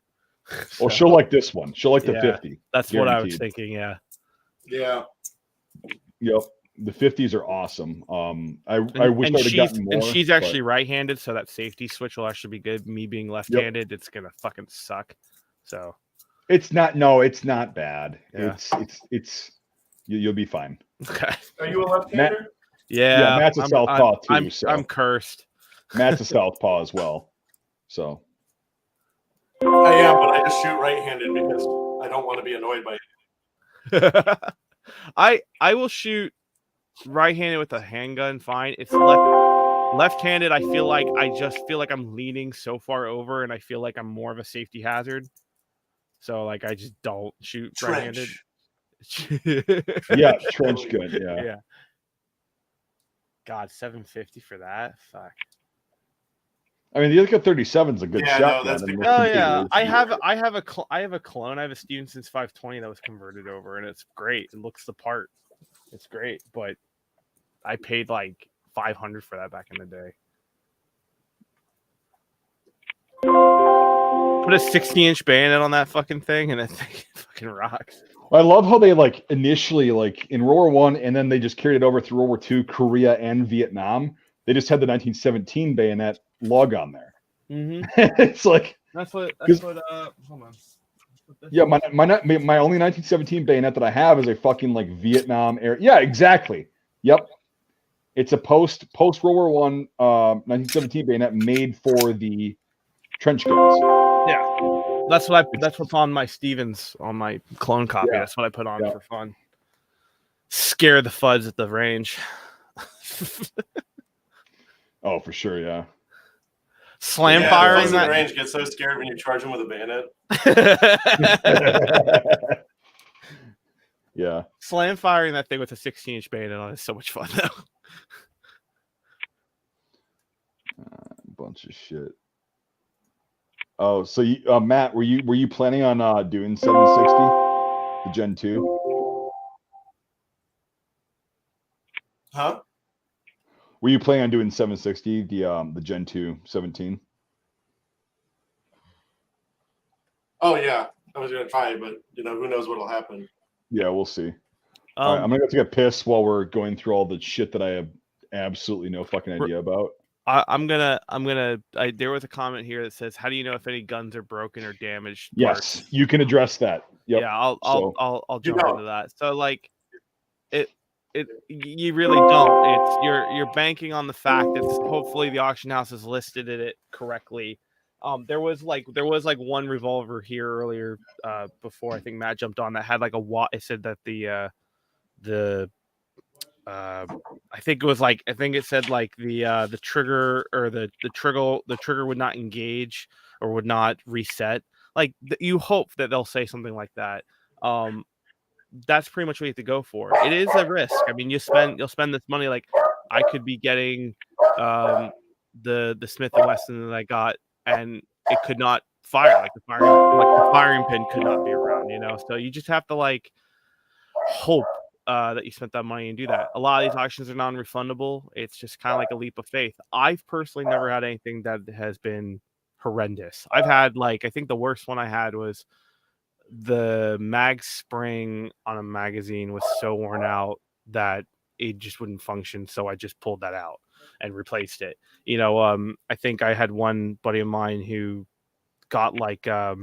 Well, she'll like this one. She'll like the Yeah, 50. That's what I was guaranteed. thinking. Yeah. Yeah. Yep. The 50s are awesome. I wish I would have gotten more. And she's actually right-handed, so that safety switch will actually be good. Me being left-handed, it's gonna fucking suck. So it's not. No, it's not bad. Yeah. It's you'll be fine. okay. Are you a left-hander? Yeah, Matt's a southpaw too. I'm cursed. Matt's a southpaw as well. So I am, but I just shoot right-handed because I don't want to be annoyed by it. I will shoot right-handed with a handgun. Fine. It's left-handed. I just feel like I'm leaning so far over, and I feel like I'm more of a safety hazard. So like I just don't shoot right-handed. yeah, trench good. Yeah. Yeah. God, $750 for that? Fuck. I mean, the Ithaca 37 is a good Yeah, shot. no, that's man. big. Oh yeah, I have a clone. I have a Stevenson's 520 that was converted over, and it's great. It looks the part. It's great, but I paid like $500 for that back in the day. Put a 60-inch bayonet on that fucking thing, and that thing fucking rocks. I love how they like initially like in World War I, and then they just carried it over through World War II, Korea, and Vietnam. They just had the 1917 bayonet lug on there. Mm-hmm. It's like That's what. Hold on. yeah, my only 1917 bayonet that I have is a fucking like Vietnam era. Yeah, exactly. Yep. It's a post World War I 1917 bayonet made for the trench guns. Yeah, that's what's on my Stevens on my clone copy. Yeah. That's what I put on Yeah. for fun. Scare the fuds at the range. Oh, for sure, yeah. Slam Yeah, firing the that. range gets so scared when you charge them with a bayonet. Yeah. Slam firing that thing with a 16-inch bayonet on is so much fun though. Bunch of shit. Oh, so you, Matt, were you planning on doing 760, the Gen 2? Huh? Were you planning on doing 760, the Gen 2 17? Oh yeah, I was gonna try, but who knows what'll happen. Yeah, we'll see. All right, I'm gonna have to get pissed while we're going through all the shit that I have absolutely no fucking idea about. There was a comment here that says, "How do you know if any guns are broken or damaged?" Yes, you can address that. Yep. Yeah, I'll jump know. into that. So like, you really don't. It's you're banking on the fact that hopefully the auction house has listed it correctly. There was one revolver here earlier before I think Matt jumped on that had like a watt. It said that the I think it was like I think it said like the trigger or the trigger would not engage or would not reset. Like you hope that they'll say something like that. That's pretty much what you have to go for. It is a risk. I mean, you'll spend this money. Like I could be getting the Smith and Wesson that I got, and it could not fire. Like the firing pin could not be around. You know, so you just have to like hope that you spent that money and do that. A lot of these auctions are non-refundable. It's just kind of like a leap of faith. I've personally never had anything that has been horrendous. I've had like I think the worst one I had was the mag spring on a magazine was so worn out that it just wouldn't function. So I just pulled that out and replaced it. You know, I think I had one buddy of mine who got like I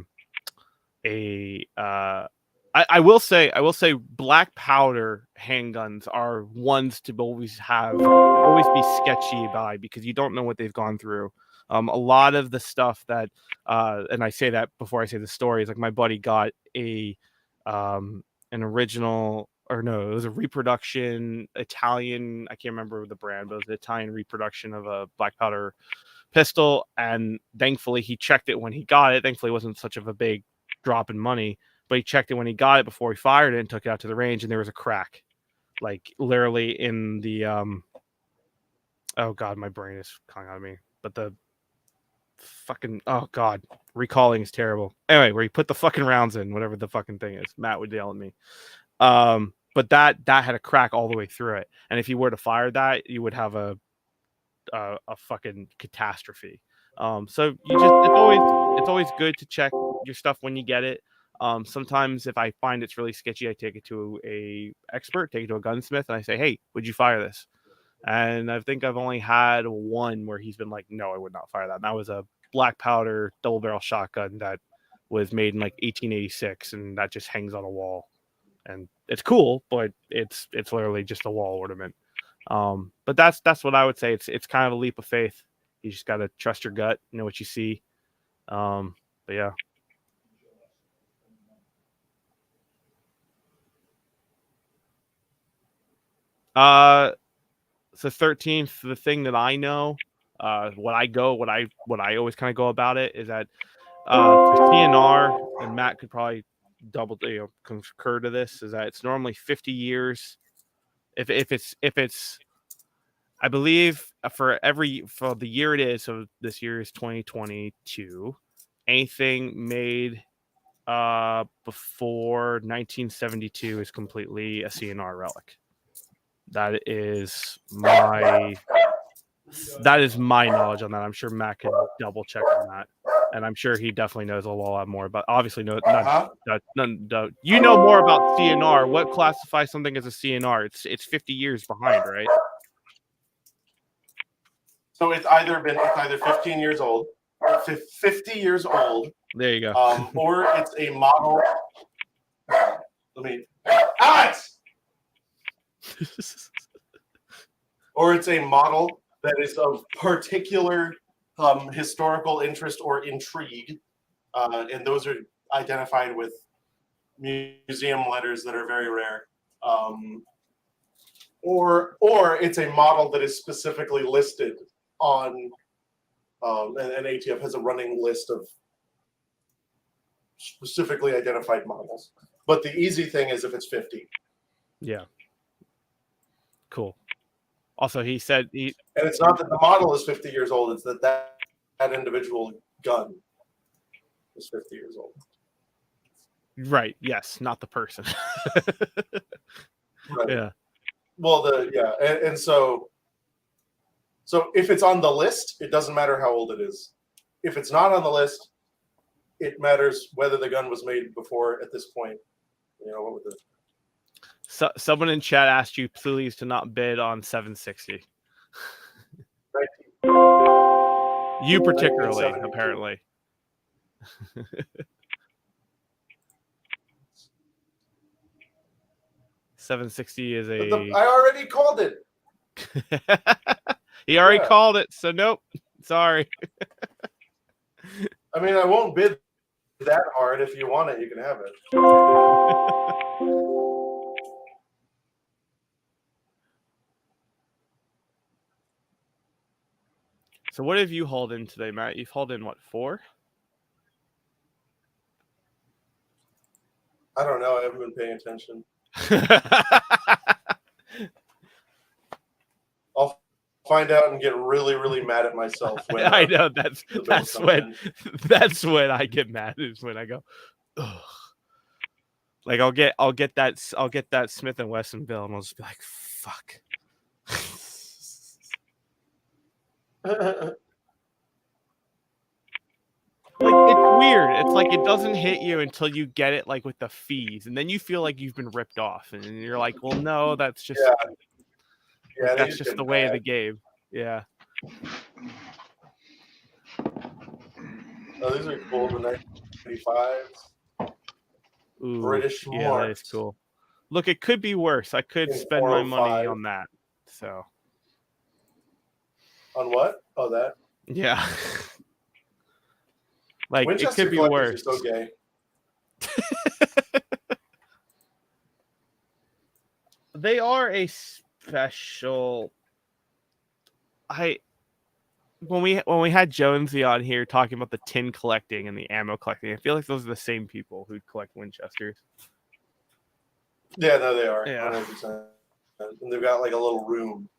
will say black powder handguns are ones to always be sketchy by because you don't know what they've gone through. A lot of the stuff that, and I say that before I say the story, is like my buddy got an original, or no, it was a reproduction Italian. I can't remember the brand, but it was an Italian reproduction of a black powder pistol. And thankfully, he checked it when he got it. Thankfully, it wasn't such of a big drop in money, but he checked it when he got it before he fired it and took it out to the range, and there was a crack, like literally in the oh god, my brain is coming out of me, but the fucking oh god, recalling is terrible. Anyway, where you put the fucking rounds in, whatever the fucking thing is, Matt would yell at me. But that had a crack all the way through it, and if you were to fire that, you would have a fucking catastrophe. So you just it's always good to check your stuff when you get it. Sometimes if I find it's really sketchy, I take it to a expert, take it to a gunsmith, and I say, hey, would you fire this? And I think I've only had one where he's been like, no, I would not fire that. And that was a black powder double barrel shotgun that was made in like 1886, and that just hangs on a wall. And it's cool, but it's literally just a wall ornament. But that's what I would say. It's kind of a leap of faith. You just got to trust your gut, know what you see. But yeah. So 13th, the thing that I know, what I always kind of go about it is that for CNR, and Matt could probably concur to this, is that it's normally 50 years. If it's I believe for the year it is, so this year is 2022, anything made before 1972 is completely a CNR relic. That is my knowledge on that. I'm sure Matt can double check on that, and I'm sure he definitely knows a lot more. But obviously, you know more about CNR. What classifies something as a CNR? It's 50 years behind, right? So it's either 15 years old, 50 years old. There you go. Or it's a model. Alex. Or it's a model that is of particular historical interest or intrigue, and those are identified with museum letters that are very rare. Or it's a model that is specifically listed on, and ATF has a running list of specifically identified models. But the easy thing is if it's 50. Yeah. Cool. Also, he said and it's not that the model is 50 years old; it's that individual gun is 50 years old. Right. Yes, not the person. Right. Yeah. Well, and so if it's on the list, it doesn't matter how old it is. If it's not on the list, it matters whether the gun was made before at this point. You know, what would the So, someone in chat asked you please to not bid on 760. You particularly, apparently. $760 is I already called it. He already called it, so nope. Sorry. I mean, I won't bid that hard. If you want it, you can have it. So what have you hauled in today, Matt? You've hauled in what, 4? I don't know. I haven't been paying attention. I'll find out and get really, really mad at myself when I know that's the bill comes when in. that's when I get mad, is when I go, ugh. Like I'll get that Smith and Wesson bill and I'll just be like, fuck. Like it's weird. It's like it doesn't hit you until you get it, like with the fees, and then you feel like you've been ripped off, and you're like, well, no, that's just Yeah, that's just the way of the game. Yeah. Oh, these are cool. The 95s. Ooh, British yeah, that is marks. cool. Look, it could be worse. I could In spend my money 405. on that. So On what? Oh, that. yeah. Like Winchester it could be collectors worse. are so gay. They are a special. When we had Jonesy on here talking about the tin collecting and the ammo collecting, I feel like those are the same people who collect Winchesters. Yeah, no, they are. Yeah. 100%. And they've got like a little room.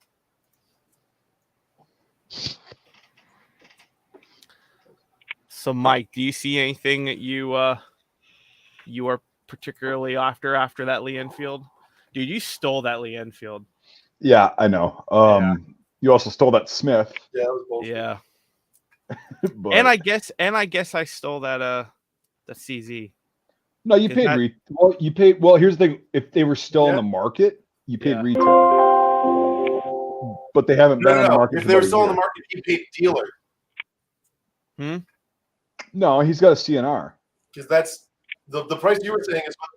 So, Mike, do you see anything that you are particularly after that Lee Enfield? Dude, you stole that Lee Enfield. Yeah, I know. You also stole that Smith. Yeah, that was bullshit. Yeah. But And I guess I stole that the CZ. no, you 'cause paid that- you paid. Well, here's the thing: if they were still in the market, you paid Yeah. retail. But they haven't been on the market. If for they were about a still on the year. market, he paid dealer. No, he's got a CNR. Because that's the price you were saying is what.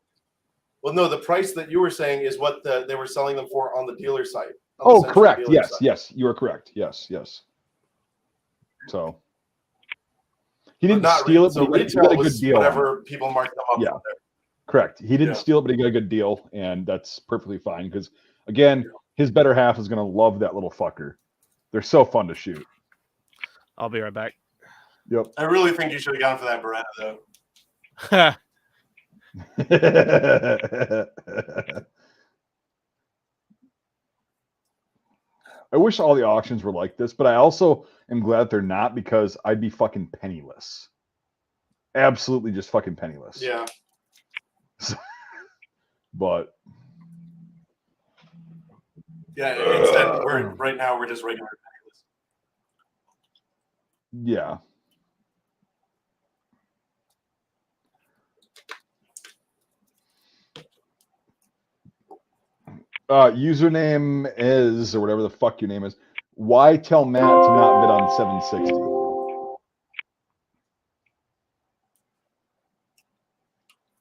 Well, no, the price that you were saying is what they were selling them for on the dealer site. On the Oh, Century correct. dealer Yes, site. yes, you are correct. Yes, yes. So he But didn't not steal it, so but he retail got a good was deal. on it. whatever people marked them up. Yeah. on there. Correct. He didn't Yeah. steal it, but he got a good deal, and that's perfectly fine. Because again, his better half is going to love that little fucker. They're so fun to shoot. I'll be right back. Yep. I really think you should have gone for that Beretta though. I wish all the auctions were like this, but I also am glad they're not, because I'd be fucking penniless. Absolutely just fucking penniless. Yeah. But Yeah. Instead, right now we're just regular. yeah. Username is, or whatever the fuck your name is. Why tell Matt to not bid on 760?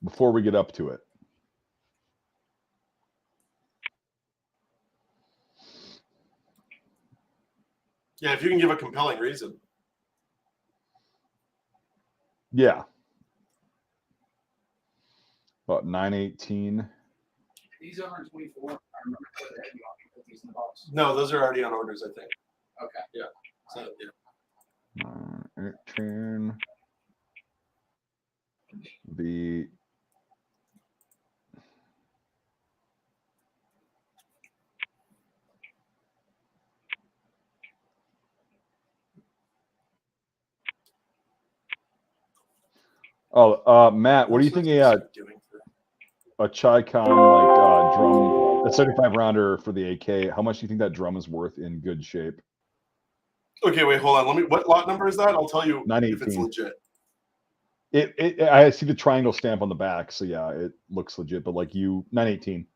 Before we get up to it. Yeah, if you can give a compelling reason. Yeah. About 918. These are 124. I remember putting these in the box. No, those are already on orders, I think. Okay. Yeah. So, yeah. 18. The Matt, what do you think a Chicon like drum, a 75 rounder for the AK? How much do you think that drum is worth in good shape? Okay, wait, hold on. What lot number is that? I'll tell you if it's 918. legit. I see the triangle stamp on the back, so yeah, it looks legit. But like 918.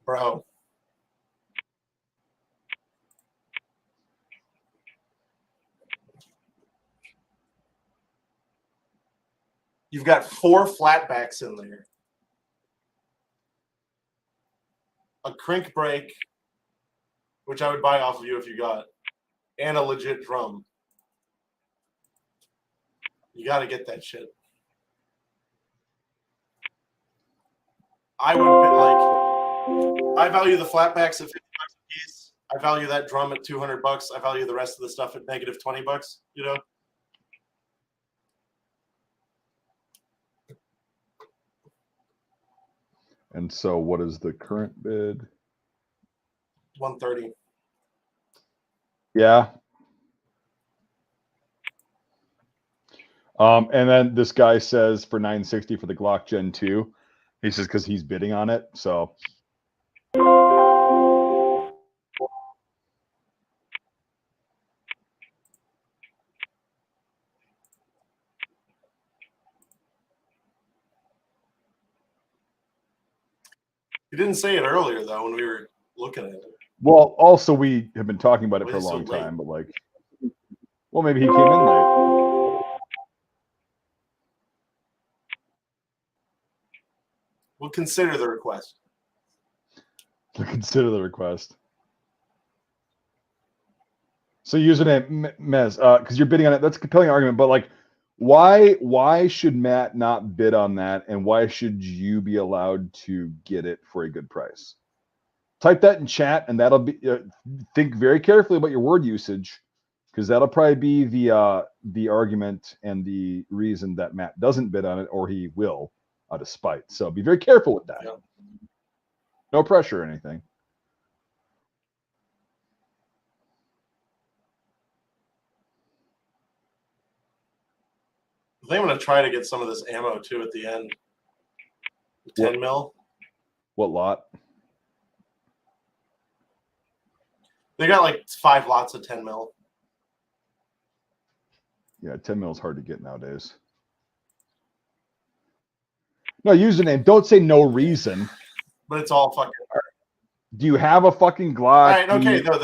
Bro. You've got 4 flatbacks in there. a crank brake, which I would buy off of you if you got, and a legit drum. You got to get that shit. I would I value the flatbacks at $50 a piece. I value that drum at $200. I value the rest of the stuff at negative $20. You know. And so, what is the current bid? 130. Yeah. And then this guy says for 960 for the Glock Gen 2. He says because he's bidding on it. So You didn't say it earlier though when we were looking at it. well, also we have been talking about it Why for a is it so long late? time, but like, well, maybe he came in late. We'll consider the request. Consider the request. So username Mez, because you're bidding on it. That's a compelling argument, but like, why should Matt not bid on that, and why should you be allowed to get it for a good price? Type that in chat, and that'll be. Think very carefully about your word usage, because that'll probably be the argument and the reason that Matt doesn't bid on it, or he will out of spite. So be very careful with that. Yeah. No pressure or anything. I think I'm gonna try to get some of this ammo too at the end. 10 mil. What lot? They got like 5 lots of 10 mil. Yeah, 10 mil is hard to get nowadays. No, username. Don't say no reason. But it's all fucking. Do you have a fucking Glock? All right, okay. No,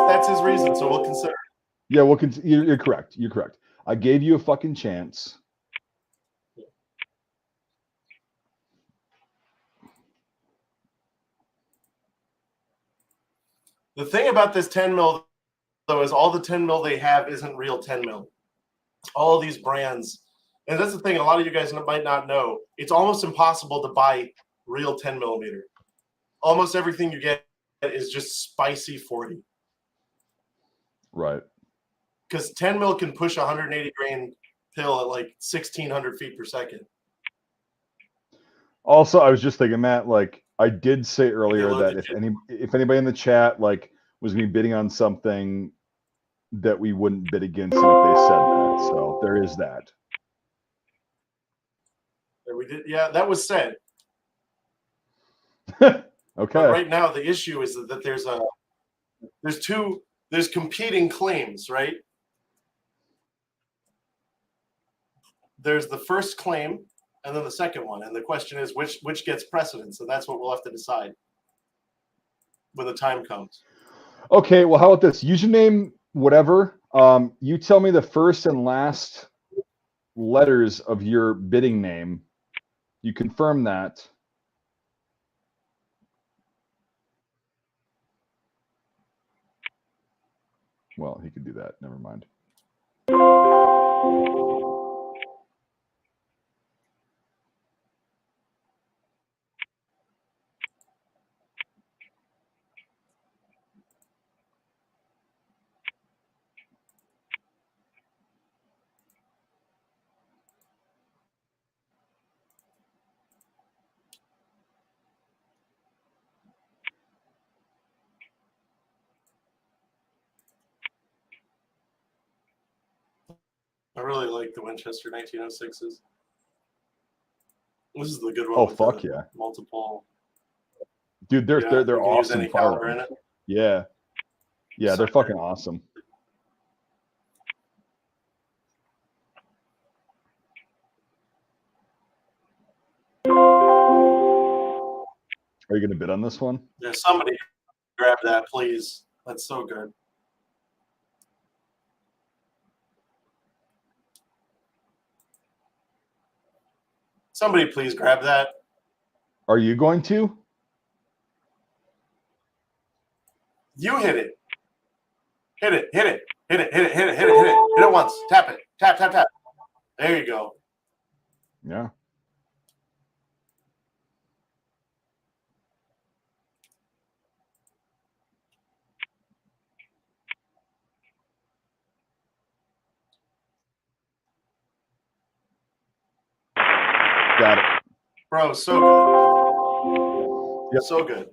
that's his reason. So we'll consider. Yeah, well, you're correct. You're correct. I gave you a fucking chance. The thing about this 10 mil though is all the 10 mil they have isn't real 10 mil. All of these brands, and that's the thing. A lot of you guys might not know. It's almost impossible to buy real 10 millimeter. Almost everything you get is just spicy 40. Right. Because 10 mil can push 180 grain pill at like 1,600 feet per second. Also, I was just thinking, Matt, like I did say earlier load that the if anybody in the chat like was going to be bidding on something, that we wouldn't bid against it if they said that. So there is that. We did, yeah, that was said. Okay. But right now, the issue is that there's competing claims, right? There's the first claim and then the second one, and the question is which gets precedence, and that's what we'll have to decide when the time comes. Okay. Well, how about this? Username, whatever. You tell me the first and last letters of your bidding name. You confirm that. Well, he could do that. Never mind. I really like the Winchester 1906s. This is the good one. Oh, with fuck the yeah. multiple. Dude, they're You can use awesome any caliber in firearms. it. Yeah. Yeah, they're So fucking awesome. Are you going to bid on this one? Yeah, somebody grab that, please. That's so good. Somebody please grab that. Are you going to? You hit it. Hit it. Hit it. Hit it. Hit it. Hit it. Hit it. Hit it. Hit it once. Tap it. Tap. Tap. Tap. There you go. Yeah. Got it. Bro, so good. Yep. So good.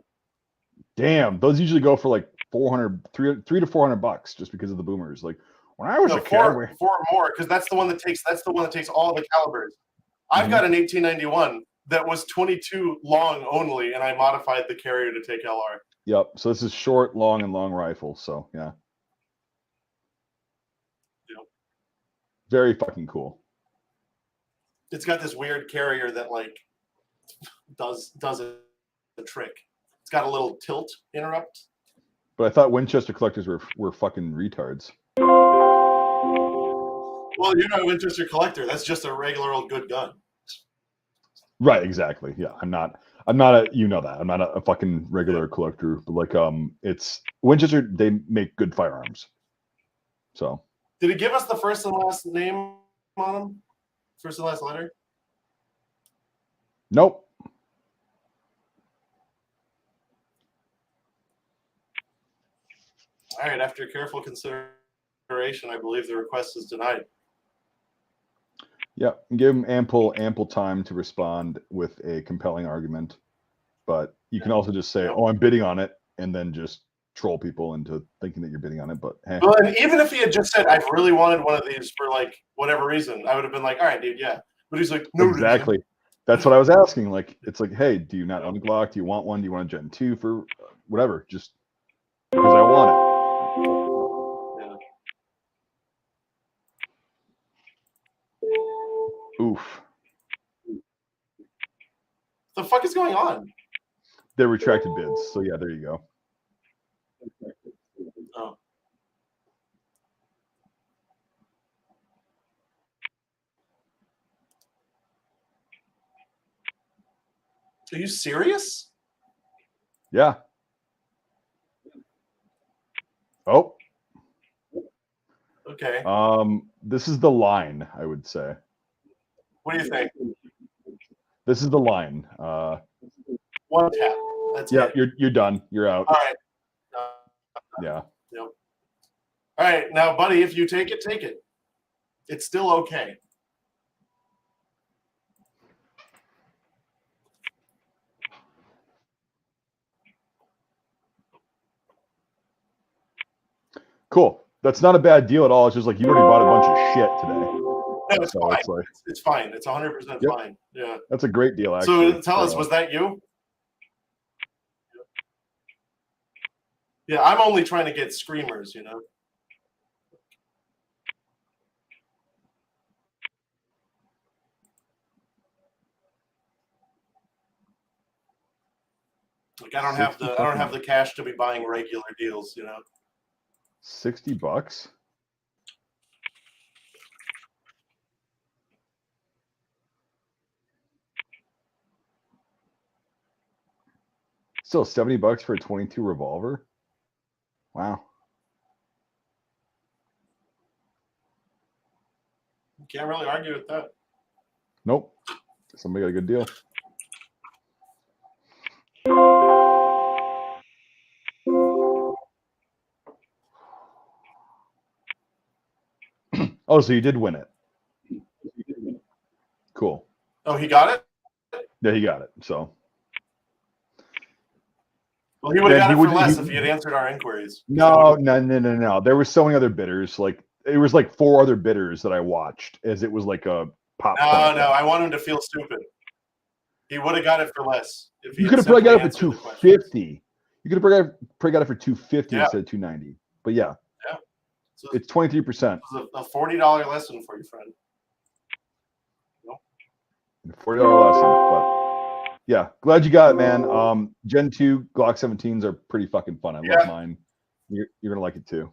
Damn, those usually go for like 400, $300 to $400 just because of the boomers. Like when I was No, a kid, four more, because that's the one that takes all the calibers. I've got an 1891 that was 22 long only, and I modified the carrier to take LR. Yep. So this is short, long, and long rifle. So yeah. Yep. Very fucking cool. It's got this weird carrier that like does a trick. It's got a little tilt interrupt. But I thought Winchester collectors were fucking retards. Well, you're not a Winchester collector. That's just a regular old good gun. Right, exactly. Yeah, I'm not a, you know that. I'm not a fucking regular collector, but like it's Winchester, they make good firearms. So Did it give us the first and last name on them? First and last letter? nope. All right, after careful consideration, I believe the request is denied. Yeah, give them ample time to respond with a compelling argument. But you can also just say, "Oh, I'm bidding on it," and then just troll people into thinking that you're bidding on it. But hey. Well, and even if he had just said, "I really wanted one of these for like whatever reason," I would have been like, "All right, dude, yeah." But he's like, "No, Exactly. That's what I was asking. Like, it's like, hey, do you not own a Glock? Do you want one? Do you want a Gen 2 for whatever? Just because I want it. Oof. The fuck is going on? They're retracted bids. So yeah, there you go. Oh. Are you serious? Yeah. Oh. Okay. This is the line, I would say. What do you think? This is the line. One tap. That's Yeah, it. you're done. You're out. All right. Yeah. Yep. All right, now, buddy, if you take it, take it. It's still okay. Cool. That's not a bad deal at all. It's just like you already bought a bunch of shit today. No, it's So fine. it's like It's fine. It's 100% Yep. fine. Yeah. that's a great deal, actually. So tell us, was that you? Yeah, I'm only trying to get screamers, you know. Like I don't have the cash to be buying regular deals, you know. $60? Still $70 for a 22 revolver? Wow. You can't really argue with that. Nope. Somebody got a good deal. Oh, so you did win it. Cool. Oh, he got it? Yeah, he got it. So Well, he would have Yeah, got he it for would- less he- if he had answered our inquiries. no. There were so many other bidders. Like it was like 4 other bidders that I watched as it was like a pop. No, I want him to feel stupid. He would have got it for less. If he You had could have probably got it for simply answered the questions. $250. You could have probably got it for $250 Yeah. instead of $290. But yeah, So it's 23%. it was a $40 lesson for you, friend. $40 lesson. But yeah, glad you got it, man. Gen 2 Glock 17s are pretty fucking fun. I Yeah. love mine. You're gonna like it too.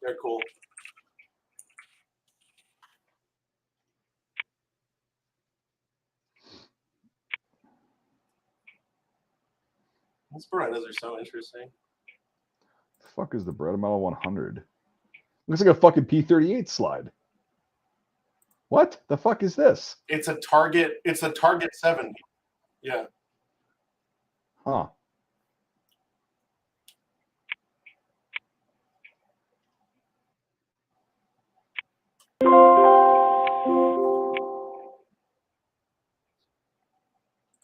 They're cool. Those Berettas are so interesting. fuck is the Beretta Model 100? Looks like a fucking P38 slide. What the fuck is this? It's a Target. It's a Target 70. Yeah. Huh.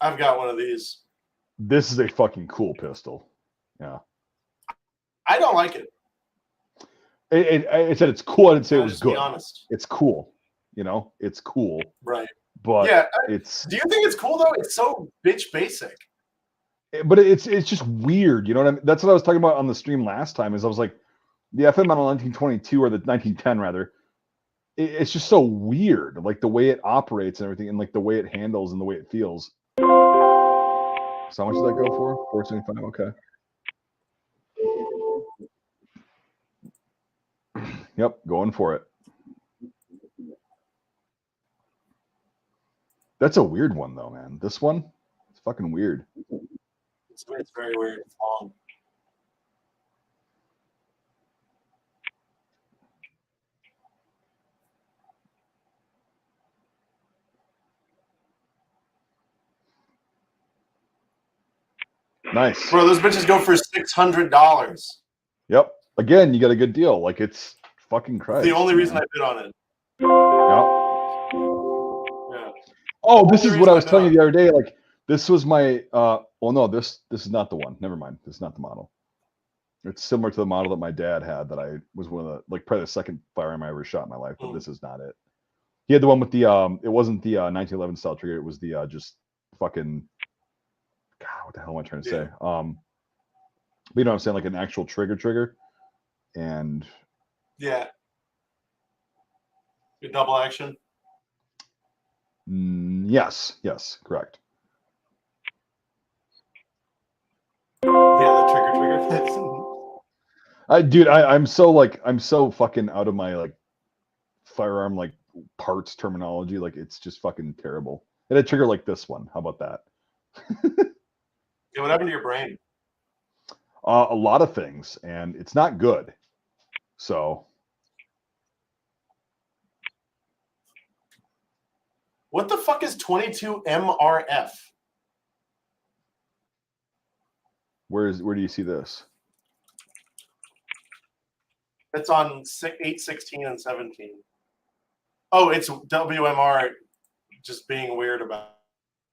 I've got one of these. This is a fucking cool pistol. Yeah. I don't like it. I said it's cool. I didn't say it I'll was just be good. honest. It's cool. You know, it's cool. Right. But Yeah. it's Do you think it's cool though? It's so bitch basic. but it's just weird. You know what I mean? That's what I was talking about on the stream last time. Is I was like, the FM Model 1922 or the 1910 rather. It's just so weird, like the way it operates and everything, and like the way it handles and the way it feels. So how much did that go for? 475. Okay. Yep, going for it. That's a weird one though, man. This one, it's fucking weird. It's very weird. It's long. Nice. Bro, those bitches go for $600. Yep. Again, you got a good deal. Like it's fucking Christ. The only reason man. I bid on it. Yep. Yeah. Oh, this Only is what I was reason I telling you bid the other day. Like this was my well no, this is not the one. Never mind. This is not the model. It's similar to the model that my dad had that I was one of the like probably the second firearm I ever shot in my life, but this is not it. He had the one with the it wasn't the 1911 style trigger, it was the just fucking God, what the hell am I trying to say? But you know what I'm saying, like an actual trigger. And Yeah. Good double action. yes, correct. Yeah, the trigger. Dude, I'm so fucking out of my like firearm like parts terminology. Like it's just fucking terrible. And a trigger like this one. How about that? Yeah, what happened to your brain? A lot of things, and it's not good. So What the fuck is 22 MRF? where do you see this? It's on 8, 16, and 17. Oh, it's WMR just being weird about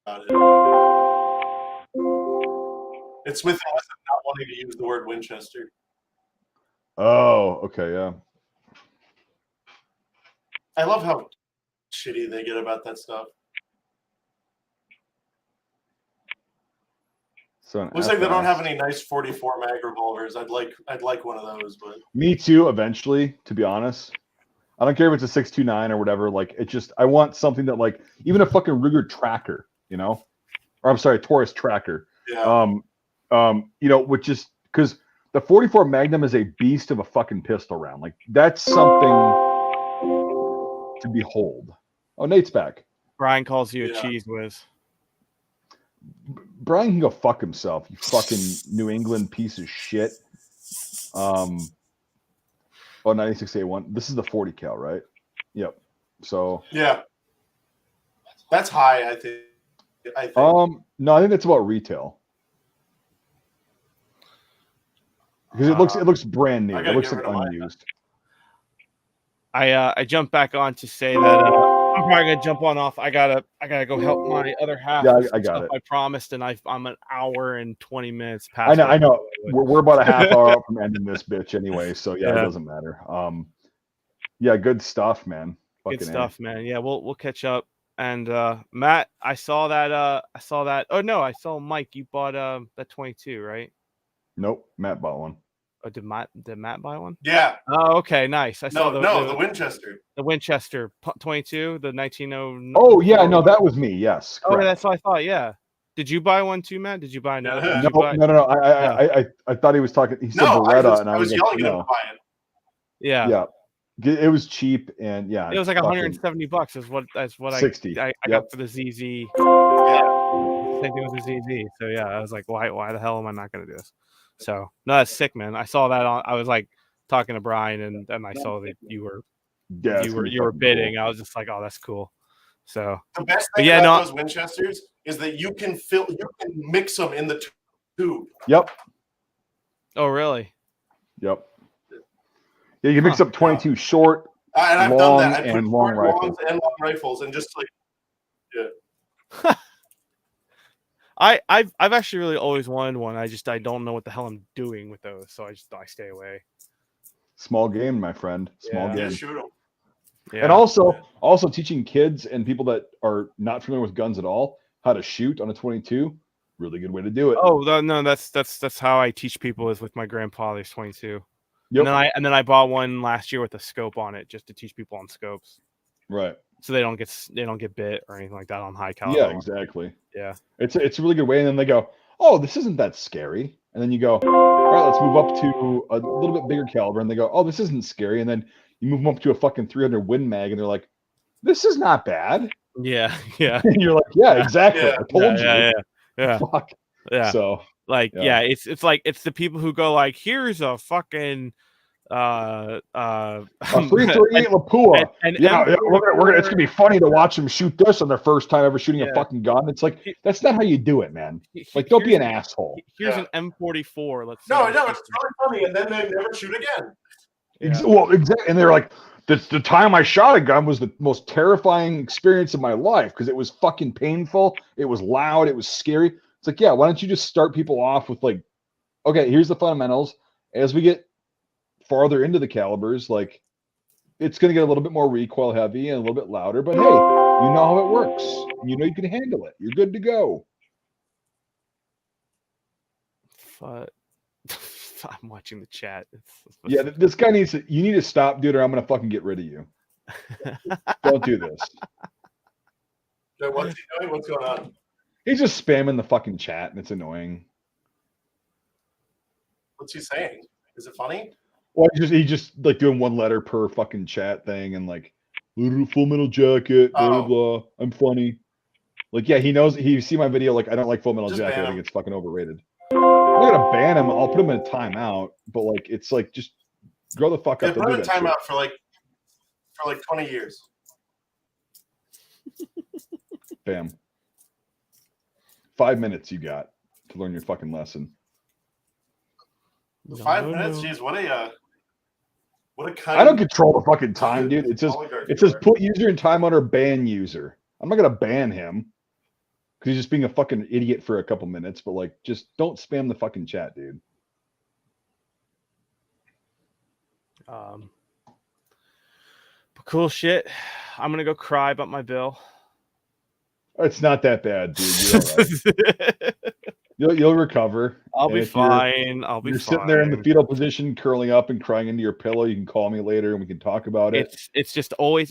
it. It's Smith & Wesson not wanting to use the word Winchester. Oh, okay, yeah. I love how shitty they get about that stuff. So Looks like they don't have any nice 44 mag revolvers. I'd like one of those, but Me too, eventually, to be honest. I don't care if it's a 629 or whatever. Like, it just, I want something that, like, even a fucking Ruger tracker, you know? Or I'm sorry, Taurus tracker. yeah. You know, which is, because the 44 Magnum is a beast of a fucking pistol round. Like, that's something to behold. Oh, Nate's back. Brian calls you a Yeah. cheese whiz. Brian can go fuck himself, you fucking New England piece of shit. Oh, 96A1. This is the 40 cal, right? Yep. So Yeah. That's high, I think. no, I think that's about retail. Because it looks brand new. I It gotta looks get like rid of mine. unused. I jumped back on to say that I'm probably gonna jump on off. I gotta go help my other half. Yeah, with I some got stuff it. I promised, and I'm an hour and 20 minutes past. I know. We're about a half hour out from ending this bitch anyway, so yeah, Yeah. it doesn't matter. Yeah, good stuff, man. Good Fucking stuff, man. Yeah, we'll catch up. And Matt, I saw that. Oh no, I saw Mike. You bought that 22, right? Nope, Matt bought one. Oh, did Matt buy one? Yeah. Oh, okay, nice. I saw The Winchester. the Winchester 22, the 1909. Oh yeah, no, that was me. Yes. Oh, Correct. that's what I thought. Yeah. Did you buy one too, Matt? Did you buy another? Yeah. Did No, you buy- no. I thought he was talking. He said No, Beretta, and I was like, yelling at him no. to buy it. Yeah. Yeah, it was cheap, and yeah, It was like fucking $170. That's what 60. I Yep. got for the ZZ. Yeah. Same thing with the ZZ. So yeah, I was like, why the hell am I not gonna do this? So no, that's sick, man. I saw that on. I was like talking to Brian, and then I saw that you were Yeah, it's gonna be you were fucking bidding. cool. I was just like, oh, that's cool. So The best But thing yeah, about no- those Winchesters is that you can mix them in the tube. Yep. oh really? Yep. Yeah, you can mix Huh. up 22 short. And I've Long done that. I put and long short rifles. longs and long rifles, and just like I've actually really always wanted one. I don't know what the hell I'm doing with those, so I stay away. Small game, my friend. Small Yeah. game. just shoot them. Yeah. And also teaching kids and people that are not familiar with guns at all how to shoot on a 22. Really good way to do it. oh no, that's how I teach people is with my grandfather's 22. Yep. And then I bought one last year with a scope on it just to teach people on scopes, Right. so they don't get bit or anything like that on high caliber. Yeah, exactly. Yeah. It's a really good way. And then they go, oh, this isn't that scary. And then you go, all right, let's move up to a little bit bigger caliber. And they go, oh, this isn't scary. And then you move them up to a fucking 300 Win Mag, and they're like, this is not bad. Yeah. Yeah. And you're like, yeah, exactly. Yeah. I told you. Yeah. Fuck. Yeah. So Like, Yeah. it's like it's the people who go like, here's a fucking a 338 Lapua. and Yeah, M4 we're gonna. It's gonna be funny to watch them shoot this on their first time ever shooting Yeah. a fucking gun. It's like that's not how you do it, man. Like, don't be here's an asshole. Here's Yeah. an M44. Let's see No, how no, it it's shoots. really funny, and then they never shoot again. Yeah. Well, exactly. And they're like, the time I shot a gun was the most terrifying experience of my life because it was fucking painful. It was loud. It was scary. It's like, yeah, why don't you just start people off with like, okay, here's the fundamentals. As we get farther into the calibers, like it's going to get a little bit more recoil heavy and a little bit louder, but hey, you know how it works. You know you can handle it. You're good to go. But I'm watching the chat. Yeah, this guy needs to. You need to stop, dude, or I'm going to fucking get rid of you. Don't do this. So what's he doing? What's going on? He's just spamming the fucking chat, and it's annoying. What's he saying? Is it funny? Well, he just like doing one letter per fucking chat thing, and like Full Metal Jacket, blah blah Oh. blah. I'm funny. Like, yeah, he knows. He see my video. Like, I don't like Full Metal Just Jacket. ban I think him. it's fucking overrated. I'm not gonna ban him. I'll put him in a timeout. But like, it's like just grow the fuck Yeah, up. Don't put do him in that shit. timeout for like 20 years. Bam. 5 minutes you got to learn your fucking lesson. 5 minutes. Geez, what a kind. I don't control the fucking time, dude. It says oligarch it says you are. put user in timeout or ban user. I'm not gonna ban him because he's just being a fucking idiot for a couple minutes. But like, just don't spam the fucking chat, dude. But cool shit. I'm gonna go cry about my bill. It's not that bad, dude. You're all right. You'll recover. I'll And be if you're- fine. I'll be You're fine. sitting there in the fetal position, curling up and crying into your pillow. You can call me later and we can talk about it. It's always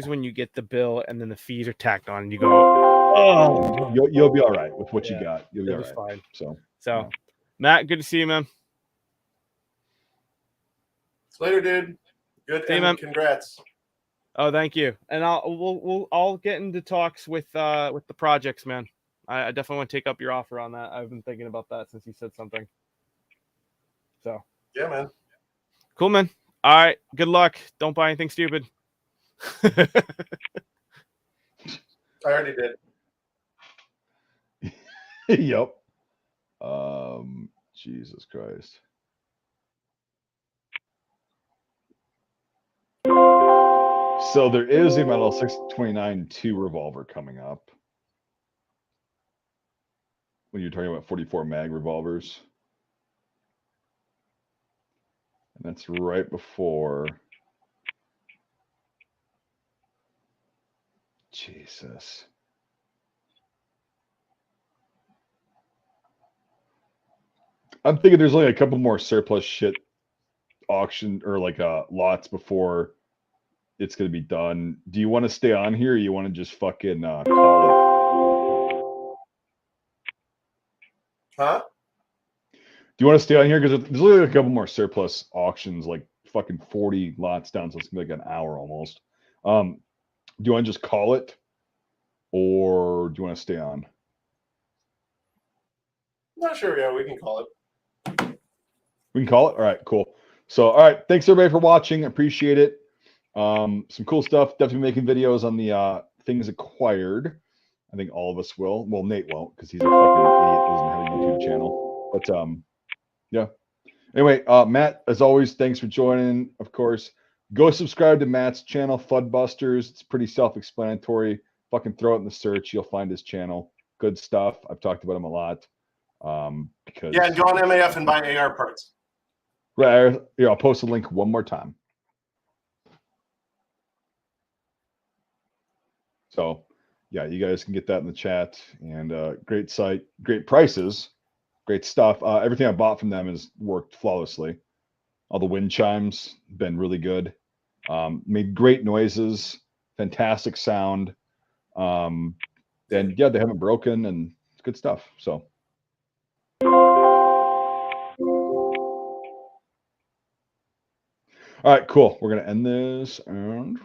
when you get the bill and then the fees are tacked on and you go, oh, You'll be all right with what Yeah, you got. You'll be all it'll be right. fine. So So, Yeah. Matt, good to see you, man. Later, dude. Good. See you, And man. congrats. Oh, thank you. And I'll get into talks with the projects, man. I definitely want to take up your offer on that. I've been thinking about that since you said something. So Yeah, man. cool, man. All right. Good luck. Don't buy anything stupid. I already did. yep. Jesus Christ. So there is a Metal 629-2 revolver coming up. When you're talking about 44 mag revolvers. And that's right before. Jesus. I'm thinking there's only a couple more surplus shit auction or like lots before it's gonna be done. Do you want to stay on here or you want to just fucking call Huh? it? Do you want to stay on here? Because there's only a couple more surplus auctions, like fucking 40 lots down, so it's gonna be like an hour almost. Do you want to just call it? Or do you want to stay on? Not sure. Yeah, we can call it. We can call it. All right, cool. So, all right, thanks everybody for watching. Appreciate it. Some cool stuff. Definitely making videos on the things acquired. I think all of us will. Well, Nate won't because he's a fucking idiot. Doesn't have a YouTube channel. But yeah. Anyway, Matt, as always, thanks for joining. Of course, go subscribe to Matt's channel, Fudbusters. It's pretty self-explanatory. Fucking throw it in the search. You'll find his channel. Good stuff. I've talked about him a lot. Because Yeah, and go on MAF and buy AR parts. right, yeah, I'll post a link one more time. So, yeah, you guys can get that in the chat. And great site, great prices, great stuff. Everything I bought from them has worked flawlessly. All the wind chimes been really good. Made great noises, fantastic sound. And yeah, they haven't broken, and it's good stuff. So. All right, cool. We're going to end this and